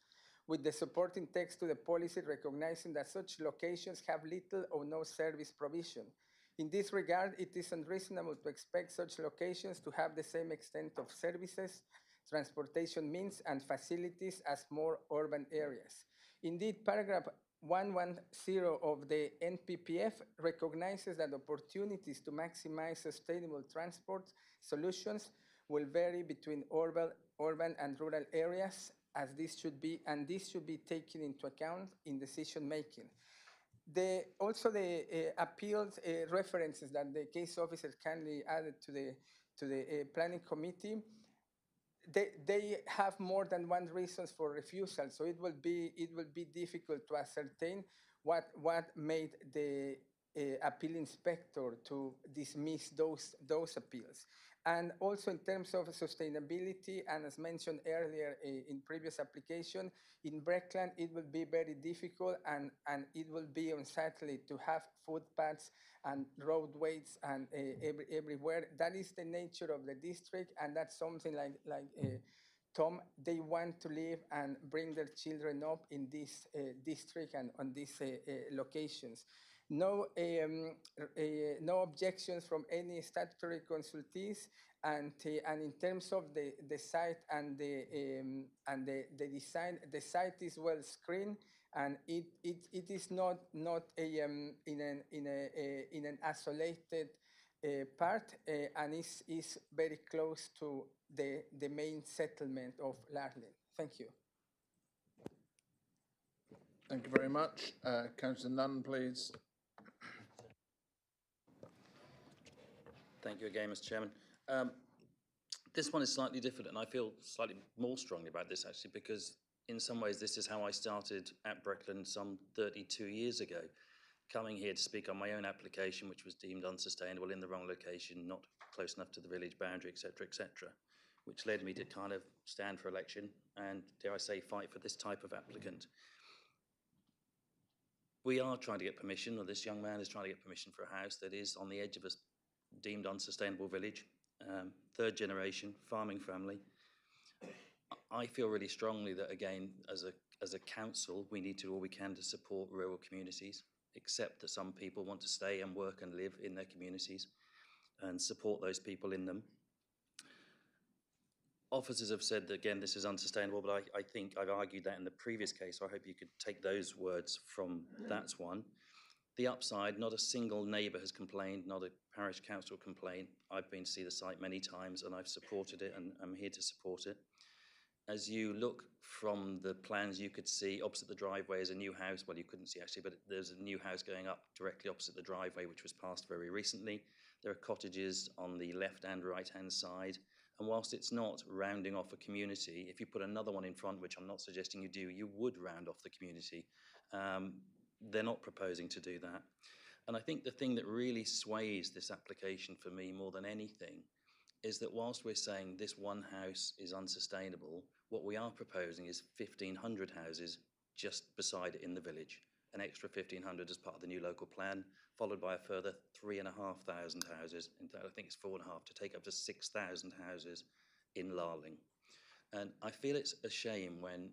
with the supporting text to the policy recognizing that such locations have little or no service provision. In this regard, it is unreasonable to expect such locations to have the same extent of services, transportation means, and facilities as more urban areas. Indeed, paragraph 110 of the NPPF recognizes that opportunities to maximize sustainable transport solutions will vary between urban and rural areas, as this should be taken into account in decision making. Also, the appeals references that the case officer kindly added to the planning committee, they have more than one reasons for refusal. So it will be difficult to ascertain what made the appeal inspector to dismiss those appeals. And also in terms of sustainability, and as mentioned earlier in previous application, in Breckland, it will be very difficult and it will be unsightly to have footpaths and roadways and everywhere. That is the nature of the district, and that's something like Tom, they want to live and bring their children up in this district and on these locations. No objections from any statutory consultees, and in terms of the site and the design, the site is well screened, and it is not in an isolated part, and is very close to the main settlement of Larlin. Thank you. Thank you very much. Councillor Nunn, please. Thank you again, Mr. Chairman. This one is slightly different, and I feel slightly more strongly about this actually, because in some ways this is how I started at Breckland some 32 years ago, coming here to speak on my own application, which was deemed unsustainable, in the wrong location, not close enough to the village boundary, etc., which led me to kind of stand for election and, dare I say, fight for this type of applicant. We are trying to get permission, or this young man is trying to get permission for a house that is on the edge of a deemed unsustainable village, third generation farming family. I feel really strongly that, again, as a council, we need to do all we can to support rural communities, accept that some people want to stay and work and live in their communities, and support those people in them. Officers have said that, again, this is unsustainable, but I think I've argued that in the previous case, so I hope you could take those words from that one. The upside, not a single neighbour has complained, not a parish council complaint. I've been to see the site many times and I've supported it, and I'm here to support it. As you look from the plans, you could see opposite the driveway is a new house. Well, you couldn't see actually, but there's a new house going up directly opposite the driveway, which was passed very recently. There are cottages on the left and right-hand side. And whilst it's not rounding off a community, if you put another one in front, which I'm not suggesting you do, you would round off the community. They're not proposing to do that. And I think the thing that really sways this application for me more than anything is that whilst we're saying this one house is unsustainable, what we are proposing is 1,500 houses just beside it in the village, an extra 1,500 as part of the new local plan, followed by a further 3,500 houses, in fact I think it's 4,500, to take up to 6,000 houses in Larling. And I feel it's a shame when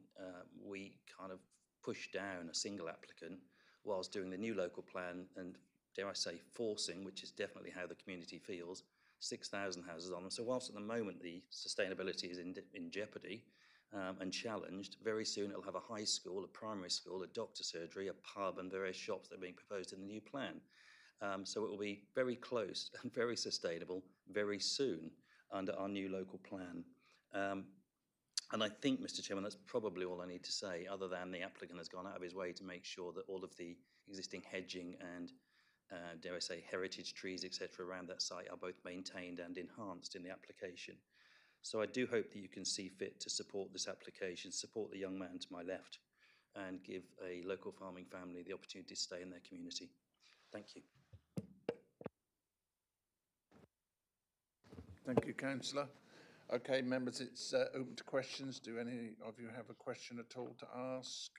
we kind of push down a single applicant whilst doing the new local plan and, dare I say, forcing, which is definitely how the community feels, 6,000 houses on them. So whilst at the moment the sustainability is in jeopardy, and challenged, very soon it'll have a high school, a primary school, a doctor's surgery, a pub, and various shops that are being proposed in the new plan. So it will be very close and very sustainable very soon under our new local plan. And I think, Mr. Chairman, that's probably all I need to say, other than the applicant has gone out of his way to make sure that all of the existing hedging and, dare I say, heritage trees, etc., around that site are both maintained and enhanced in the application. So I do hope that you can see fit to support this application, support the young man to my left, and give a local farming family the opportunity to stay in their community. Thank you. Thank you, councillor. Okay, members, it's open to questions. Do any of you have a question at all to ask?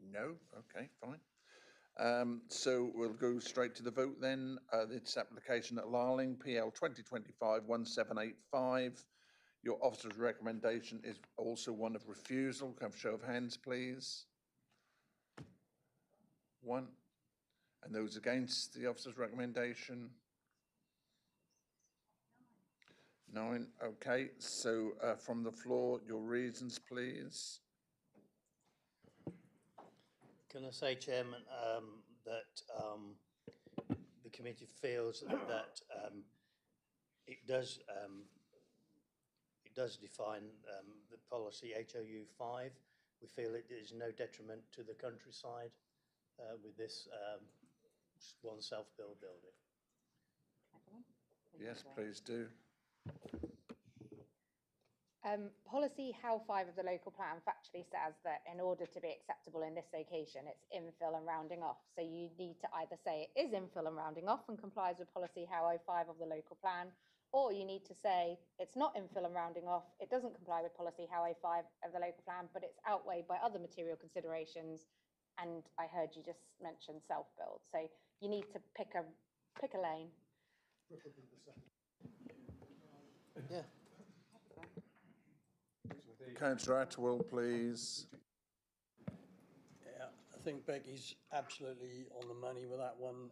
No? Okay, fine. So we'll go straight to the vote then. This application at Larling, PL 2025-1785. Your officer's recommendation is also one of refusal. Can I have a show of hands, please? 1. And those against the officer's recommendation? 9. Okay, so from the floor, your reasons, please. Can I say, Chairman, that the committee feels that it does define the policy HOU 5. We feel it is no detriment to the countryside with this one self-build building. Yes, please do. Policy HOW 5 of the local plan factually says that in order to be acceptable in this location, it's infill and rounding off. So you need to either say it is infill and rounding off and complies with policy HOW 5 of the local plan, or you need to say it's not infill and rounding off, it doesn't comply with policy HOW 5 of the local plan, but it's outweighed by other material considerations. And I heard you just mention self-build. So you need to pick a lane. Yeah. Councillor Attwell, please. Yeah, I think Becky's absolutely on the money with that one.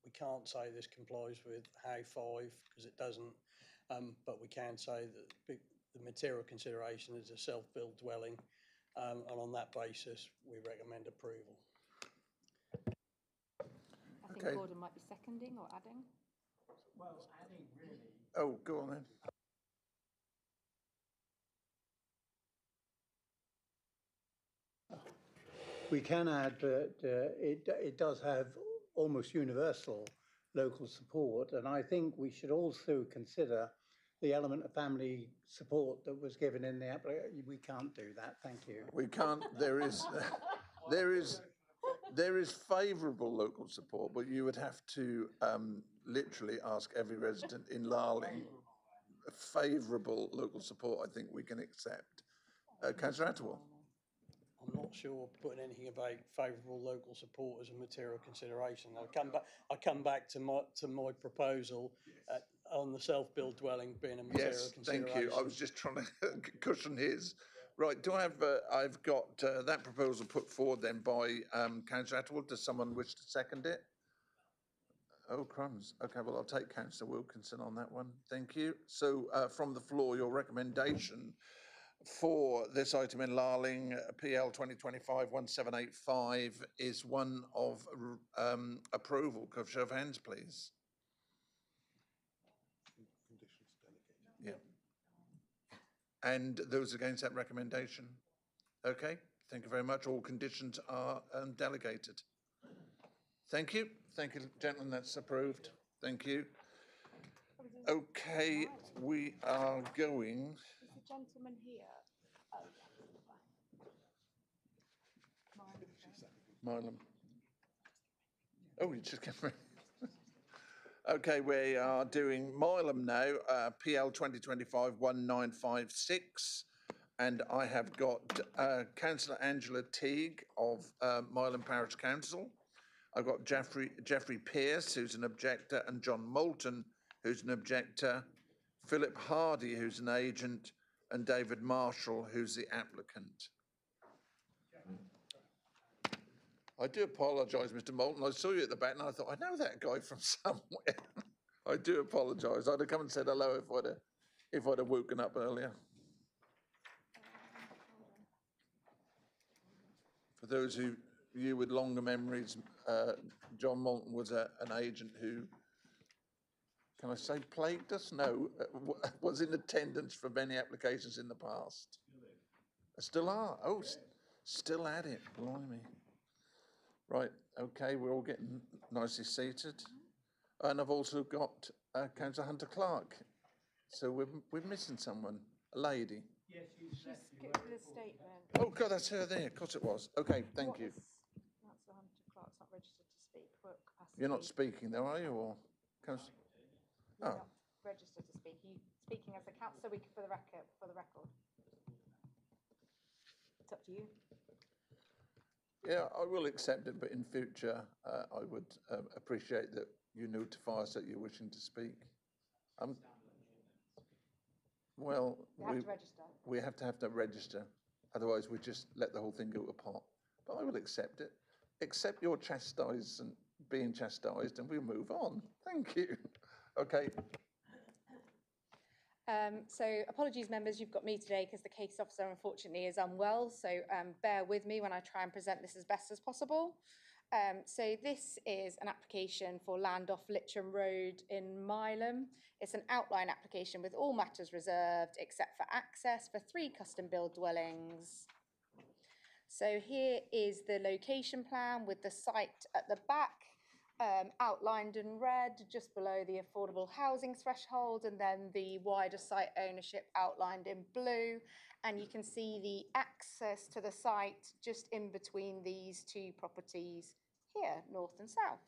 We can't say this complies with HOW 5 because it doesn't, but we can say that the material consideration is a self-built dwelling, and on that basis, we recommend approval. I think Gordon might be seconding or adding. Well, adding really. Oh, go on then. We can add that it does have almost universal local support, and I think we should also consider the element of family support that was given in the application. We can't do that, thank you. We can't, there is favourable local support, but you would have to literally ask every resident in Larling. Favourable local support, I think we can accept. Councillor Attwell. I'm not sure putting anything about favourable local support as a material consideration. I come back to my proposal on the self-build dwelling being a material consideration. Thank you. I was just trying to cushion his. Right, do I have, I've got that proposal put forward then by Councillor Attwell. Does someone wish to second it? Oh, crumbs. Okay, well, I'll take Councillor Wilkinson on that one. Thank you. So from the floor, your recommendation for this item in Larling, PL 2025-1785, is one of approval. Could I have a show of hands, please? Yeah. And those against that recommendation? Okay, thank you very much. All conditions are delegated. Thank you. Thank you, gentlemen. That's approved. Thank you. Okay, we are going. Is the gentleman here? Milam. Oh, you just came ready. Okay, we are doing Milam now, PL 2025-1956, and I have got Councillor Angela Teague of Milam Parish Council. I've got Jeffrey Pearce, who's an objector, and John Moulton, who's an objector, Philip Hardy, who's an agent, and David Marshall, who's the applicant. I do apologise, Mr. Moulton. I saw you at the back and I thought, I know that guy from somewhere. I do apologise. I'd have come and said hello if I'd have woken up earlier. For those of you with longer memories, John Moulton was an agent who, can I say plagued us? No, was in attendance for many applications in the past. Still are. Oh, still at it. Blimey. Right. Okay. We're all getting nicely seated, and I've also got Councillor Hunter Clark. So we're missing someone. A lady. Yes, she skipped the statement. Oh God, that's her there. Of course it was. Okay. Thank you. Councillor Hunter Clark's not registered to speak. What capacity? You're not speaking though, are you? Or Councillor? You're Oh. not registered to speak. Are you speaking as a councillor for the record? It's up to you. Yeah, I will accept it, but in future, I would appreciate that you notify us that you're wishing to speak. Well, we have to register. Otherwise, we just let the whole thing go to pot. But I will accept it. Accept your being chastised, and we'll move on. Thank you. Okay. So apologies, members, you've got me today because the case officer unfortunately is unwell. So bear with me when I try and present this as best as possible. So this is an application for land off Litcham Road in Milam. It's an outline application with all matters reserved except for access for 3 custom-built dwellings. So here is the location plan with the site at the back, outlined in red just below the affordable housing threshold, and then the wider site ownership outlined in blue. And you can see the access to the site just in between these 2 properties here, north and south.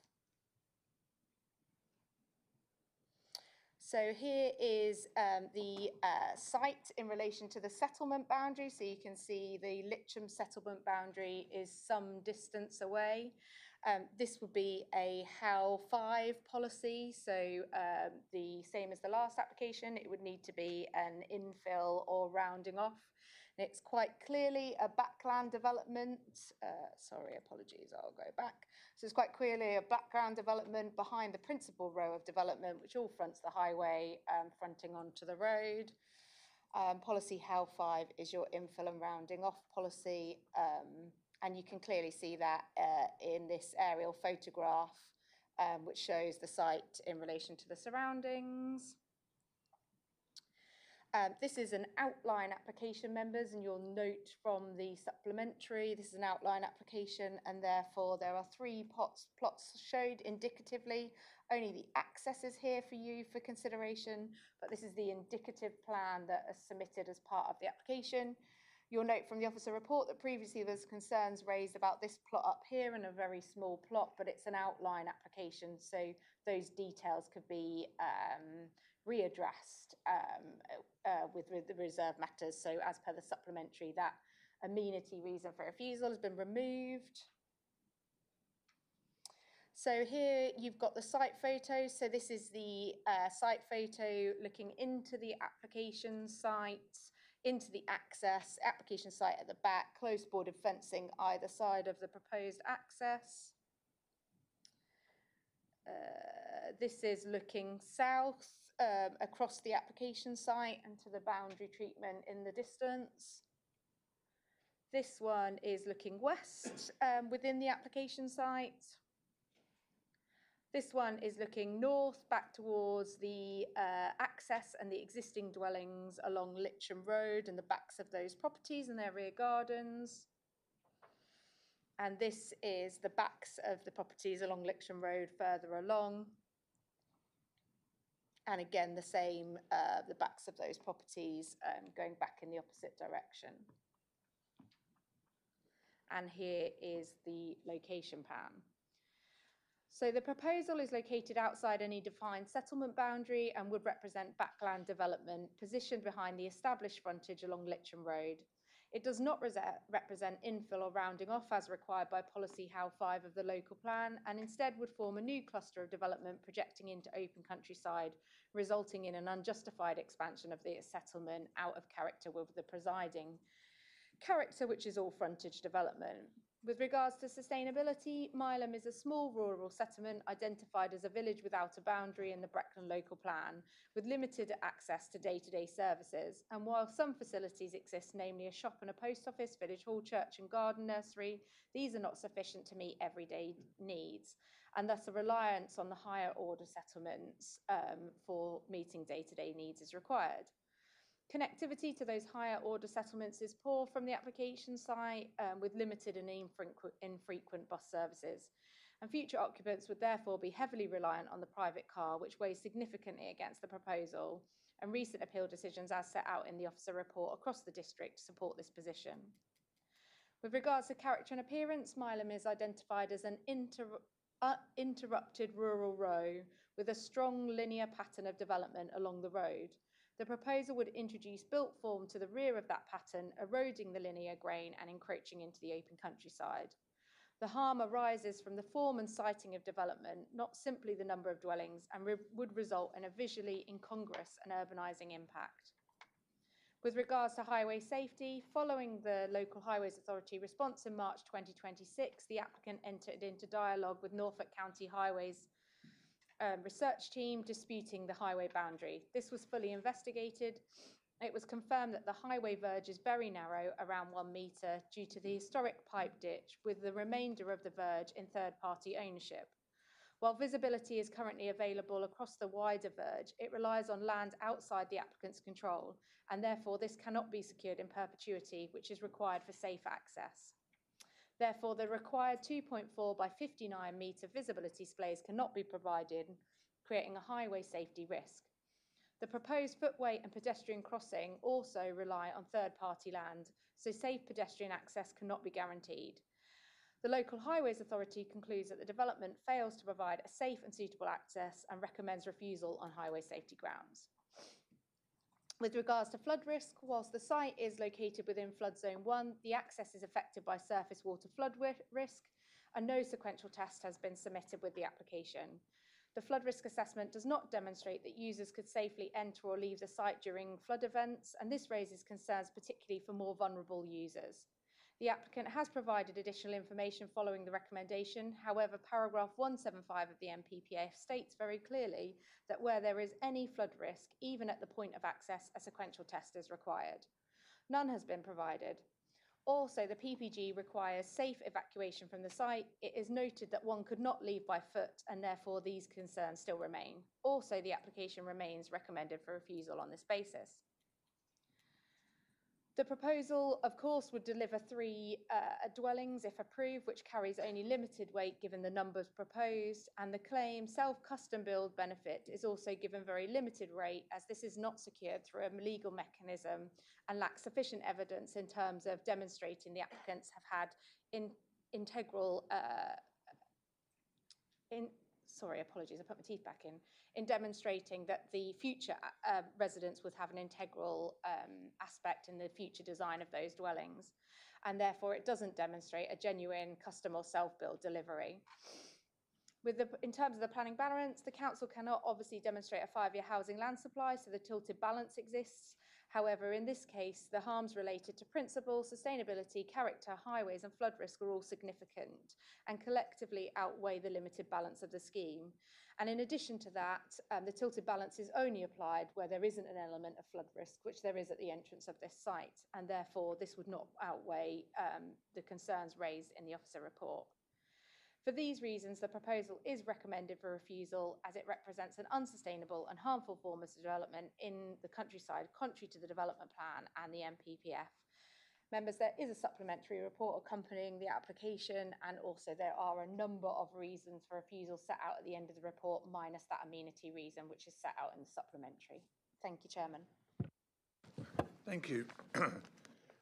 So here is the site in relation to the settlement boundary. So you can see the Litcham settlement boundary is some distance away. This would be a HAL 5 policy, so the same as the last application, it would need to be an infill or rounding off. And it's quite clearly a backland development. Sorry, apologies, I'll go back. So it's quite clearly a background development behind the principal row of development, which all fronts the highway, fronting onto the road. Policy HAL 5 is your infill and rounding off policy. And you can clearly see that in this aerial photograph, which shows the site in relation to the surroundings. This is an outline application, members, and you'll note from the supplementary, this is an outline application, and therefore there are 3 plots showed indicatively. Only the access is here for you for consideration, but this is the indicative plan that is submitted as part of the application. You'll note from the officer report that previously there's concerns raised about this plot up here in a very small plot, but it's an outline application, so those details could be readdressed with the reserve matters. So as per the supplementary, that amenity reason for refusal has been removed. So here you've got the site photo. So this is the site photo looking into the application site, into the access, application site at the back, close bordered fencing either side of the proposed access. This is looking south across the application site and to the boundary treatment in the distance. This one is looking west within the application site. This one is looking north back towards the access and the existing dwellings along Litcham Road and the backs of those properties and their rear gardens. And this is the backs of the properties along Litcham Road further along. And again, the same, the backs of those properties going back in the opposite direction. And here is the location plan. So the proposal is located outside any defined settlement boundary and would represent backland development positioned behind the established frontage along Litcham Road. It does not represent infill or rounding off as required by policy HAL 5 of the local plan, and instead would form a new cluster of development projecting into open countryside, resulting in an unjustified expansion of the settlement out of character with the presiding character, which is all frontage development. With regards to sustainability, Milam is a small rural settlement identified as a village without a boundary in the Breckland local plan, with limited access to day-to-day services. And while some facilities exist, namely a shop and a post office, village hall, church and garden nursery, these are not sufficient to meet everyday needs, and thus a reliance on the higher order settlements for meeting day-to-day needs is required. Connectivity to those higher order settlements is poor from the application site, with limited and infrequent bus services. And future occupants would therefore be heavily reliant on the private car, which weighs significantly against the proposal. And recent appeal decisions, as set out in the officer report across the district, support this position. With regards to character and appearance, Milam is identified as an interrupted rural row with a strong linear pattern of development along the road. The proposal would introduce built form to the rear of that pattern, eroding the linear grain and encroaching into the open countryside. The harm arises from the form and siting of development, not simply the number of dwellings, and would result in a visually incongruous and urbanising impact. With regards to highway safety, following the Local Highways Authority response in March 2026, the applicant entered into dialogue with Norfolk County Highways research team disputing the highway boundary. This was fully investigated. It was confirmed that the highway verge is very narrow, around 1 metre, due to the historic pipe ditch, with the remainder of the verge in third-party ownership. While visibility is currently available across the wider verge, it relies on land outside the applicant's control, and therefore this cannot be secured in perpetuity, which is required for safe access. Therefore, the required 2.4 by 59 metre visibility splays cannot be provided, creating a highway safety risk. The proposed footway and pedestrian crossing also rely on third-party land, so safe pedestrian access cannot be guaranteed. The Local Highways Authority concludes that the development fails to provide a safe and suitable access and recommends refusal on highway safety grounds. With regards to flood risk, whilst the site is located within flood zone 1, the access is affected by surface water flood risk, and no sequential test has been submitted with the application. The flood risk assessment does not demonstrate that users could safely enter or leave the site during flood events, and this raises concerns particularly for more vulnerable users. The applicant has provided additional information following the recommendation. However, paragraph 175 of the NPPF states very clearly that where there is any flood risk, even at the point of access, a sequential test is required. None has been provided. Also, the PPG requires safe evacuation from the site. It is noted that one could not leave by foot, and therefore these concerns still remain. Also, the application remains recommended for refusal on this basis. The proposal, of course, would deliver 3 dwellings if approved, which carries only limited weight given the numbers proposed, and the claim self-custom build benefit is also given very limited weight, as this is not secured through a legal mechanism and lacks sufficient evidence in terms of demonstrating the applicants have had in demonstrating that the future residents would have an integral aspect in the future design of those dwellings. And therefore it doesn't demonstrate a genuine custom or self-build delivery. In terms of the planning balance, the council cannot obviously demonstrate a 5-year housing land supply, so the tilted balance exists. However, in this case, the harms related to principle, sustainability, character, highways and flood risk are all significant and collectively outweigh the limited balance of the scheme. And in addition to that, the tilted balance is only applied where there isn't an element of flood risk, which there is at the entrance of this site, and therefore this would not outweigh the concerns raised in the officer report. For these reasons, the proposal is recommended for refusal, as it represents an unsustainable and harmful form of development in the countryside, contrary to the development plan and the NPPF. Members, there is a supplementary report accompanying the application, and also there are a number of reasons for refusal set out at the end of the report, minus that amenity reason, which is set out in the supplementary. Thank you, Chairman. Thank you.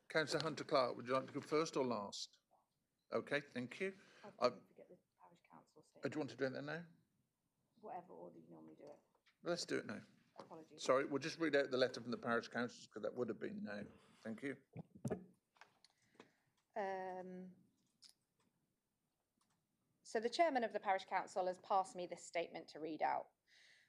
Councillor Hunter-Clark, would you like to go first or last? Okay, thank you. Forget the parish council statement. Do you want to do it now? Whatever order you normally do it. Let's do it now. Apologies. Sorry, we'll just read out the letter from the parish councils, because that would have been now. Thank you. So the chairman of the parish council has passed me this statement to read out.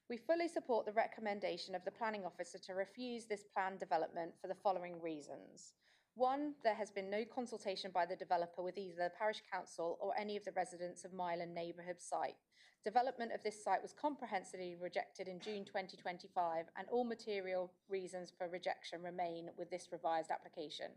We fully support the recommendation of the planning officer to refuse this planned development for the following reasons. One, there has been no consultation by the developer with either the parish council or any of the residents of Myland neighbourhood site. Development of this site was comprehensively rejected in June 2025, and all material reasons for rejection remain with this revised application.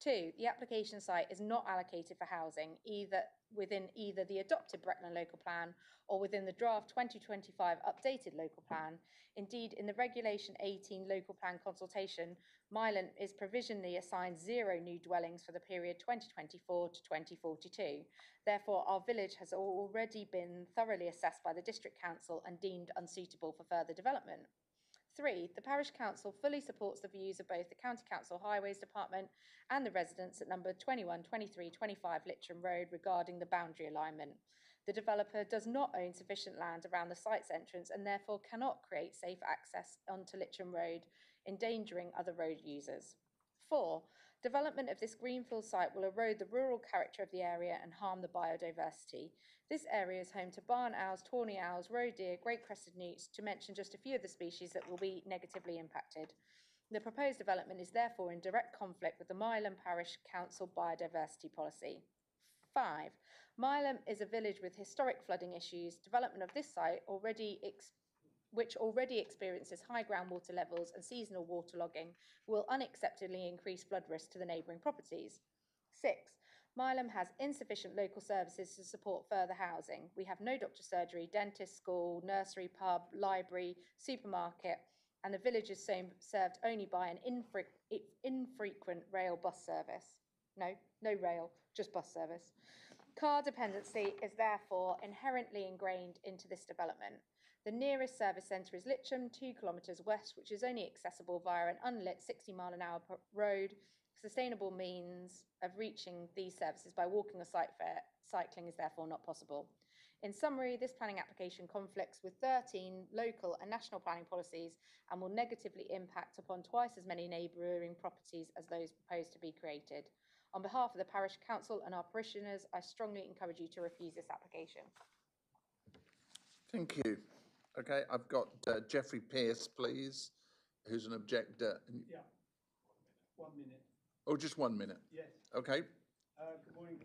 Two, the application site is not allocated for housing, either within the adopted Breckland local plan or within the draft 2025 updated local plan. Indeed, in the Regulation 18 local plan consultation, Myland is provisionally assigned 0 new dwellings for the period 2024 to 2042. Therefore, our village has already been thoroughly assessed by the District Council and deemed unsuitable for further development. Three, the parish council fully supports the views of both the County Council Highways Department and the residents at number 21, 23, 25 Litcham Road regarding the boundary alignment. The developer does not own sufficient land around the site's entrance and therefore cannot create safe access onto Litcham Road, endangering other road users. Four, development of this greenfield site will erode the rural character of the area and harm the biodiversity. This area is home to barn owls, tawny owls, roe deer, great crested newts, to mention just a few of the species that will be negatively impacted. The proposed development is therefore in direct conflict with the Myland Parish Council biodiversity policy. 5. Myland is a village with historic flooding issues. Development of this site which already experiences high groundwater levels and seasonal waterlogging, will unacceptably increase flood risk to the neighbouring properties. 6. Myland has insufficient local services to support further housing. We have no doctor surgery, dentist, school, nursery, pub, library, supermarket, and the village is served only by an infrequent rail bus service. No rail, just bus service. Car dependency is therefore inherently ingrained into this development. The nearest service centre is Litcham, 2 kilometres west, which is only accessible via an unlit 60-mile-an-hour road. Sustainable means of reaching these services by walking or cycling is therefore not possible. In summary, this planning application conflicts with 13 local and national planning policies and will negatively impact upon twice as many neighbouring properties as those proposed to be created. On behalf of the parish council and our parishioners, I strongly encourage you to refuse this application. Thank you. Okay, I've got Jeffrey Pearce, please, who's an objector. Yeah, 1 minute. Oh, just 1 minute? Yes. Okay. Good morning.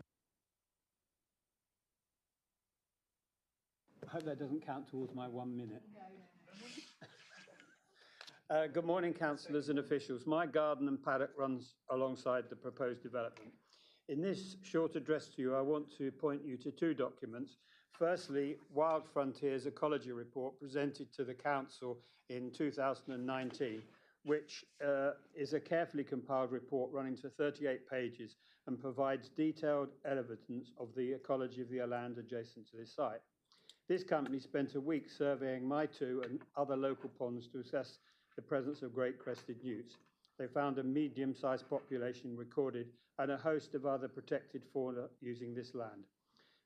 I hope that doesn't count towards my 1 minute. Good morning, councillors and officials. My garden and paddock runs alongside the proposed development. In this short address to you, I want to point you to 2 documents. Firstly, Wild Frontiers Ecology Report presented to the Council in 2019, which is a carefully compiled report running to 38 pages and provides detailed evidence of the ecology of the land adjacent to this site. This company spent a week surveying my 2 and other local ponds to assess the presence of great crested newts. They found a medium-sized population recorded and a host of other protected fauna using this land.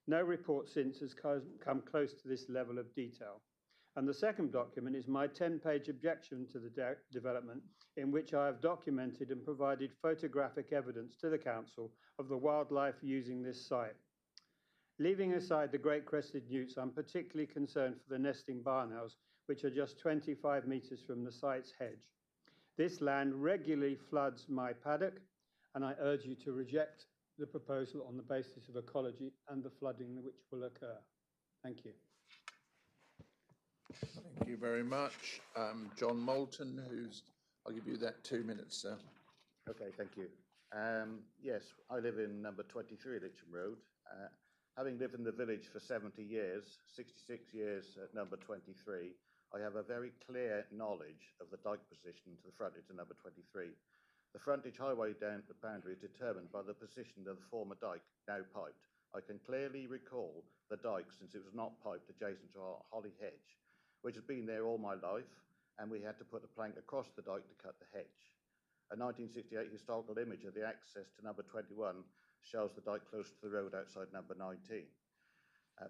No report since has come close to this level of detail. And the second document is my 10-page objection to the development, in which I have documented and provided photographic evidence to the council of the wildlife using this site. Leaving aside the great crested newts, I'm particularly concerned for the nesting barn owls, which are just 25 metres from the site's hedge. This land regularly floods my paddock, and I urge you to reject the proposal on the basis of ecology and the flooding which will occur. Thank you. Thank you very much. John Moulton, I'll give you that 2 minutes, sir. Okay, thank you. Yes, I live in number 23 Litcham Road. Having lived in the village for 70 years, 66 years at number 23, I have a very clear knowledge of the dike position to the frontage of number 23. The frontage highway down the boundary is determined by the position of the former dike, now piped. I can clearly recall the dike since it was not piped adjacent to our holly hedge, which has been there all my life, and we had to put a plank across the dike to cut the hedge. A 1968 historical image of the access to number 21 shows the dike close to the road outside number 19,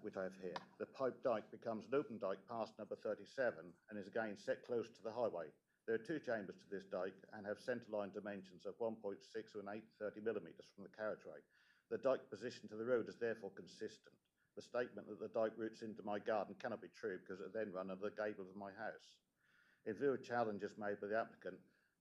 which I have here. The pipe dike becomes an open dike past number 37 and is again set close to the highway. There are 2 chambers to this dike and have centreline dimensions of 1.6 and 830 millimetres from the carriageway. The dike position to the road is therefore consistent. The statement that the dike routes into my garden cannot be true because it then run under the gable of my house. In view of challenges made by the applicant,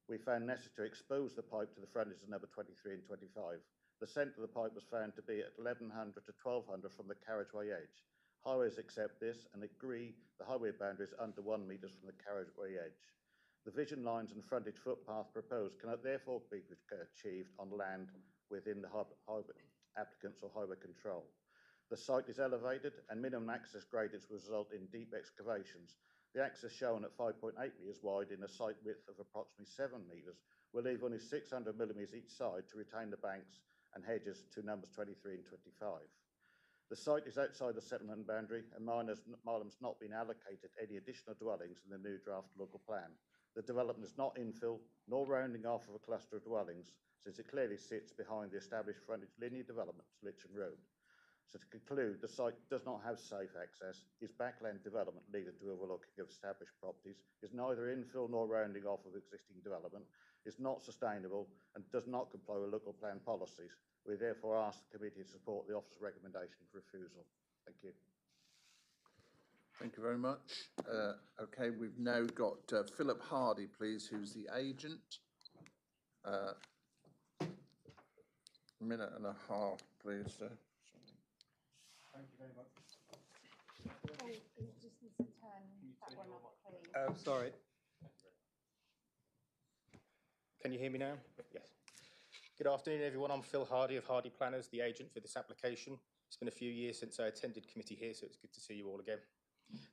We found necessary to expose the pipe to the frontage of number 23 and 25. The centre of the pipe was found to be at 1100 to 1200 from the carriageway edge. Highways accept this and agree the highway boundary is under 1 metre from the carriageway edge. The vision lines and frontage footpath proposed cannot therefore be achieved on land within the highway applicants or highway control. The site is elevated and minimum access gradients will result in deep excavations. The access shown at 5.8 metres wide in a site width of approximately 7 metres will leave only 600 millimetres each side to retain the banks and hedges to numbers 23 and 25. The site is outside the settlement boundary and Marlam's not been allocated any additional dwellings in the new draft local plan. The development is not infill nor rounding off of a cluster of dwellings, since it clearly sits behind the established frontage linear development to Litcham Road. So to conclude, the site does not have safe access, is backland development leading to overlooking of established properties, is neither infill nor rounding off of existing development, is not sustainable and does not comply with local plan policies. We therefore ask the committee to support the officer's recommendation for refusal. Thank you. Thank you very much. Okay, we've now got Philip Hardy, please, who's the agent. A minute and a half, please, sir. Thank you very much. Oh, you just need to turn that one up, please. Sorry. Can you hear me now? Yes. Good afternoon, everyone. I'm Phil Hardy of Hardy Planners, the agent for this application. It's been a few years since I attended committee here, so it's good to see you all again.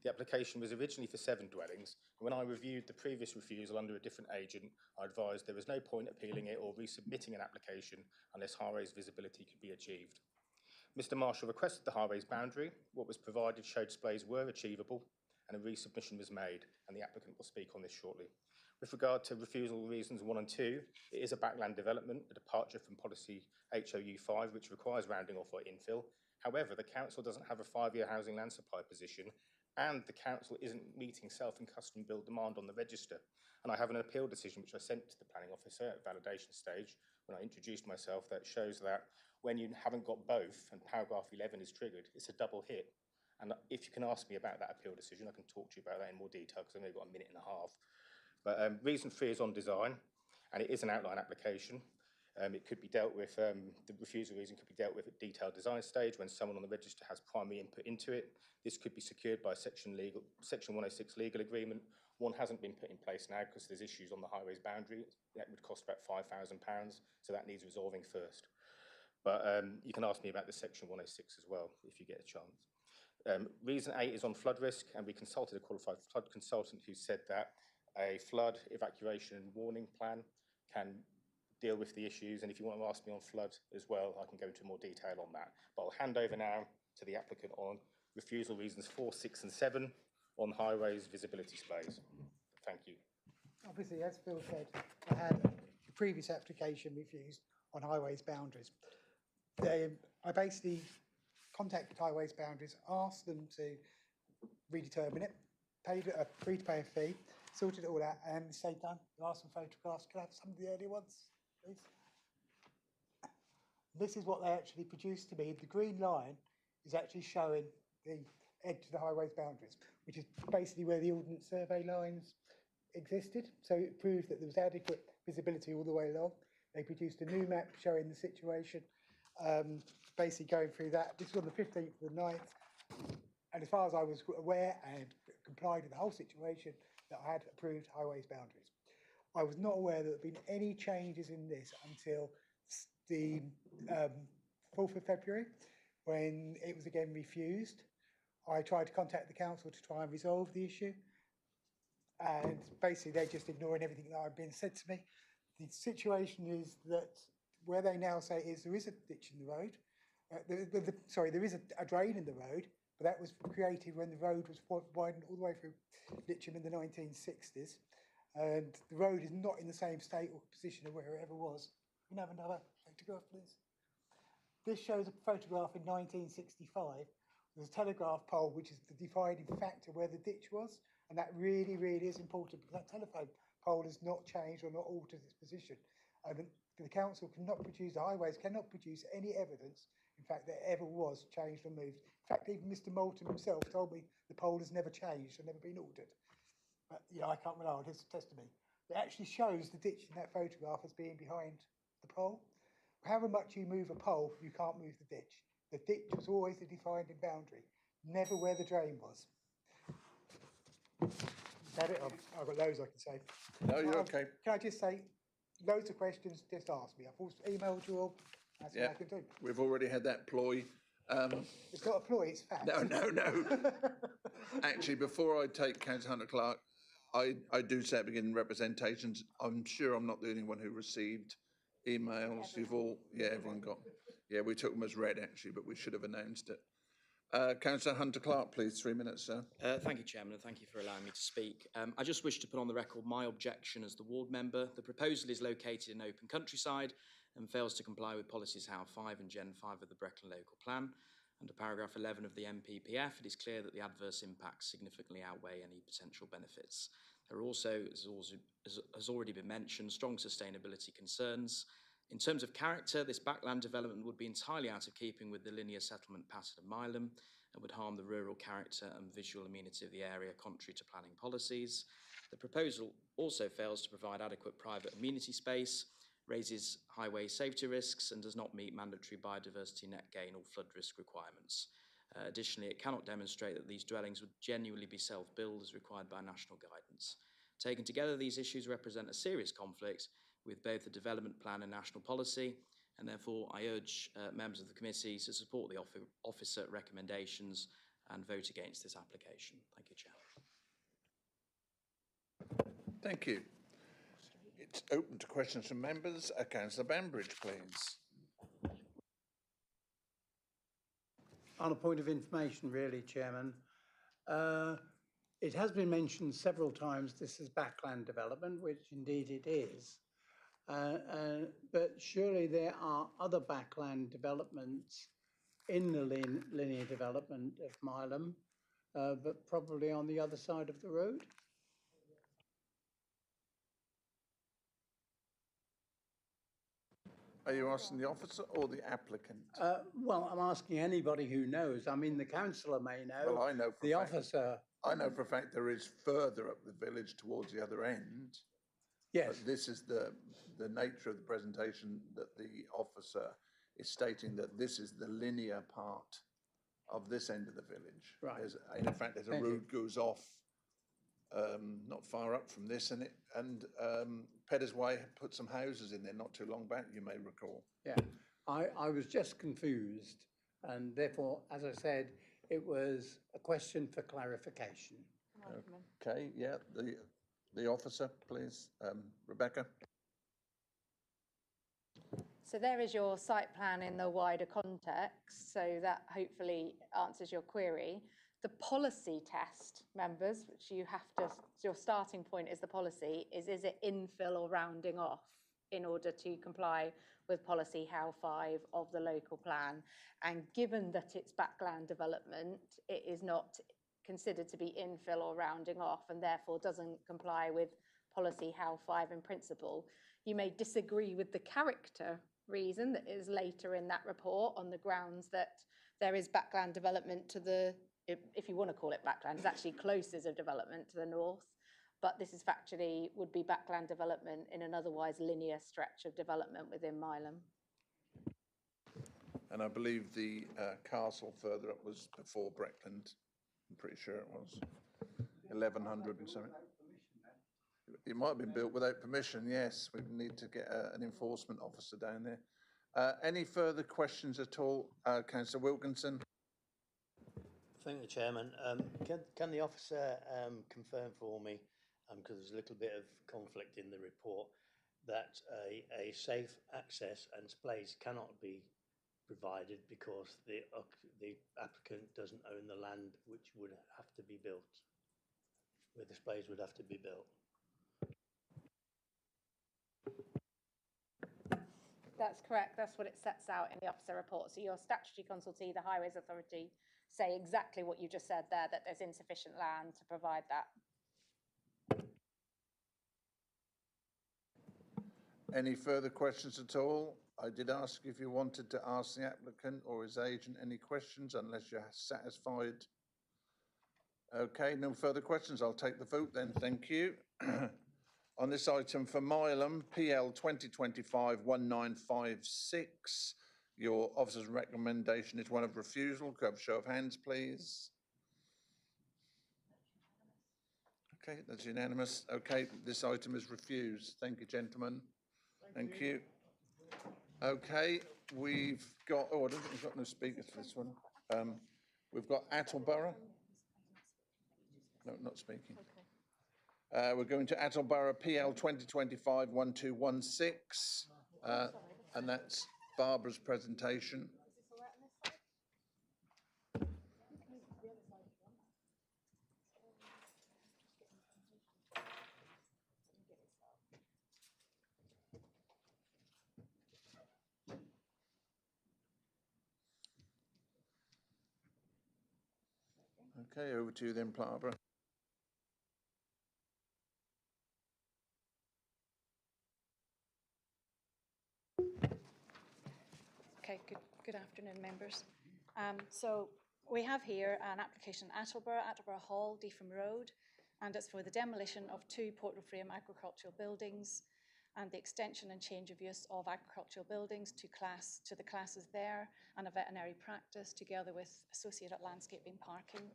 The application was originally for 7 dwellings, and when I reviewed the previous refusal under a different agent, I advised there was no point appealing it or resubmitting an application unless high-rise visibility could be achieved. Mr. Marshall requested the high-rise boundary. What was provided showed displays were achievable, and a resubmission was made, and the applicant will speak on this shortly. With regard to refusal reasons 1 and 2, it is a backland development, a departure from policy HOU 5, which requires rounding off or infill. However, the council doesn't have a 5-year housing land supply position, and the council isn't meeting self and custom build demand on the register. And I have an appeal decision which I sent to the planning officer at validation stage when I introduced myself that shows that when you haven't got both and paragraph 11 is triggered, it's a double hit. And if you can ask me about that appeal decision, I can talk to you about that in more detail because I've only got a minute and a half. But reason 3 is on design, and it is an outline application. It could be dealt with, the refusal reason could be dealt with at detailed design stage when someone on the register has primary input into it. This could be secured by Section 106 legal agreement. One hasn't been put in place now because there's issues on the highways boundary. That would cost about £5,000, so that needs resolving first. But you can ask me about the Section 106 as well, if you get a chance. Reason 8 is on flood risk, and we consulted a qualified flood consultant who said that a flood evacuation and warning plan can deal with the issues, and if you want to ask me on flood as well, I can go into more detail on that. But I'll hand over now to the applicant on refusal reasons 4, 6 and 7 on highways visibility displays. Thank you. Obviously, as Phil said, I had a previous application refused on highways boundaries. I basically contacted highways boundaries, asked them to redetermine it, agreed to pay a fee, sorted it all out, and they say done. I asked some photographs. Can I have some of the earlier ones, please? This is what they actually produced to me. The green line is actually showing the edge of the highways boundaries, which is basically where the ordnance survey lines existed. So it proved that there was adequate visibility all the way along. They produced a new map showing the situation, basically going through that. This was on the 15th of the 9th. And as far as I was aware and complied with the whole situation, that I had approved highways boundaries. I was not aware that there had been any changes in this until the 4th of February, when it was again refused. I tried to contact the council to try and resolve the issue, and basically they're just ignoring everything that had been said to me. The situation is that where they now say is there is a ditch in the road, there is a drain in the road, but that was created when the road was widened all the way through Litcham in the 1960s. And the road is not in the same state or position of where it ever was. Can I have another photograph, please? This shows a photograph in 1965. There's a telegraph pole, which is the dividing factor where the ditch was. And that really, really is important because that telephone pole has not changed or not altered its position. And the council cannot produce, the highways cannot produce any evidence, in fact, that ever was changed or moved. In fact, even Mr. Moulton himself told me the pole has never changed and never been altered. But yeah, I can't rely on his testimony. It actually shows the ditch in that photograph as being behind the pole. However much you move a pole, you can't move the ditch. The ditch was always the defining boundary, never where the drain was. That it, I've got loads I can say. No, you're okay. Can I just say, loads of questions, just ask me. I've also emailed you all. That's Yeah, what I can do. we've already had that ploy. It's not a ploy, it's fact. No. Actually, before I take Councillor Hunter-Clark, I do say at the beginning representations. I'm sure I'm not the only one who received emails. You've all, everyone got. Yeah, we took them as read actually, but we should have announced it. Councillor Hunter-Clark, please, 3 minutes, sir. Thank you, Chairman, and thank you for allowing me to speak. I just wish to put on the record my objection as the ward member. The proposal is located in open countryside and fails to comply with policies HAL 5 and Gen 5 of the Breckland Local Plan. Under paragraph 11 of the MPPF, it is clear that the adverse impacts significantly outweigh any potential benefits. There are also, as has already been mentioned, strong sustainability concerns. In terms of character, this backland development would be entirely out of keeping with the linear settlement pattern of Milam and would harm the rural character and visual amenity of the area, contrary to planning policies. The proposal also fails to provide adequate private amenity space, raises highway safety risks, and does not meet mandatory biodiversity net gain or flood risk requirements. Additionally, it cannot demonstrate that these dwellings would genuinely be self-built as required by national guidance. Taken together, these issues represent a serious conflict with both the development plan and national policy, and therefore I urge members of the committee to support the officer recommendations and vote against this application. Thank you, Chair. Thank you. It's open to questions from members. Councillor Banbridge, please. On a point of information, really, Chairman, it has been mentioned several times this is backland development, which indeed it is. But surely there are other backland developments in the linear development of Milam, but probably on the other side of the road. Are you asking the officer or the applicant? Well, I'm asking anybody who knows. I mean, the councillor may know. Well, I know for the a fact, officer. I know for a fact there is further up the village towards the other end. Yes. But this is the nature of the presentation, that the officer is stating that this is the linear part of this end of the village. Right. In fact, there's a road goes off not far up from this, and Pedders Way put some houses in there not too long back, you may recall. Yeah, I was just confused, and therefore, as I said, it was a question for clarification. Okay, yeah, the officer, please, Rebecca. So there is your site plan in the wider context, so that hopefully answers your query. The policy test, members, which you have to, your starting point is the policy, is it infill or rounding off in order to comply with policy HAL 5 of the local plan? And given that it's backland development, it is not considered to be infill or rounding off, and therefore doesn't comply with policy HAL 5 in principle. You may disagree with the character reason that is later in that report on the grounds that there is backland development to the, if you want to call it backland, it's actually closest of development to the north, but this is factually would be backland development in an otherwise linear stretch of development within Milam. And I believe the castle further up was before Breckland. I'm pretty sure it was 1100 and something. It might have been built without permission, yes. We need to get an enforcement officer down there. Any further questions at all? Councillor Wilkinson? Thank you, Chairman. Can the officer confirm for me, because there's a little bit of conflict in the report, that a safe access and space cannot be provided because the applicant doesn't own the land which would have to be built, where the space would have to be built? That's correct. That's what it sets out in the officer report. So your statutory consultee, the Highways Authority, say exactly what you just said there, that there's insufficient land to provide that. Any further questions at all? I did ask if you wanted to ask the applicant or his agent any questions, unless you're satisfied. Okay, no further questions. I'll take the vote then. Thank you. On this item for Milam, PL 2025-1956, your officer's recommendation is one of refusal. Could I have a show of hands, please? Okay, that's unanimous. Okay, this item is refused. Thank you, gentlemen. Thank you. Okay, we've got, oh, I don't think we've got no speakers for this one. We've got Attleborough. No, not speaking. We're going to Attleborough PL 2025-1216, and that's Barbara's presentation. Okay, over to you then, Barbara. Okay, good afternoon, members. So we have here an application Attleborough Hall, Deetham Road, and it's for the demolition of 2 portal frame agricultural buildings and the extension and change of use of agricultural buildings to the classes there and a veterinary practice together with associated landscaping parking.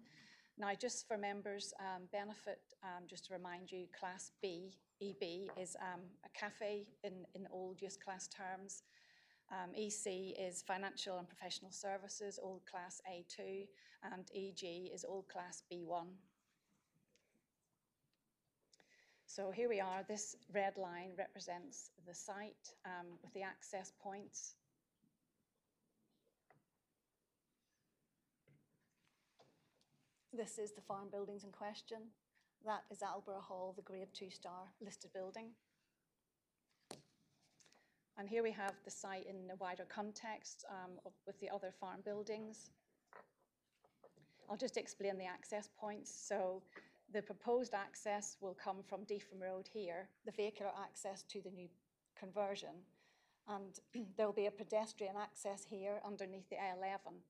Now, just for members' benefit, just to remind you, Class B, EB, is a cafe in old use class terms. EC is financial and professional services, old class A2, and EG is old class B1. So here we are. This red line represents the site with the access points. This is the farm buildings in question. That is Attleborough Hall, the grade 2-star listed building. And here we have the site in a wider context with the other farm buildings. I'll just explain the access points. So the proposed access will come from Deetham Road here, the vehicular access to the new conversion. And there'll be a pedestrian access here underneath the A11.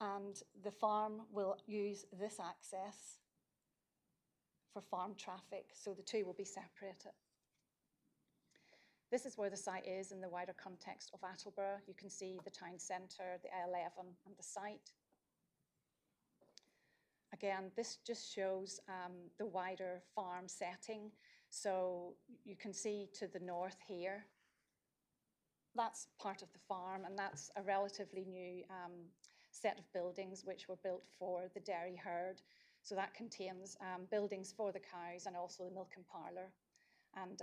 And the farm will use this access for farm traffic, so the two will be separated. This is where the site is in the wider context of Attleborough. You can see the town centre, the A11 and the site. Again, this just shows the wider farm setting. So you can see to the north here, that's part of the farm, and that's a relatively new set of buildings which were built for the dairy herd. So that contains buildings for the cows and also the milk and parlour and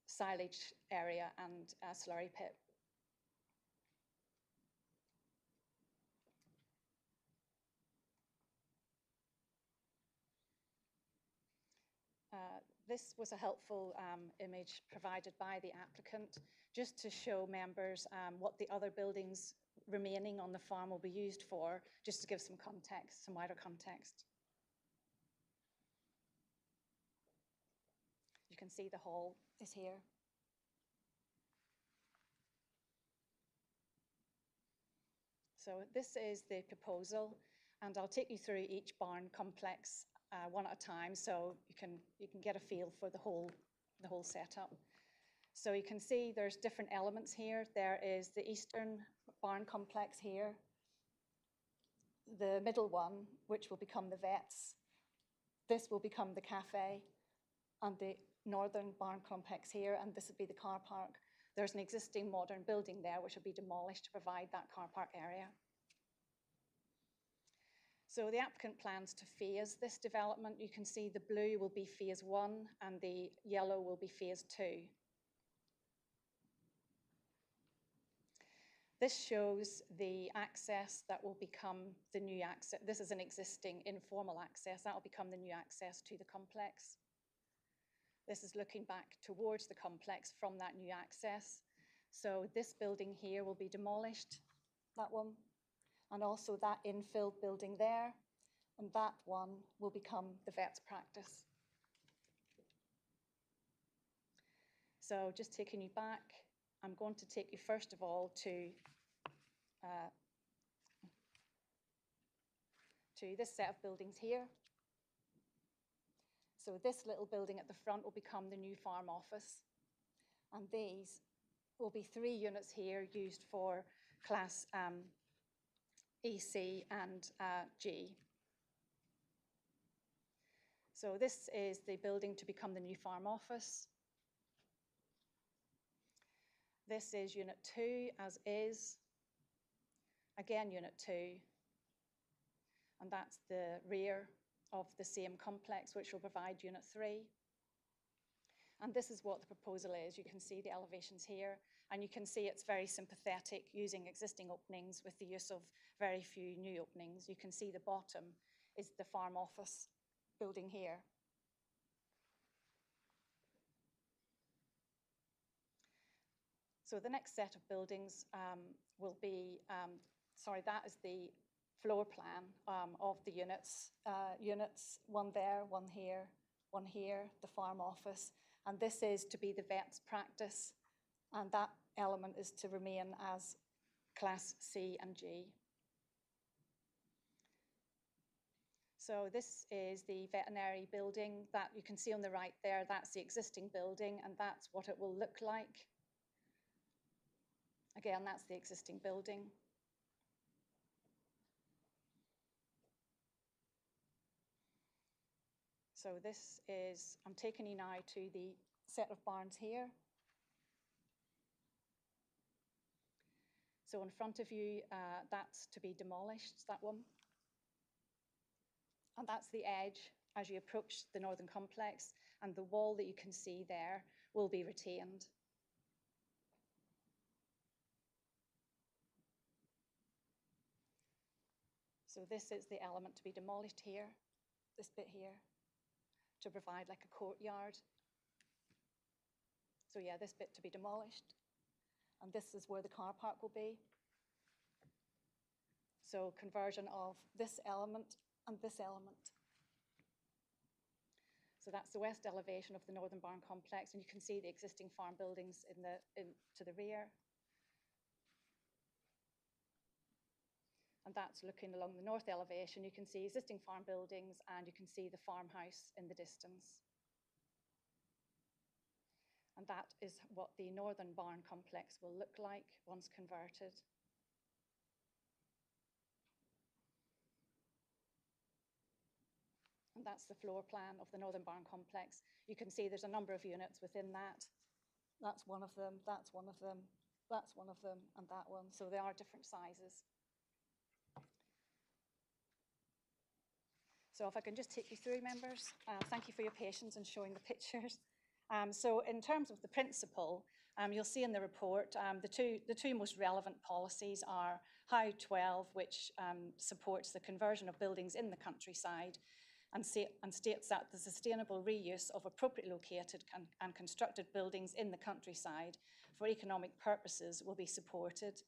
silage area and a slurry pit. This was a helpful image provided by the applicant just to show members what the other buildings remaining on the farm will be used for, just to give some context, some wider context. You can see the hall is here. So this is the proposal, and I'll take you through each barn complex one at a time, so you can get a feel for the whole setup. So you can see there's different elements here. There is the eastern barn complex here, the middle one, which will become the vets. This will become the cafe, and the northern barn complex here, and this would be the car park. There's an existing modern building there which will be demolished to provide that car park area. So the applicant plans to phase this development. You can see the blue will be phase 1 and the yellow will be phase 2. This shows the access that will become the new access. This is an existing informal access. That will become the new access to the complex. This is looking back towards the complex from that new access. So this building here will be demolished, that one, and also that infill building there, and that one will become the vet's practice. So just taking you back, I'm going to take you first of all to this set of buildings here. So this little building at the front will become the new farm office. And these will be 3 units here used for class EC and G. So this is the building to become the new farm office. This is Unit 2 as is. Again, Unit 2. And that's the rear of the same complex, which will provide Unit 3. And this is what the proposal is. You can see the elevations here, and you can see it's very sympathetic using existing openings with the use of very few new openings. You can see the bottom is the farm office building here. So the next set of buildings will be, that is the floor plan of the units. Units, one there, one here, the farm office. And this is to be the vet's practice. And that element is to remain as class C and G. So this is the veterinary building that you can see on the right there. That's the existing building, and that's what it will look like. Again, that's the existing building. So this is, I'm taking you now to the set of barns here. So in front of you, that's to be demolished, that one. And that's the edge as you approach the northern complex, and the wall that you can see there will be retained. So this is the element to be demolished here, this bit here, to provide like a courtyard. So yeah, this bit to be demolished. And this is where the car park will be. So conversion of this element and this element. So that's the west elevation of the northern barn complex, and you can see the existing farm buildings to the rear. And that's looking along the north elevation. You can see existing farm buildings, and you can see the farmhouse in the distance. And that is what the northern barn complex will look like once converted. And that's the floor plan of the northern barn complex. You can see there's a number of units within that. That's one of them, that's one of them, that's one of them, and that one. So they are different sizes. So if I can just take you through, members. Thank you for your patience in showing the pictures. So in terms of the principle, you'll see in the report, the two most relevant policies are How 12, which supports the conversion of buildings in the countryside, and states that the sustainable reuse of appropriately located and constructed buildings in the countryside for economic purposes will be supported.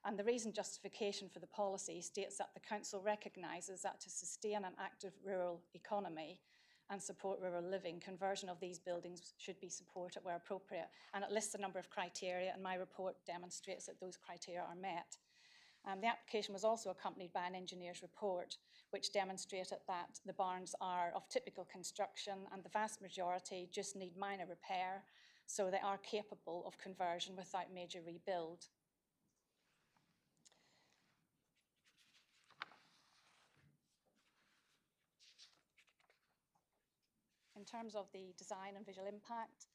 And the reason justification for the policy states that the Council recognises that to sustain an active rural economy and support rural living, conversion of these buildings should be supported where appropriate. And it lists a number of criteria, and my report demonstrates that those criteria are met. The application was also accompanied by an engineer's report, which demonstrated that the barns are of typical construction and the vast majority just need minor repair, so they are capable of conversion without major rebuild. In terms of the design and visual impact,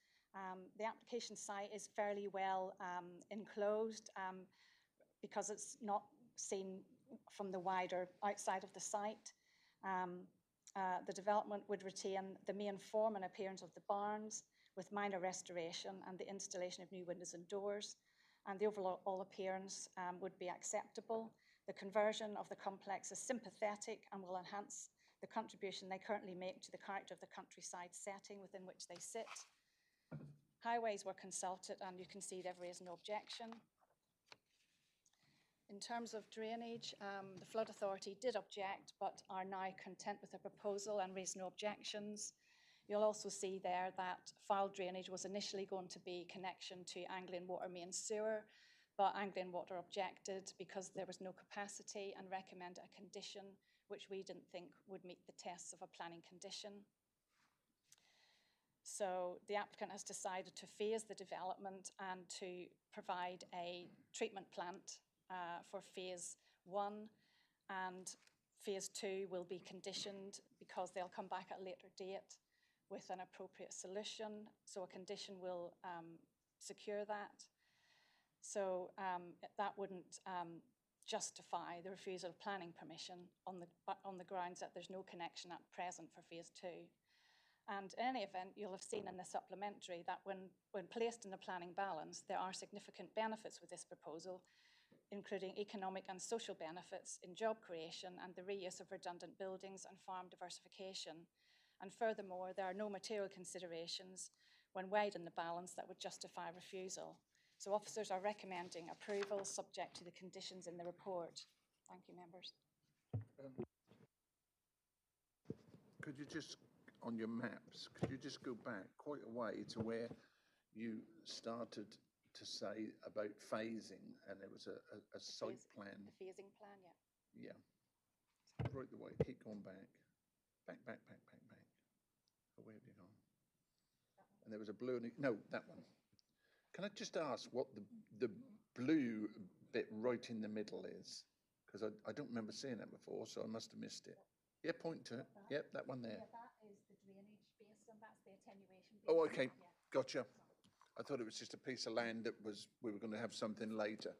the application site is fairly well enclosed because it's not seen from the wider outside of the site. The development would retain the main form and appearance of the barns with minor restoration and the installation of new windows and doors. And the overall appearance would be acceptable. The conversion of the complex is sympathetic and will enhance the contribution they currently make to the character of the countryside setting within which they sit. Highways were consulted, and you can see there is no objection. In terms of drainage, the Flood Authority did object, but are now content with the proposal and raised no objections. You'll also see there that foul drainage was initially going to be connection to Anglian Water main sewer, but Anglian Water objected because there was no capacity and recommended a condition which we didn't think would meet the tests of a planning condition. So the applicant has decided to phase the development and to provide a treatment plant for phase 1, and phase 2 will be conditioned because they'll come back at a later date with an appropriate solution. So a condition will secure that. So that wouldn't justify the refusal of planning permission on the grounds that there's no connection at present for phase 2. And in any event, you'll have seen in the supplementary that when placed in the planning balance, there are significant benefits with this proposal, including economic and social benefits in job creation and the reuse of redundant buildings and farm diversification. And furthermore, there are no material considerations when weighed in the balance that would justify refusal. So officers are recommending approval subject to the conditions in the report. Thank you, members. Could you just, on your maps, could you just go back quite a way to where you started to say about phasing, and there was a site plan? The phasing plan, yeah. Yeah. Right the way, keep going back. Back. Oh, where have you gone? And there was a blue, no, that one. Can I just ask what the blue bit right in the middle is? Because I don't remember seeing that before, so I must have missed it. Yeah, point to it. Yep, that one there. Yeah, that is the drainage basin, that's the attenuation basin. Oh, okay, Yeah. gotcha. I thought it was just a piece of land that we were going to have something later.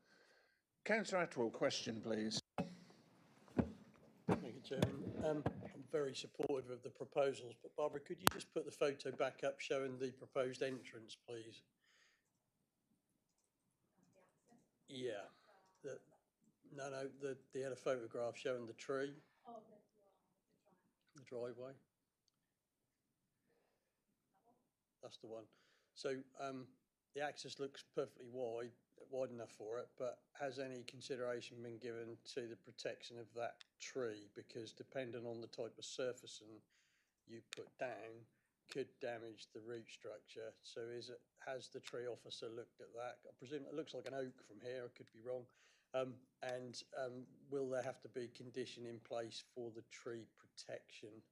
Councillor Atwell, question, please. Thank you, Chairman. I'm very supportive of the proposals, but Barbara, could you just put the photo back up showing the proposed entrance, please? Yeah. They had a photograph showing the tree. Oh, the driveway. That's the one. So the access looks perfectly wide enough for it, but has any consideration been given to the protection of that tree? Because depending on the type of surfacing you put down, could damage the root structure. So has the tree officer looked at that? I presume it looks like an oak from here, I could be wrong. Will there have to be condition in place for the tree protection?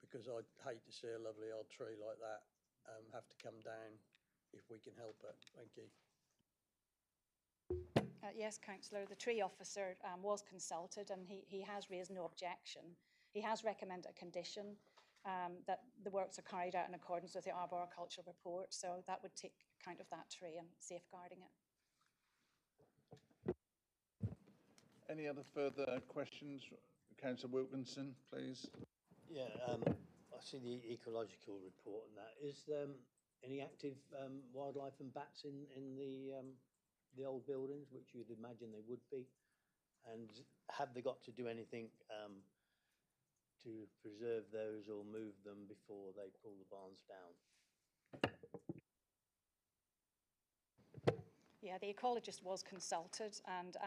Because I'd hate to see a lovely old tree like that have to come down if we can help it. Thank you. Yes, Councillor, the tree officer was consulted and he has raised no objection. He has recommended a condition that the works are carried out in accordance with the arboricultural report, so that would take account of that tree and safeguarding it. Any other further questions? Councillor Wilkinson, please. Yeah, I see the ecological report and that. Is any active wildlife and bats in the old buildings, which you'd imagine they would be? And have they got to do anything to preserve those or move them before they pull the barns down? Yeah, the ecologist was consulted and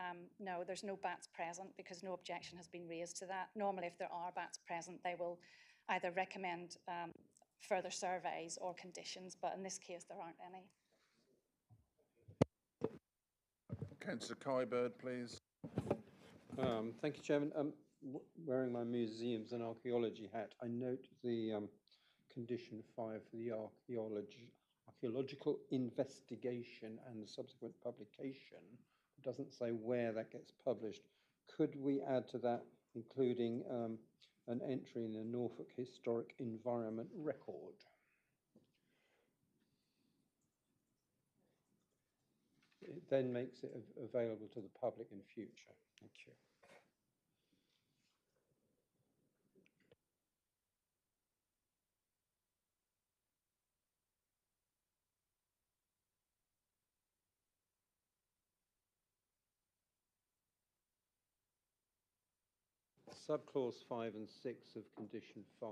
no, there's no bats present because no objection has been raised to that. Normally, if there are bats present, they will either recommend further surveys or conditions, but in this case, there aren't any. Councillor Kybird, please. Thank you, Chairman. Wearing my museums and archaeology hat, I note the condition 5 for the archaeological investigation and the subsequent publication. It doesn't say where that gets published. Could we add to that, including an entry in the Norfolk Historic Environment Record? It then makes it available to the public in future. Thank you. Subclause 5 and 6 of condition 5.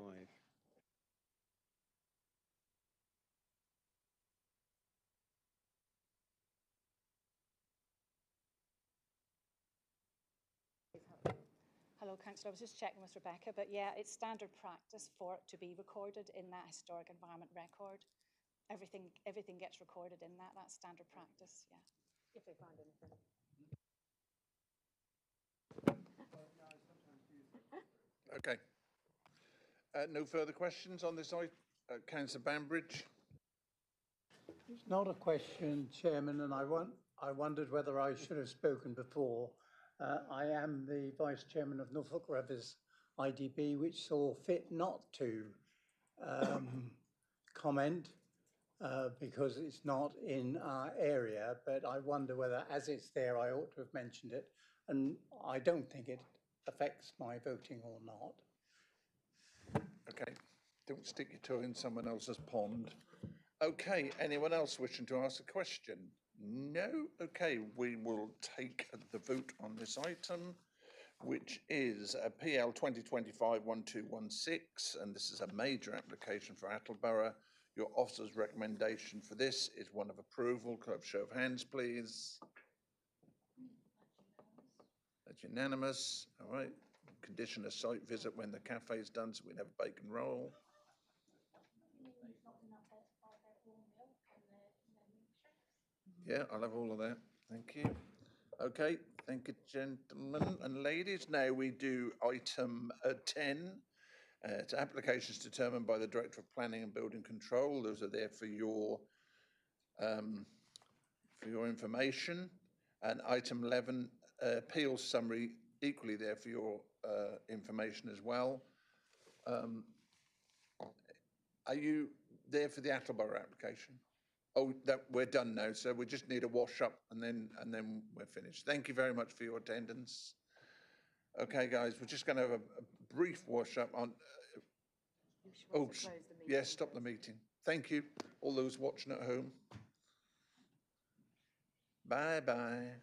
Hello, Councillor. I was just checking with Rebecca, but yeah, it's standard practice for it to be recorded in that historic environment record. Everything gets recorded in that. That's standard practice, yeah. If they find anything. Okay. No further questions on this item? Councillor Banbridge? It's not a question, Chairman, and I wondered whether I should have spoken before. I am the Vice Chairman of Norfolk Rivers IDB, which saw fit not to comment because it's not in our area, but I wonder whether, as it's there, I ought to have mentioned it. And I don't think it affects my voting or not. Okay, don't stick your toe in someone else's pond. Okay, anyone else wishing to ask a question? No? Okay, we will take the vote on this item, which is a PL 2025-1216, and this is a major application for Attleborough. Your officer's recommendation for this is one of approval. Could I have a show of hands, please? That's unanimous. All right. Condition a site visit when the cafe is done, so we can have a bacon roll. Yeah, I'll have all of that. Thank you. Okay, thank you, gentlemen and ladies. Now we do item 10. It's applications determined by the Director of Planning and Building Control. Those are there for your information. And item 11, appeals summary, equally there for your information as well. Are you there for the Attleborough application? Oh, we're done now, so we just need a wash up and then we're finished. Thank you very much for your attendance. Okay, guys, we're just going to have a brief wash up on. Yes, stop the meeting. Thank you, all those watching at home. Bye bye.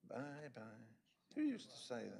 Bye bye. Who used to say that?